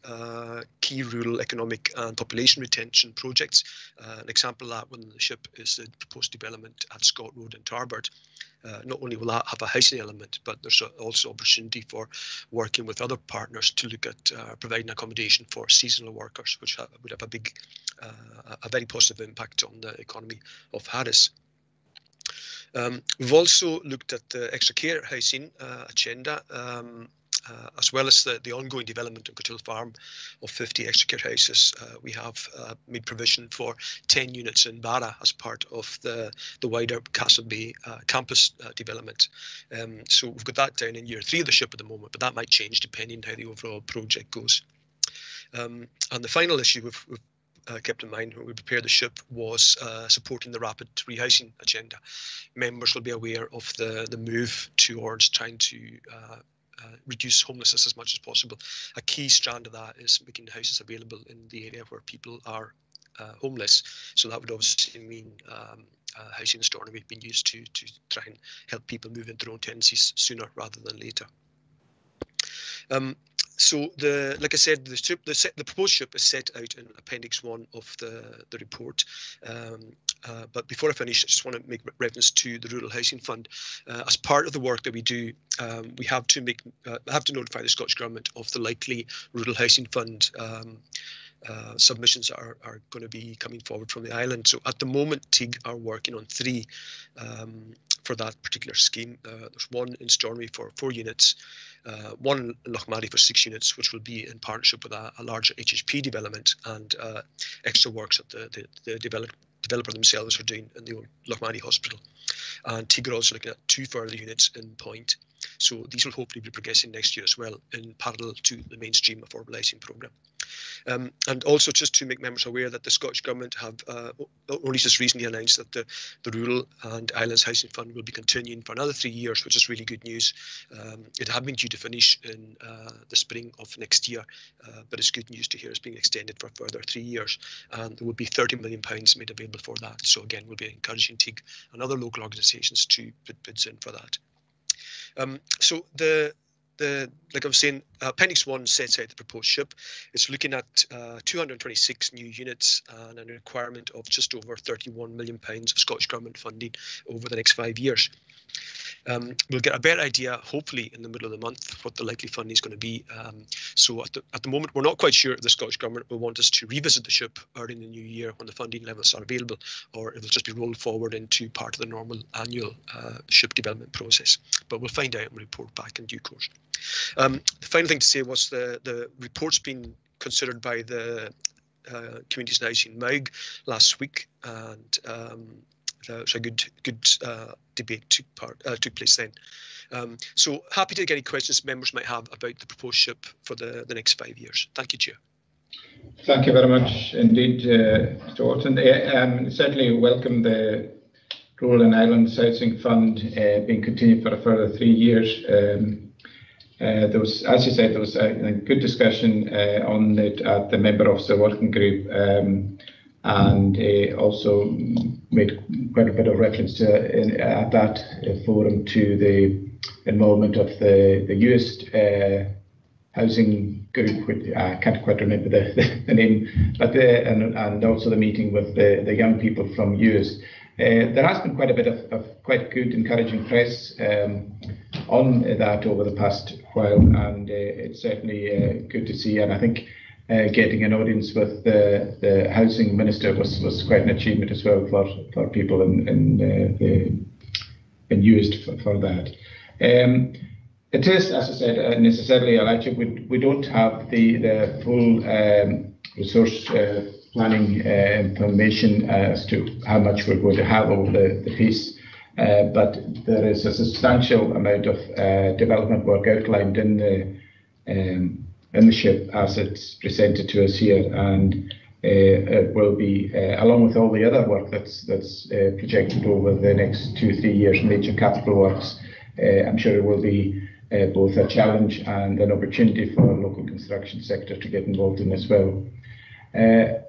key rural economic and population retention projects. An example of that within the SHIP is the proposed development at Scott Road in Tarbert. Not only will that have a housing element, but there's also opportunity for working with other partners to look at providing accommodation for seasonal workers, which would have a very positive impact on the economy of Harris. We've also looked at the extra care housing agenda, as well as the ongoing development of Cothill Farm of 50 extra care houses. We have made provision for 10 units in Barra as part of the wider Castle Bay campus development. So we've got that down in year 3 of the SHIP at the moment, but that might change depending on how the overall project goes. And the final issue we've kept in mind when we prepared the SHIP was supporting the rapid rehousing agenda. Members will be aware of the move towards trying to reduce homelessness as much as possible. A key strand of that is making the houses available in the area where people are homeless. So that would obviously mean housing in Stornoway being used to try and help people move into their own tenancies sooner rather than later. So like I said, the proposed SHIP is set out in Appendix 1 of the report. But before I finish, I just want to make reference to the Rural Housing Fund. As part of the work that we do, we have to notify the Scottish Government of the likely Rural Housing Fund submissions that are going to be coming forward from the island. So at the moment, TIG are working on 3 for that particular scheme. There's one in Stornoway for 4 units, one in Lochmarlie for 6 units, which will be in partnership with a larger HHP development, and extra works that the developer themselves are doing in the old Lochmarlie Hospital. And TIG are also looking at 2 further units in Point. So these will hopefully be progressing next year as well, in parallel to the mainstream affordable housing programme. And also just to make members aware that the Scottish Government have only just recently announced that the Rural and Islands Housing Fund will be continuing for another 3 years, which is really good news. It had been due to finish in the spring of next year, but it's good news to hear it's being extended for a further 3 years. And there will be £30 million made available for that. So again, we'll be encouraging TIG and other local organisations to put bids in for that. So like I was saying, Appendix 1 sets out the proposed SHIP. It's looking at 226 new units and a requirement of just over £31 million of Scottish Government funding over the next 5 years. We'll get a better idea, hopefully, in the middle of the month, what the likely funding is going to be. So at the moment, we're not quite sure if the Scottish Government will want us to revisit the SHIP early in the new year when the funding levels are available, or it will just be rolled forward into part of the normal annual SHIP development process. But we'll find out and report back in due course. The final thing to say was the report's been considered by the Communities and Housing MAG last week, and so a good debate took place then. So happy to get any questions members might have about the proposed SHIP for the next 5 years. Thank you, Chair. Thank you very much indeed, Mr. Orton. Certainly welcome the Rural and Islands Housing Fund being continued for a further 3 years. There was, as you said, there was a good discussion on it at the member officer working group, and also made quite a bit of reference to at that forum to the involvement of the newest housing group. I can't quite remember the name, but and also the meeting with the young people from UIST. There has been quite a bit of quite good, encouraging press on that over the past while, and it's certainly good to see. And I think getting an audience with the housing minister was quite an achievement as well for people in UIST for that. It is, as I said, necessarily electric. We don't have the full resource planning information as to how much we're going to have over the piece, but there is a substantial amount of development work outlined in the SHIP as it's presented to us here, and it will be, along with all the other work that's projected over the next 2-3 years, major capital works. I'm sure it will be both a challenge and an opportunity for the local construction sector to get involved in as well.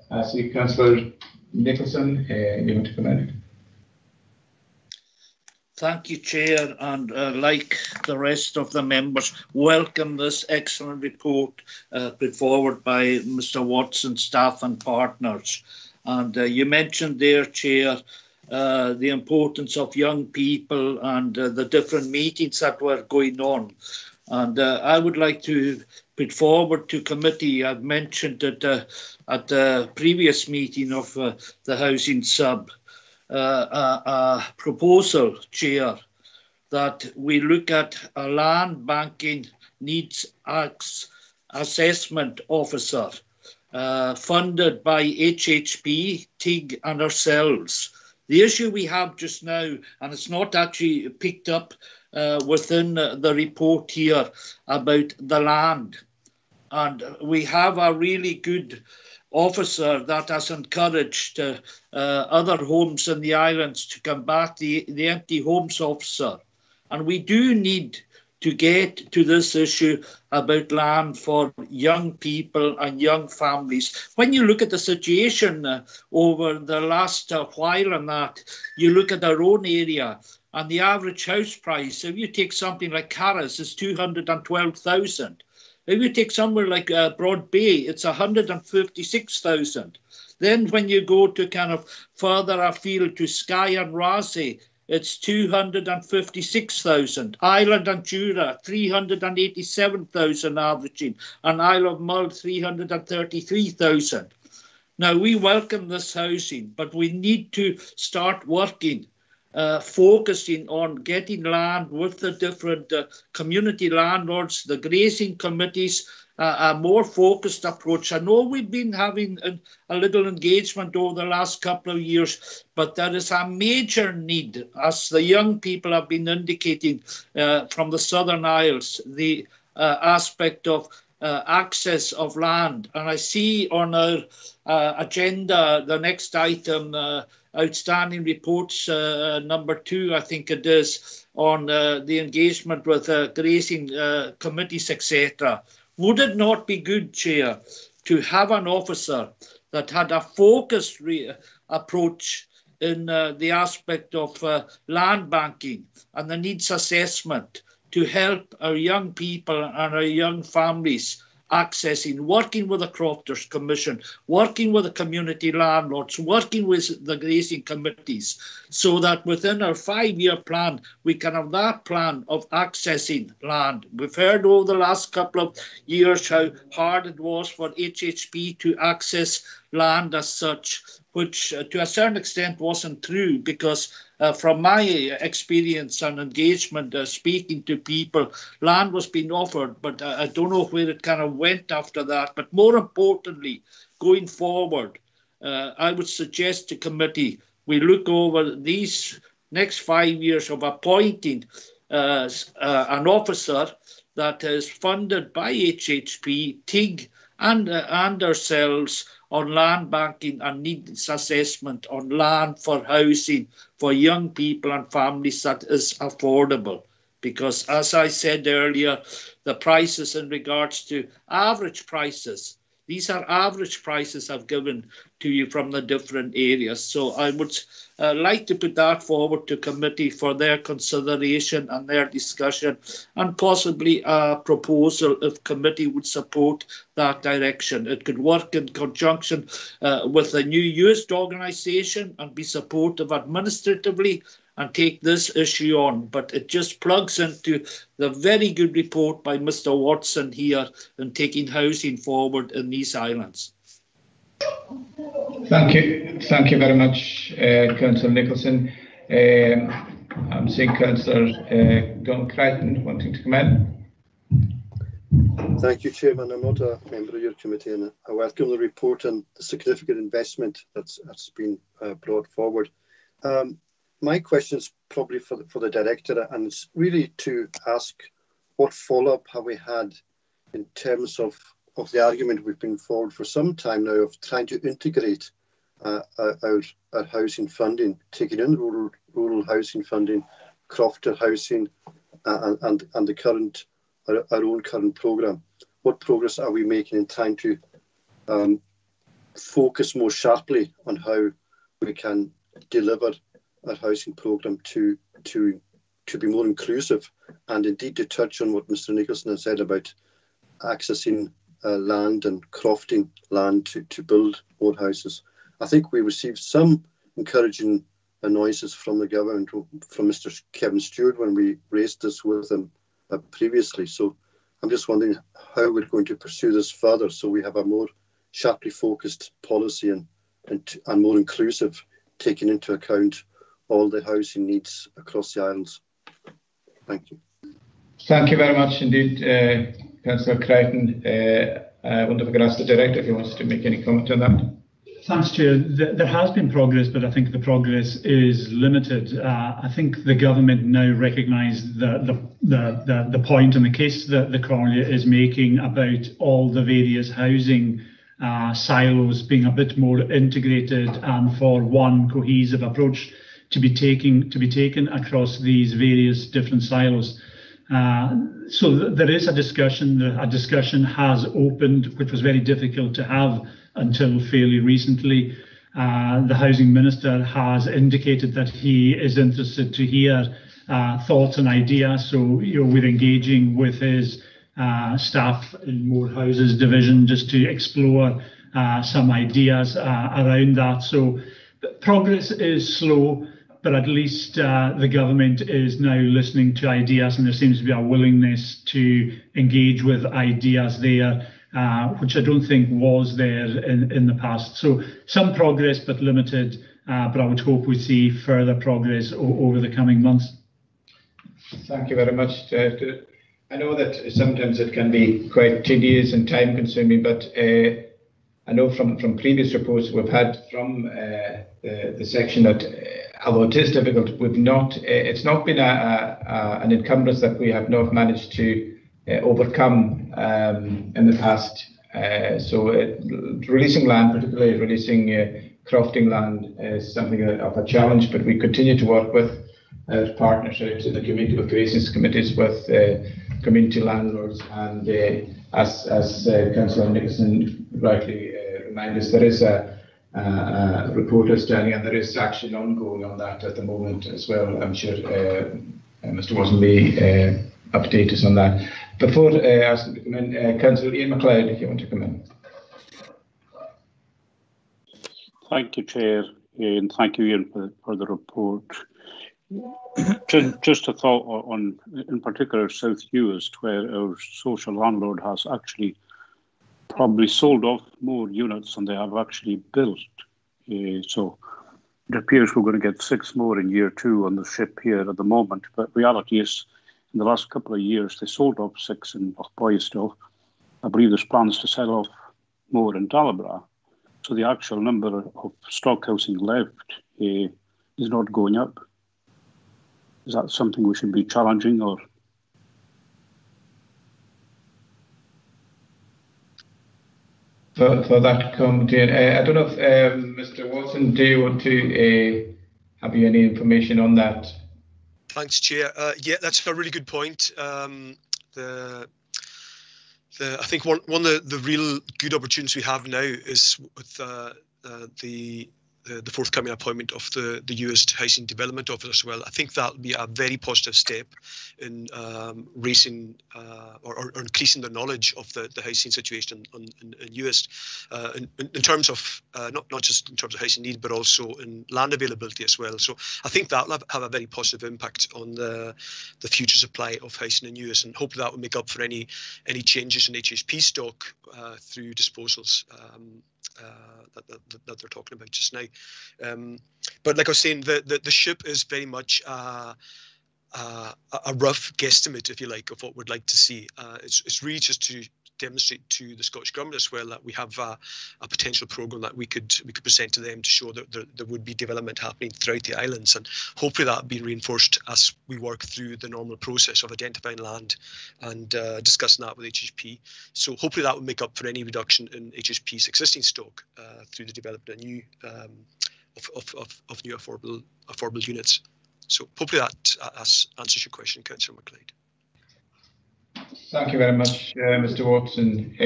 I see Councillor Nicholson, you want to come in? Thank you, Chair, and like the rest of the members, welcome this excellent report put forward by Mr. Watson, staff and partners. And you mentioned there, Chair, the importance of young people and the different meetings that were going on. And I would like to put forward to committee, I've mentioned it at the previous meeting of the Housing Sub, a proposal, Chair, that we look at a land banking needs assessment officer funded by HHP, TIG and ourselves. The issue we have just now, and it's not actually picked up within the report here about the land, and we have a really good officer that has encouraged other homes in the islands to come back, the empty homes officer. And we do need to get to this issue about land for young people and young families. When you look at the situation over the last while and that, you look at our own area and the average house price, if you take something like Carras, is 212,000. If you take somewhere like Broad Bay, it's 156,000. Then when you go to kind of further afield to Skye and Raasay, it's 256,000. Island and Jura, 387,000 averaging, and Isle of Mull, 333,000. Now, we welcome this housing, but we need to start working, focusing on getting land with the different community landlords, the grazing committees, a more focused approach. I know we've been having a little engagement over the last couple of years, but there is a major need, as the young people have been indicating from the Southern Isles, the aspect of access of land. And I see on our agenda, the next item, outstanding reports number 2, I think it is, on the engagement with grazing committees, etc. Would it not be good, Chair, to have an officer that had a focused approach in the aspect of land banking and the needs assessment to help our young people and our young families accessing, working with the Crofters Commission, working with the community landlords, working with the grazing committees, so that within our 5-year plan, we can have that plan of accessing land. We've heard over the last couple of years how hard it was for HHP to access land as such, which to a certain extent wasn't true, because from my experience and engagement speaking to people, land was being offered, but I don't know where it kind of went after that. But more importantly, going forward, I would suggest to committee we look over these next 5 years of appointing an officer that is funded by HHP, TIG and ourselves, on land banking and needs assessment on land for housing for young people and families that is affordable. Because as I said earlier, the prices in regards to average prices, these are average prices I've given to you from the different areas. So I would like to put that forward to committee for their consideration and their discussion, and possibly a proposal if committee would support that direction. It could work in conjunction with the new youth organisation and be supportive administratively and take this issue on. But it just plugs into the very good report by Mr. Watson here in taking housing forward in these islands. Thank you very much, Councillor Nicholson. I'm seeing Councillor Don Crichton wanting to come in. Thank you, Chairman. I'm not a member of your committee, and I welcome the report and the significant investment that's been brought forward. My question is probably for the Director, and it's really to ask what follow-up have we had in terms of the argument we've been forward for some time now of trying to integrate our housing funding, taking in rural housing funding, Crofter housing, and the current our own current programme. What progress are we making in trying to focus more sharply on how we can deliver our housing programme to be more inclusive, and indeed to touch on what Mr. Nicholson has said about accessing land and crofting land to build more houses. I think we received some encouraging noises from the government, from Mr. Kevin Stewart, when we raised this with him previously. So I'm just wondering how we're going to pursue this further, so we have a more sharply focused policy and more inclusive taking into account all the housing needs across the Isles. Thank you. Thank you very much indeed, Councillor Crichton. I wonder if I could ask the Director if he wants to make any comment on that. Thanks, Chair. There has been progress, but I think the progress is limited. I think the government now recognise the point and the case that the Coroner is making about all the various housing silos being a bit more integrated, and for one cohesive approach to be taken across these various different silos. So there is a discussion. A discussion has opened, which was very difficult to have until fairly recently. The Housing Minister has indicated that he is interested to hear thoughts and ideas. So we're engaging with his staff in More Houses Division just to explore some ideas around that. So progress is slow, but at least the government is now listening to ideas, and there seems to be a willingness to engage with ideas there, which I don't think was there in the past. So some progress, but limited, but I would hope we see further progress over the coming months. Thank you very much. I know that sometimes it can be quite tedious and time consuming, but I know from previous reports we've had from the section that although it is difficult, it's not been an encumbrance that we have not managed to overcome in the past. So releasing land, particularly releasing crofting land, is something of a challenge, but we continue to work with partnerships in the community, with cohesive committees, with community landlords, and as Councillor Nicholson rightly reminded us, there is a report outstanding, and there is action ongoing on that at the moment as well. I'm sure Mr. Watson may update us on that. Before asking to come in, Councillor Ian MacLeod, if you want to come in. Thank you, Chair, and thank you, Ian, for the report. Just a thought on, in particular, South Uist, where our social landlord has actually probably sold off more units than they have actually built. So it appears we're going to get 6 more in year 2 on the ship here at the moment. But reality is, in the last couple of years, they sold off 6 in Boystow. I believe there's plans to sell off more in Dalibra. So the actual number of stock housing left is not going up. Is that something we should be challenging, or? For that comment, I don't know if Mr. Watson, do you want to have you any information on that? Thanks, Chair. Yeah, that's a really good point. I think one of the real good opportunities we have now is with the forthcoming appointment of the Uist Housing Development Officer as well. I think that'll be a very positive step in raising or increasing the knowledge of the housing situation in Uist, in terms of not just in terms of housing need, but also in land availability as well. So I think that'll have a very positive impact on the future supply of housing in Uist, and hopefully that will make up for any changes in HSP stock through disposals that they're talking about just now. But like I was saying, the ship is very much a rough guesstimate, if you like, of what we'd like to see. It's really just to demonstrate to the Scottish Government as well that we have a potential programme that we could present to them to show that there would be development happening throughout the islands, and hopefully that will be reinforced as we work through the normal process of identifying land and discussing that with HSP. So hopefully that will make up for any reduction in HSP's existing stock through the development of new new affordable units. So hopefully that answers your question, Councillor MacLeod. Thank you very much, Mr. Watson.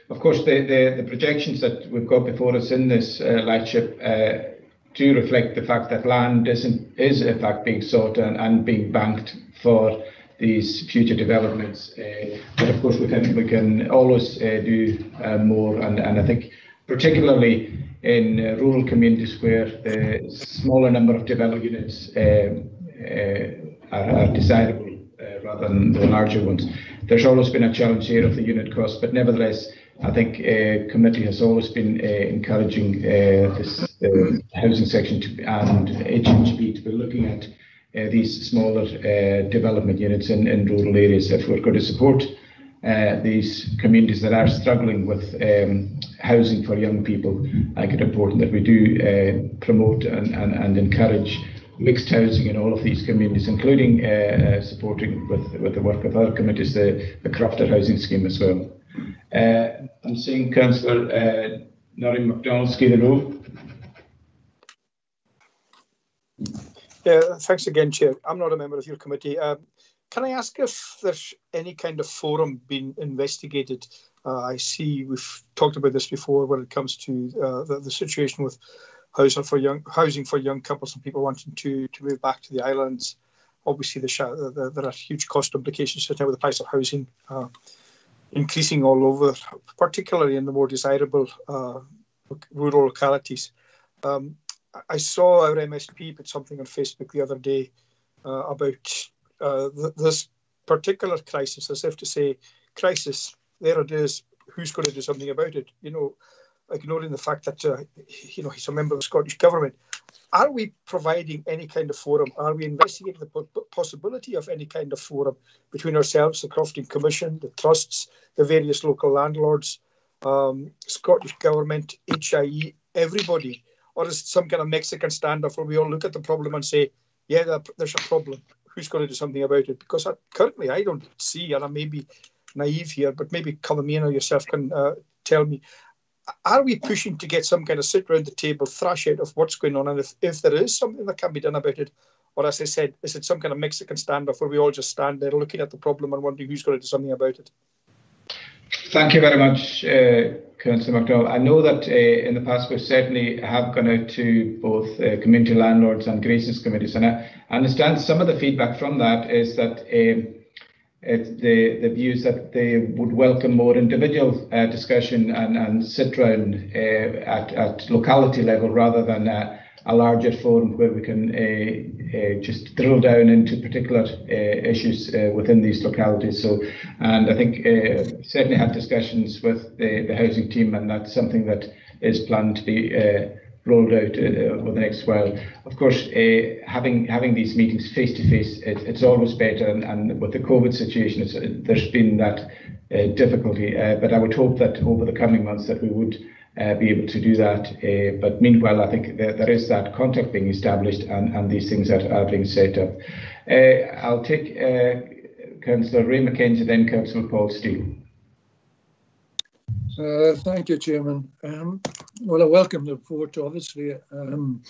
Of course, the projections that we've got before us in this lightship do reflect the fact that land is in fact being sought and being banked for these future developments. But of course, we can always do more, and I think particularly in rural communities where the smaller number of developed units are desirable rather than the larger ones. There's always been a challenge here of the unit cost, but nevertheless, I think committee has always been encouraging this the housing section and HMGB to be looking at these smaller development units in rural areas if we're going to support these communities that are struggling with housing for young people. I think it's important that we do promote and encourage mixed housing in all of these communities, including supporting with the work of other committees, the Crofter Housing Scheme as well. I'm seeing Councillor Norrie MacDonald Skidder Road. Yeah, thanks again, Chair. I'm not a member of your committee. Can I ask if there's any kind of forum being investigated? I see we've talked about this before when it comes to the situation with housing for young couples and people wanting to move back to the islands. Obviously, there are huge cost implications just now with the price of housing increasing all over, particularly in the more desirable rural localities. I saw our MSP put something on Facebook the other day about this particular crisis, as if to say, crisis, there it is, who's going to do something about it? You know, ignoring the fact that, you know, he's a member of the Scottish Government. Are we providing any kind of forum? Are we investigating the possibility of any kind of forum between ourselves, the Crofting Commission, the trusts, the various local landlords, Scottish Government, HIE, everybody? Or is it some kind of Mexican standoff where we all look at the problem and say, yeah, there's a problem. Who's going to do something about it? Because currently I don't see, and I may be naive here, but maybe Colomina or yourself can tell me, are we pushing to get some kind of sit round the table, thrash out of what's going on, and if there is something that can be done about it? Or as I said, is it some kind of Mexican standoff where we all just stand there looking at the problem and wondering who's going to do something about it? Thank you very much, Councillor MacDonald. I know that in the past we certainly have gone out to both community landlords and Grayson's committees, and I understand some of the feedback from that is that the views that they would welcome more individual discussion and sit round at locality level rather than a larger forum where we can just drill down into particular issues within these localities. So, and I think certainly had discussions with the housing team, and that's something that is planned to be rolled out over the next while. Of course, having these meetings face to face, it's always better, and with the COVID situation, there's been that difficulty. But I would hope that over the coming months that we would be able to do that. But meanwhile, I think there is that contact being established, and these things are being set up. I'll take Councillor Ray McKenzie, then Councillor Paul Steele. Thank you, Chairman. Well, I welcome the report, obviously, and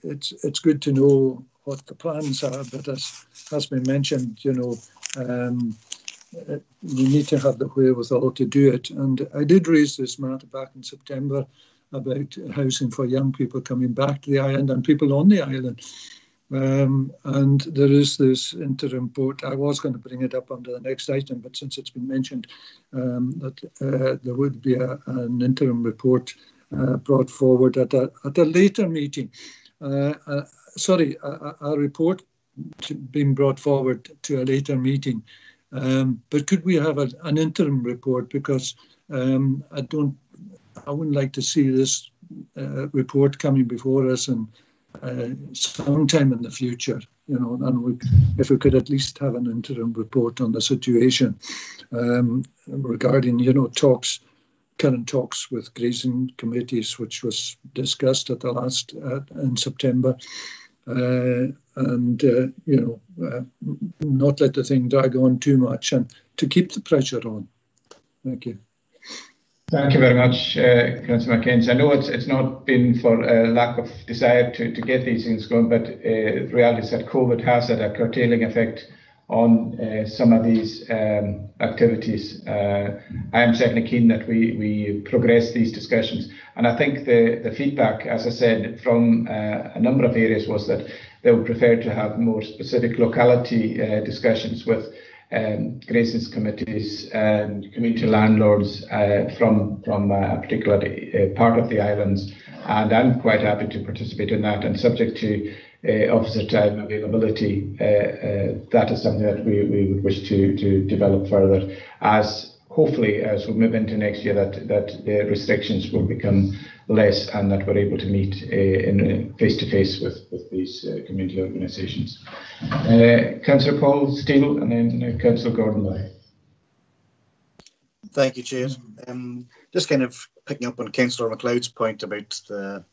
it's good to know what the plans are. But as has been mentioned, you know, you need to have the wherewithal to do it. And I did raise this matter back in September about housing for young people coming back to the island and people on the island. And there is this interim report. I was going to bring it up under the next item, but since it's been mentioned that there would be an interim report brought forward at a later meeting. Sorry, a report being brought forward to a later meeting. But could we have an interim report? Because I wouldn't like to see this report coming before us and sometime in the future, you know, and if we could at least have an interim report on the situation regarding, you know, current talks with grazing committees, which was discussed at the last in September, and you know, not let the thing drag on too much and to keep the pressure on. Thank you. Thank you very much, Councillor McKenzie. I know it's not been for lack of desire to get these things going, but the reality is that COVID has had a curtailing effect on some of these activities. I am certainly keen that we progress these discussions, and I think the feedback, as I said, from a number of areas was that they would prefer to have more specific locality discussions with Grayson's committees and community landlords from a particular part of the islands, and I'm quite happy to participate in that, and subject to officer time availability, that is something that we would wish to develop further, as hopefully, as we move into next year, that the restrictions will become less and that we're able to meet in face-to-face with these community organisations. Councillor Paul Steele and then Councillor Gordon. Thank you, Chair. Just kind of picking up on Councillor MacLeod's point about the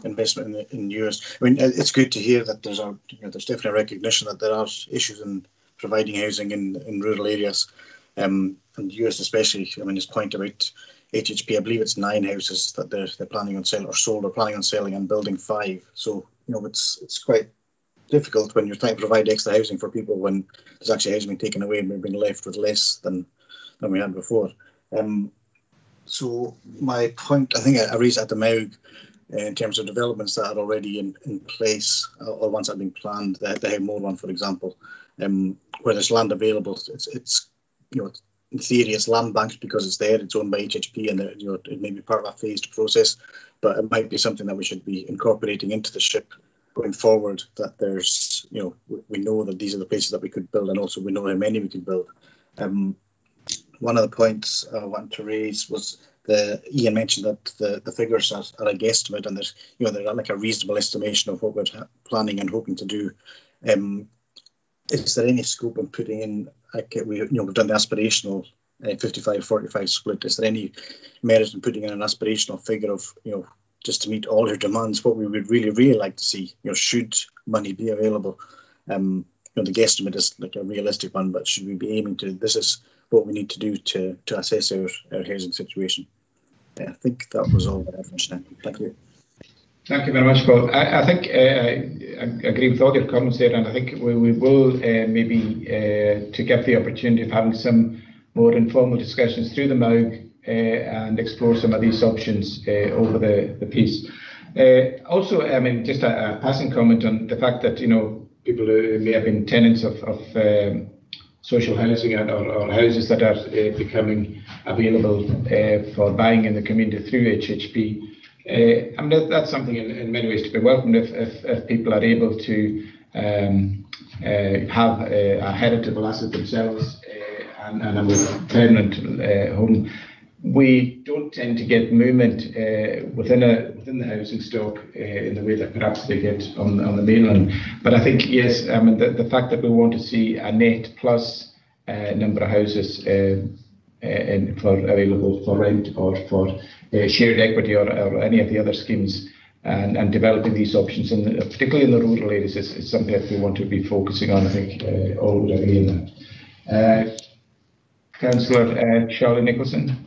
investment in US. I mean, it's good to hear that there's definitely a recognition that there are issues in providing housing in rural areas, and US especially. I mean, his point about HHP, I believe it's 9 houses that they're planning on selling or sold or planning on selling, and building 5. So it's quite difficult when you're trying to provide extra housing for people when there's actually housing being taken away and we're being left with less than we had before. So my point, I think I raised at the MAUG in terms of developments that are already in place or ones that have been planned. The Hagmore one, for example, where there's land available. It's in theory it's land banked because it's there. It's owned by HHP, and it may be part of a phased process, but it might be something that we should be incorporating into the SHIP going forward. That there's we know that these are the places that we could build, and also we know how many we could build. One of the points I want to raise was Ian mentioned that the figures are a guesstimate, and there's they're like a reasonable estimation of what we're planning and hoping to do. Is there any scope in putting in, like we've done the aspirational 55-45 split? Is there any merit in putting in an aspirational figure of just to meet all your demands, what we would really like to see? Should money be available? The guesstimate is like a realistic one, but should we be aiming to? This is what we need to do to assess our housing situation. I think that was all that I've mentioned. Thank you. Thank you very much, Paul. I think I agree with all your comments there, and I think we will maybe take up the opportunity of having some more informal discussions through the MAUG and explore some of these options over the piece. Also, I mean, just a passing comment on the fact that people who may have been tenants of social housing or houses that are becoming available for buying in the community through HHP. I mean, that's something in many ways to be welcomed if people are able to have a heritable asset themselves and a more permanent home. We don't tend to get movement within the housing stock in the way that perhaps they get on the mainland. But I think, yes, I mean, the fact that we want to see a net plus number of houses available for rent or for shared equity or any of the other schemes, and developing these options, particularly in the rural areas, is something that we want to be focusing on. I think all would agree on that. Councillor Charlie Nicholson.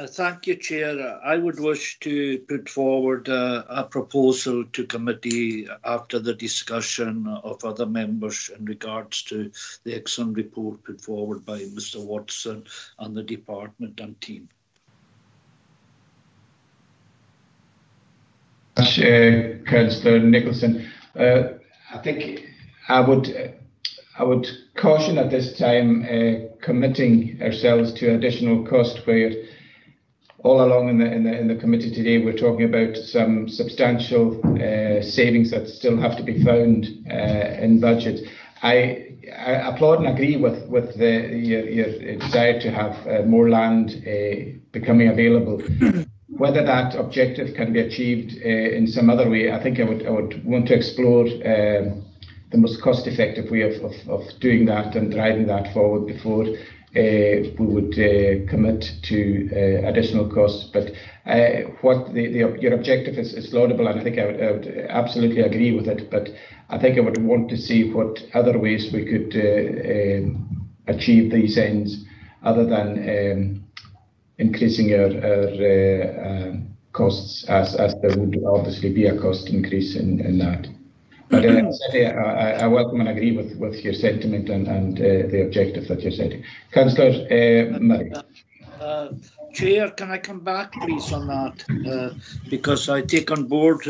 Thank you, Chair. I would wish to put forward a proposal to committee after the discussion of other members in regards to the excellent report put forward by Mr. Watson and the department and team. Councillor Nicholson, I think I would caution at this time committing ourselves to additional cost where all along in the committee today we're talking about some substantial savings that still have to be found in budget. I applaud and agree with your desire to have more land becoming available. Whether that objective can be achieved in some other way, I think I would want to explore the most cost-effective way of doing that and driving that forward before we would commit to additional costs. But your objective is laudable, and I think I would absolutely agree with it. But I think I would want to see what other ways we could achieve these ends other than increasing our costs, as there would obviously be a cost increase in that. But I welcome and agree with your sentiment and the objective that you're setting. Councillor Murray. Chair, can I come back please on that? Because I take on board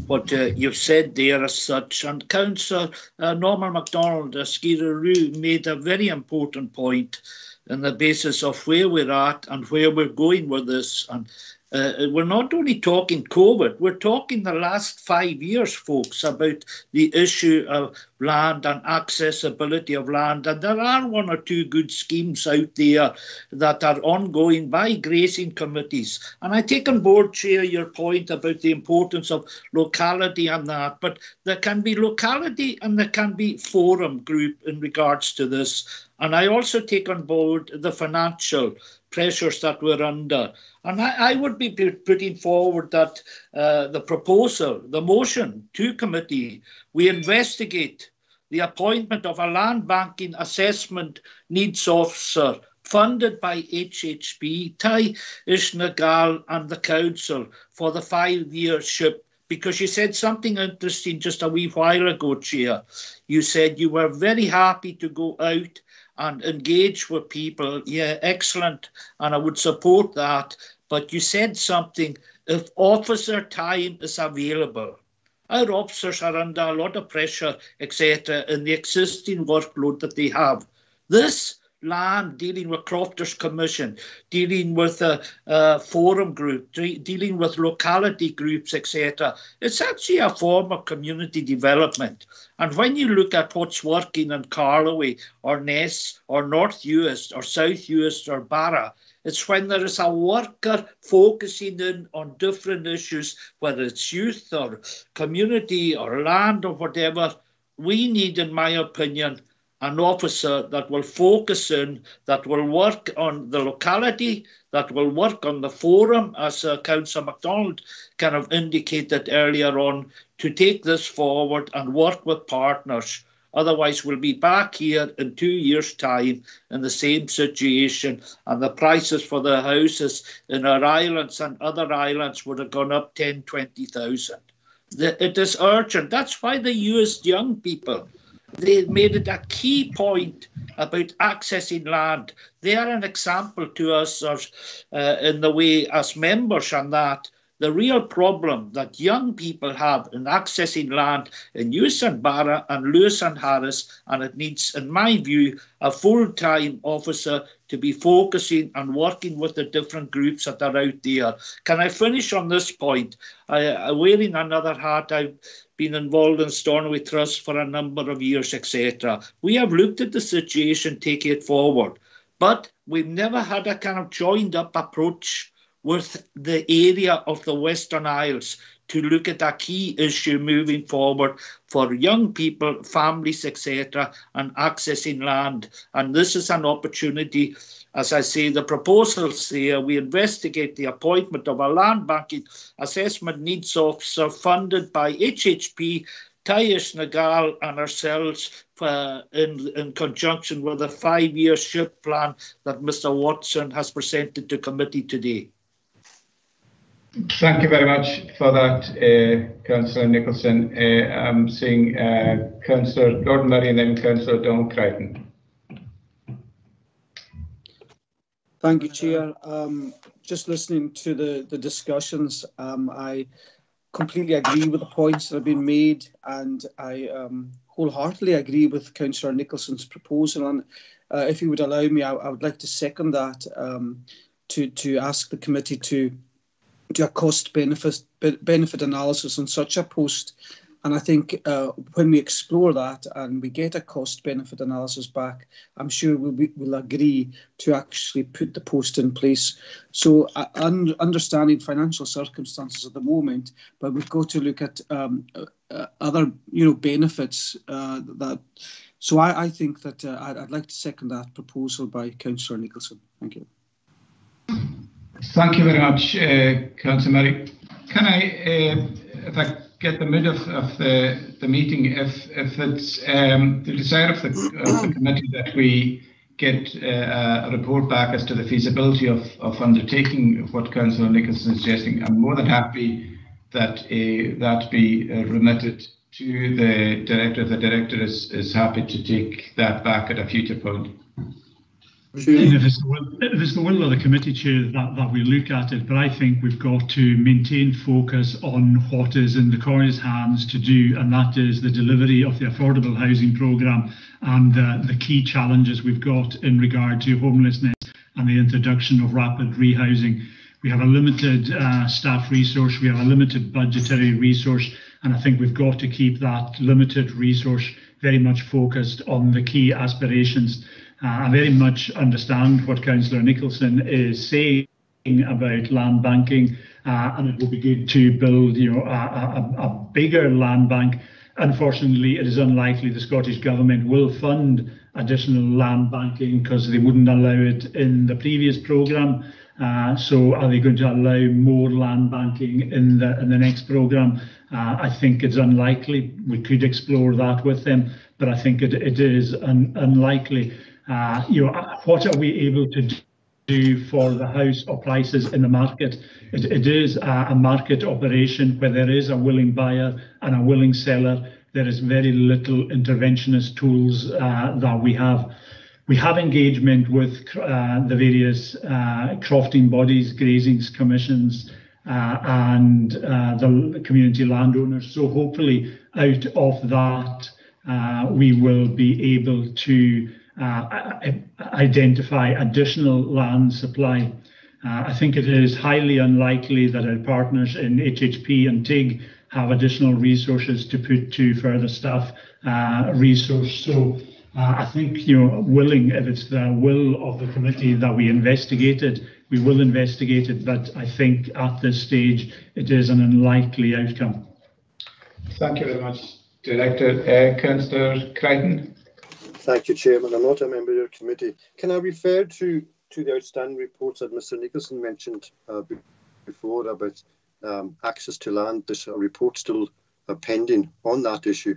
what you've said there as such. And Councillor Norman MacDonald, Skiraroo, made a very important point on the basis of where we're at and where we're going with this. And We're not only talking COVID, we're talking the last 5 years, folks, about the issue of land and accessibility of land. And there are 1 or 2 good schemes out there that are ongoing by grazing committees. And I take on board, Chair, your point about the importance of locality and that. But there can be locality and there can be forum group in regards to this. And I also take on board the financial pressures that we're under. And I would be putting forward that the proposal, the motion to committee, we investigate the appointment of a land banking assessment needs officer funded by HHP, Tai Ishnagal and the council for the 5-year SHIP. Because you said something interesting just a wee while ago, Chair. You said you were very happy to go out and engage with people. Yeah, excellent. And I would support that. But you said something, if officer time is available. Our officers are under a lot of pressure, etc., in the existing workload that they have. This land, dealing with Crofters Commission, dealing with a forum group, dealing with locality groups, etc. It's actually a form of community development. And when you look at what's working in Carloway or Ness or North Uist or South Uist or Barra, it's when there is a worker focusing in on different issues, whether it's youth or community or land or whatever. We need, in my opinion, an officer that will focus in, that will work on the locality, that will work on the forum, as Councillor MacDonald kind of indicated earlier on, to take this forward and work with partners. Otherwise, we'll be back here in 2 years' time in the same situation, and the prices for the houses in our islands and other islands would have gone up 10, 20,000. It is urgent. That's why they used young people. They made it a key point about accessing land. They are an example to us in the way as members and that. The real problem that young people have in accessing land in Uist and Barra and Lewis and Harris, and it needs, in my view, a full-time officer to be focusing and working with the different groups that are out there. Can I finish on this point? Wearing another hat, I've been involved in Stornoway Trust for a number of years, etc. We have looked at the situation, taking it forward, but we've never had a kind of joined-up approach with the area of the Western Isles to look at a key issue moving forward for young people, families, etc., and accessing land. And this is an opportunity. As I say, the proposals here, we investigate the appointment of a land banking assessment needs officer funded by HHP, Tayish Nagal and ourselves in conjunction with a 5-year SHIP plan that Mr. Watson has presented to committee today. Thank you very much for that, Councillor Nicholson. I'm seeing Councillor Gordon Murray and then Councillor Donald Crichton. Thank you, Chair. Just listening to the discussions, I completely agree with the points that have been made, and I wholeheartedly agree with Councillor Nicholson's proposal. And if you would allow me, I would like to second that, to ask the committee to do a cost-benefit analysis on such a post. And I think when we explore that and we get a cost-benefit analysis back, I'm sure we'll agree to actually put the post in place. So understanding financial circumstances at the moment, but we've got to look at other benefits that. So I think that I'd like to second that proposal by Councillor Nicholson. Thank you. Thank you very much, Councillor Murray. Can I, if I get the mood of the meeting, if it's the desire of the committee that we get a report back as to the feasibility of undertaking what Councillor Nicholson is suggesting, I'm more than happy that that be remitted to the director. If the director is happy to take that back at a future point. And if it's the will of the committee, Chair, that we look at it, but I think we've got to maintain focus on what is in the Corney's hands to do, and that is the delivery of the affordable housing programme and the key challenges we've got in regard to homelessness and the introduction of rapid rehousing. We have a limited staff resource, we have a limited budgetary resource, and I think we've got to keep that limited resource very much focused on the key aspirations. I very much understand what Councillor Nicholson is saying about land banking, and it will be good to build, a bigger land bank. Unfortunately, it is unlikely the Scottish Government will fund additional land banking because they wouldn't allow it in the previous programme. So are they going to allow more land banking in the next programme? I think it's unlikely. We could explore that with them, but I think it is unlikely. What are we able to do for the house or prices in the market? It is a market operation where there is a willing buyer and a willing seller. There is very little interventionist tools that we have. We have engagement with the various crofting bodies, grazings commissions, and the community landowners. So hopefully out of that, we will be able to identify additional land supply. I think it is highly unlikely that our partners in HHP and TIG have additional resources to put to further staff resource. So I think, willing, if it's the will of the committee that we investigate it, we will investigate it, but I think at this stage it is an unlikely outcome. Thank you very much, Director. Councillor Crichton. Thank you, Chairman. I'm not a member of your committee. Can I refer to the outstanding reports that Mr. Nicholson mentioned before about access to land? There's a report still pending on that issue.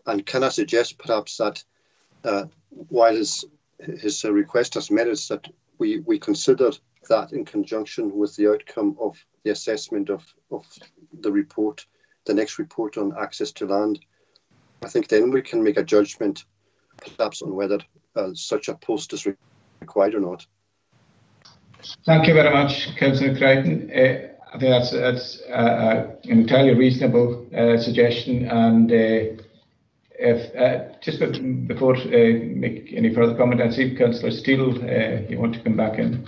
And can I suggest perhaps that while his request has merits, that we consider that in conjunction with the outcome of the assessment of the report, the next report on access to land. I think then we can make a judgment perhaps on whether such a post is required or not. Thank you very much, Councillor Crichton. I think that's an entirely reasonable suggestion, and if just before make any further comment, I see Councillor Steele, you want to come back in.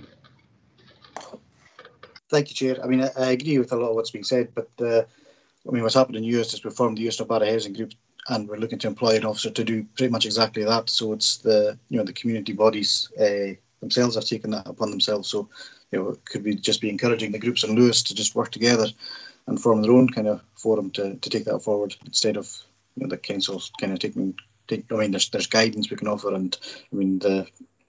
Thank you, Chair. I mean, I agree with a lot of what's been said, but I mean, what's happened in UST is we formed the UST Barra Housing Group, and we're looking to employ an officer to do pretty much exactly that. So it's the community bodies themselves have taken that upon themselves. So could we just be encouraging the groups in Lewis to just work together and form their own kind of forum to take that forward, instead of the council's kind of taking. I mean, there's guidance we can offer, and I mean the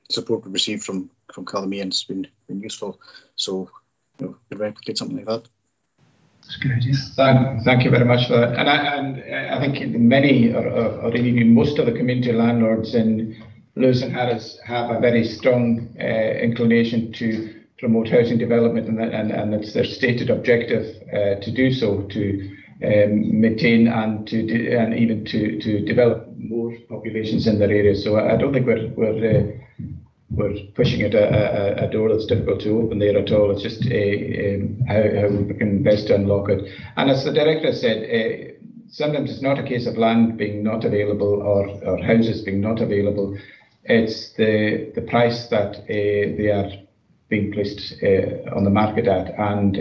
support we received from Callum has been useful. So could replicate something like that. That's a good idea. Thank you very much for that. And I think many, or even most of the community landlords in Lewis and Harris have a very strong inclination to promote housing development, and it's their stated objective to do so, to maintain and even to develop more populations in their area. So I don't think we're pushing at a door that's difficult to open there at all. It's just how we can best unlock it. And as the Director said, sometimes it's not a case of land being not available or houses being not available. It's the price that they are being placed on the market at, and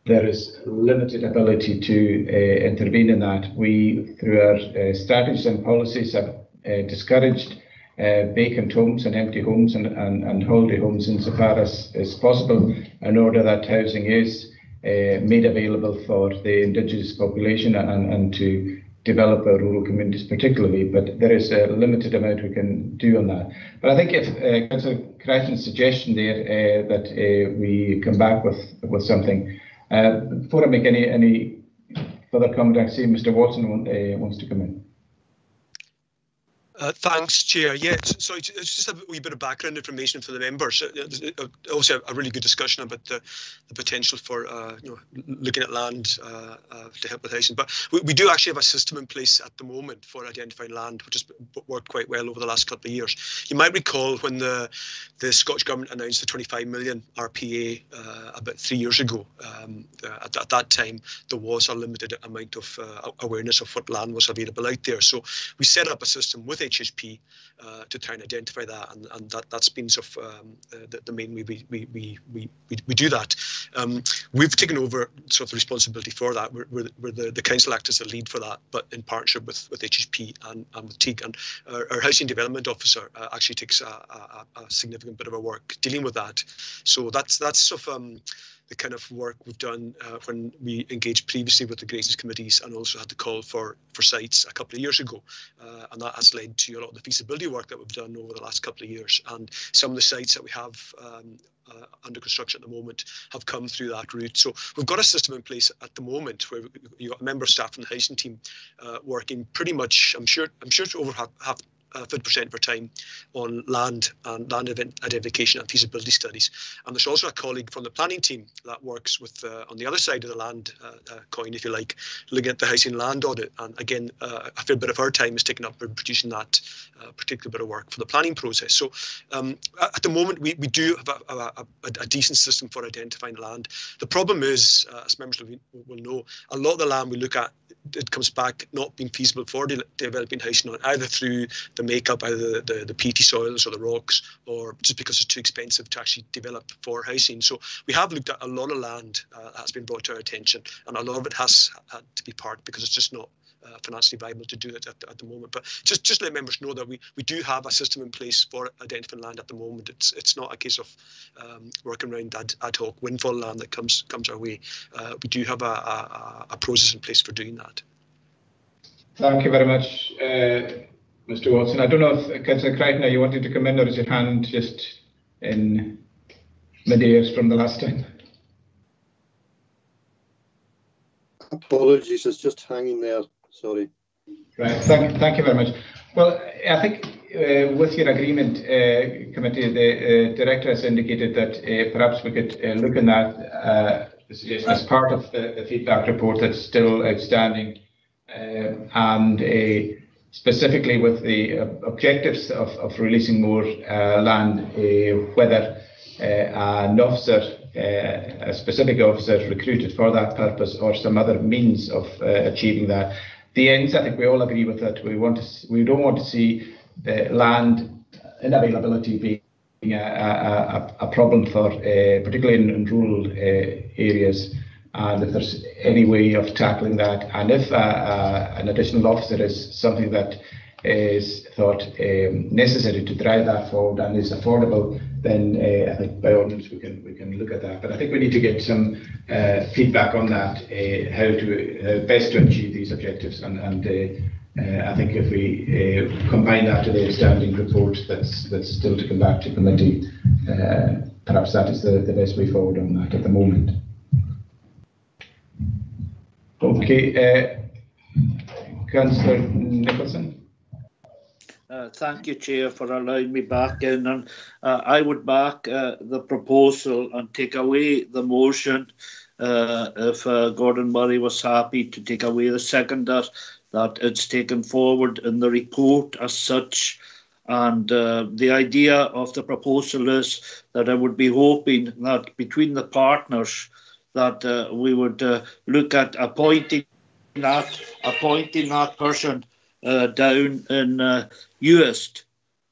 there is limited ability to intervene in that. We, through our strategies and policies, have discouraged vacant homes and empty homes and holiday homes insofar as possible, in order that housing is made available for the indigenous population and to develop our rural communities particularly. But there is a limited amount we can do on that. But I think if Councillor Crichton's suggestion there that we come back with something, before I make any further comment, I see Mr. Watson wants to come in. Thanks, Chair. Yeah, so just a wee bit of background information for the members. Also, a really good discussion about the potential for looking at land to help with housing. But we do actually have a system in place at the moment for identifying land, which has worked quite well over the last couple of years. You might recall when the Scottish Government announced the 25 million RPA about 3 years ago. At that time, there was a limited amount of awareness of what land was available out there. So we set up a system with HSP to try and identify that, and that's been sort of the main way we do that. We've taken over sort of the responsibility for that. We're the council acts as a lead for that, but in partnership with HSP and with Teague, and our housing development officer actually takes a significant bit of our work dealing with that. So that's sort of the kind of work we've done when we engaged previously with the Graces committees, and also had the call for sites a couple of years ago, and that has led to a lot of the feasibility work that we've done over the last couple of years. And some of the sites that we have under construction at the moment have come through that route. So we've got a system in place at the moment where you've got a member of staff from the housing team working pretty much, I'm sure over half 50% of our time on land and land identification and feasibility studies. And there's also a colleague from the planning team that works with on the other side of the land coin, if you like, looking at the housing land audit. And again, a fair bit of our time is taken up in producing that particular bit of work for the planning process. So at the moment, we do have a decent system for identifying land. The problem is, as members will know, a lot of the land we look at, it comes back not being feasible for developing housing on, either through the makeup, either the peaty soils or the rocks, or just because it's too expensive to actually develop for housing. So we have looked at a lot of land that's been brought to our attention, and a lot of it has had to be parked because it's just not financially viable to do it at the moment. But just let members know that we do have a system in place for identifying land at the moment. It's not a case of working around ad hoc windfall land that comes our way. We do have a process in place for doing that. Thank you very much, Mr. Watson. I don't know if Councillor Crichton, you wanted to come in, or is your hand just in mid-air from the last time? Apologies, it's just hanging there. Sorry. Right. Thank you very much. Well, I think with your agreement, committee, the director has indicated that perhaps we could look in that as part of the feedback report that's still outstanding, and specifically with the objectives of releasing more land, whether an officer, a specific officer recruited for that purpose, or some other means of achieving that. The ends, I think we all agree with that. We don't want to see land inavailability being a problem for, particularly in rural areas. And if there's any way of tackling that, and if an additional officer is something that is thought necessary to drive that forward and is affordable, then I think by all means we can look at that. But I think we need to get some feedback on that, how best to achieve these objectives, and I think if we combine that to the outstanding report that's still to come back to committee, perhaps that is the best way forward on that at the moment. Okay, Councillor Nicholson. Thank you, Chair, for allowing me back in. And I would back the proposal and take away the motion if Gordon Murray was happy to take away the seconder, that it's taken forward in the report as such. And the idea of the proposal is that I would be hoping that between the partners that we would look at appointing that person down in Uist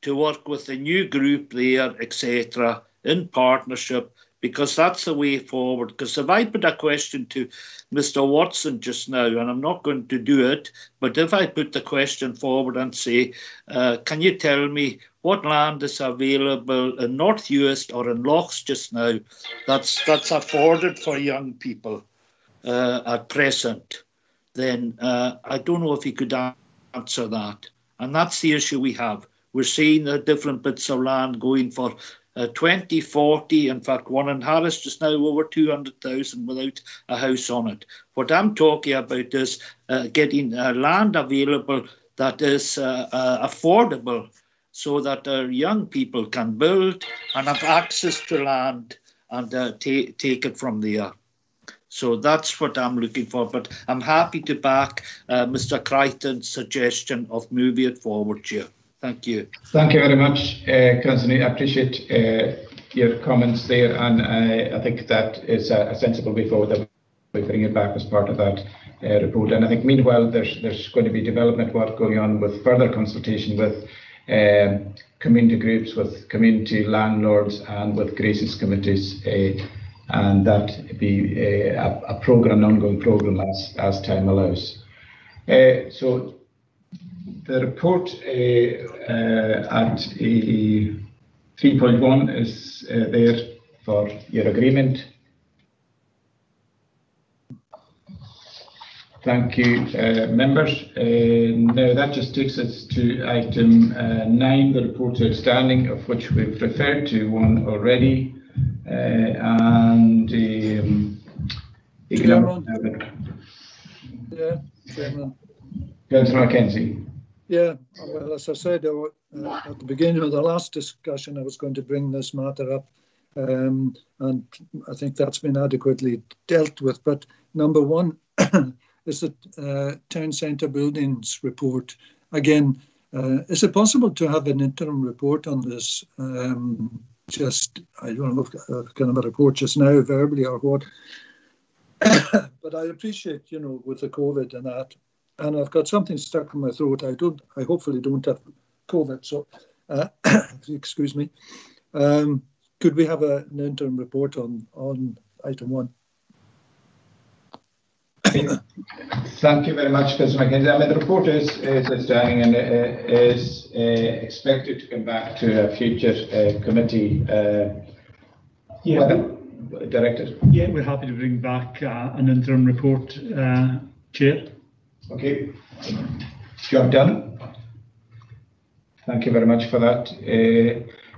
to work with the new group there, etc., in partnership, because that's the way forward. Because if I put a question to Mr. Watson just now, and I'm not going to do it, but if I put the question forward and say, can you tell me what land is available in North Uist or in Lochs just now that's afforded for young people at present, then I don't know if he could answer that. And that's the issue we have. We're seeing the different bits of land going for 20, 40, in fact, one in Harris just now over 200,000 without a house on it. What I'm talking about is getting land available that is affordable, so that our young people can build and have access to land and take it from there. So that's what I'm looking for, but I'm happy to back Mr. Crichton's suggestion of moving it forward, Chair. Thank you. Thank you very much, Councillor. I appreciate your comments there, and I think that is a sensible way forward, that we bring it back as part of that report. And I think meanwhile there's going to be development work going on with further consultation with community groups, with community landlords, and with Grace's committees, and that be a program, an ongoing program as time allows. So the report at 3.1 is there for your agreement. Thank you, members. Now that just takes us to item 9, the reports outstanding, of which we've referred to one already. Chairman. Councillor Mackenzie. Yeah, well, as I said at the beginning of the last discussion, I was going to bring this matter up, and I think that's been adequately dealt with. But number one is the town centre buildings report. Again, is it possible to have an interim report on this? Just, I don't know if kind of a report just now, verbally or what. But I appreciate, with the COVID and that, and I've got something stuck in my throat. I hopefully don't have COVID, so excuse me. Could we have an interim report on item 1? Thank you very much, Councillor Mackenzie. I mean, the report is outstanding and is expected to come back to a future committee. Director. Yeah, we're happy to bring back an interim report, Chair. Okay. Job done. Thank you very much for that.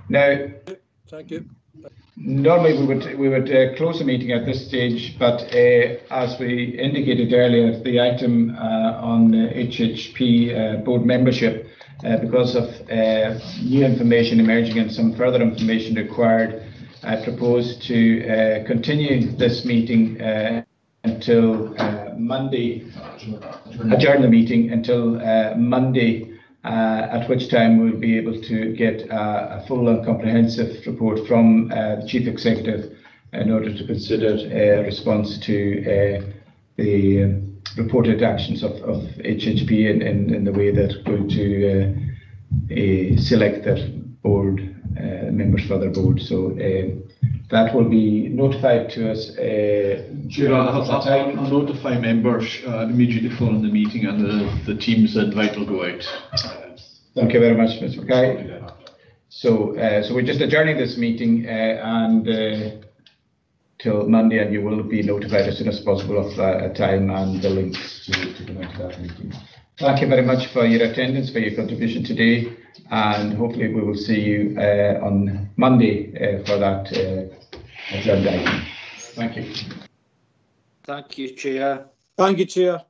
Now, thank you. Normally we would close the meeting at this stage, but as we indicated earlier, the item on HHP board membership, because of new information emerging and some further information required, I propose to continue this meeting until Monday, adjourn the meeting until Monday, at which time we'll be able to get a full and comprehensive report from the Chief Executive in order to consider a response to the reported actions of HHP in the way they're going to select their board members for their board. So that will be notified to us. I'll notify members immediately following the meeting, and the team's invite will go out. Thank you very much, Mr. Mackay. So we're just adjourning this meeting and till Monday, and you will be notified as soon as possible of a time and the links to come into that meeting. Thank you very much for your attendance, for your contribution today, and hopefully we will see you on Monday for that agenda item. Thank you. Thank you, Chair. Thank you, Chair.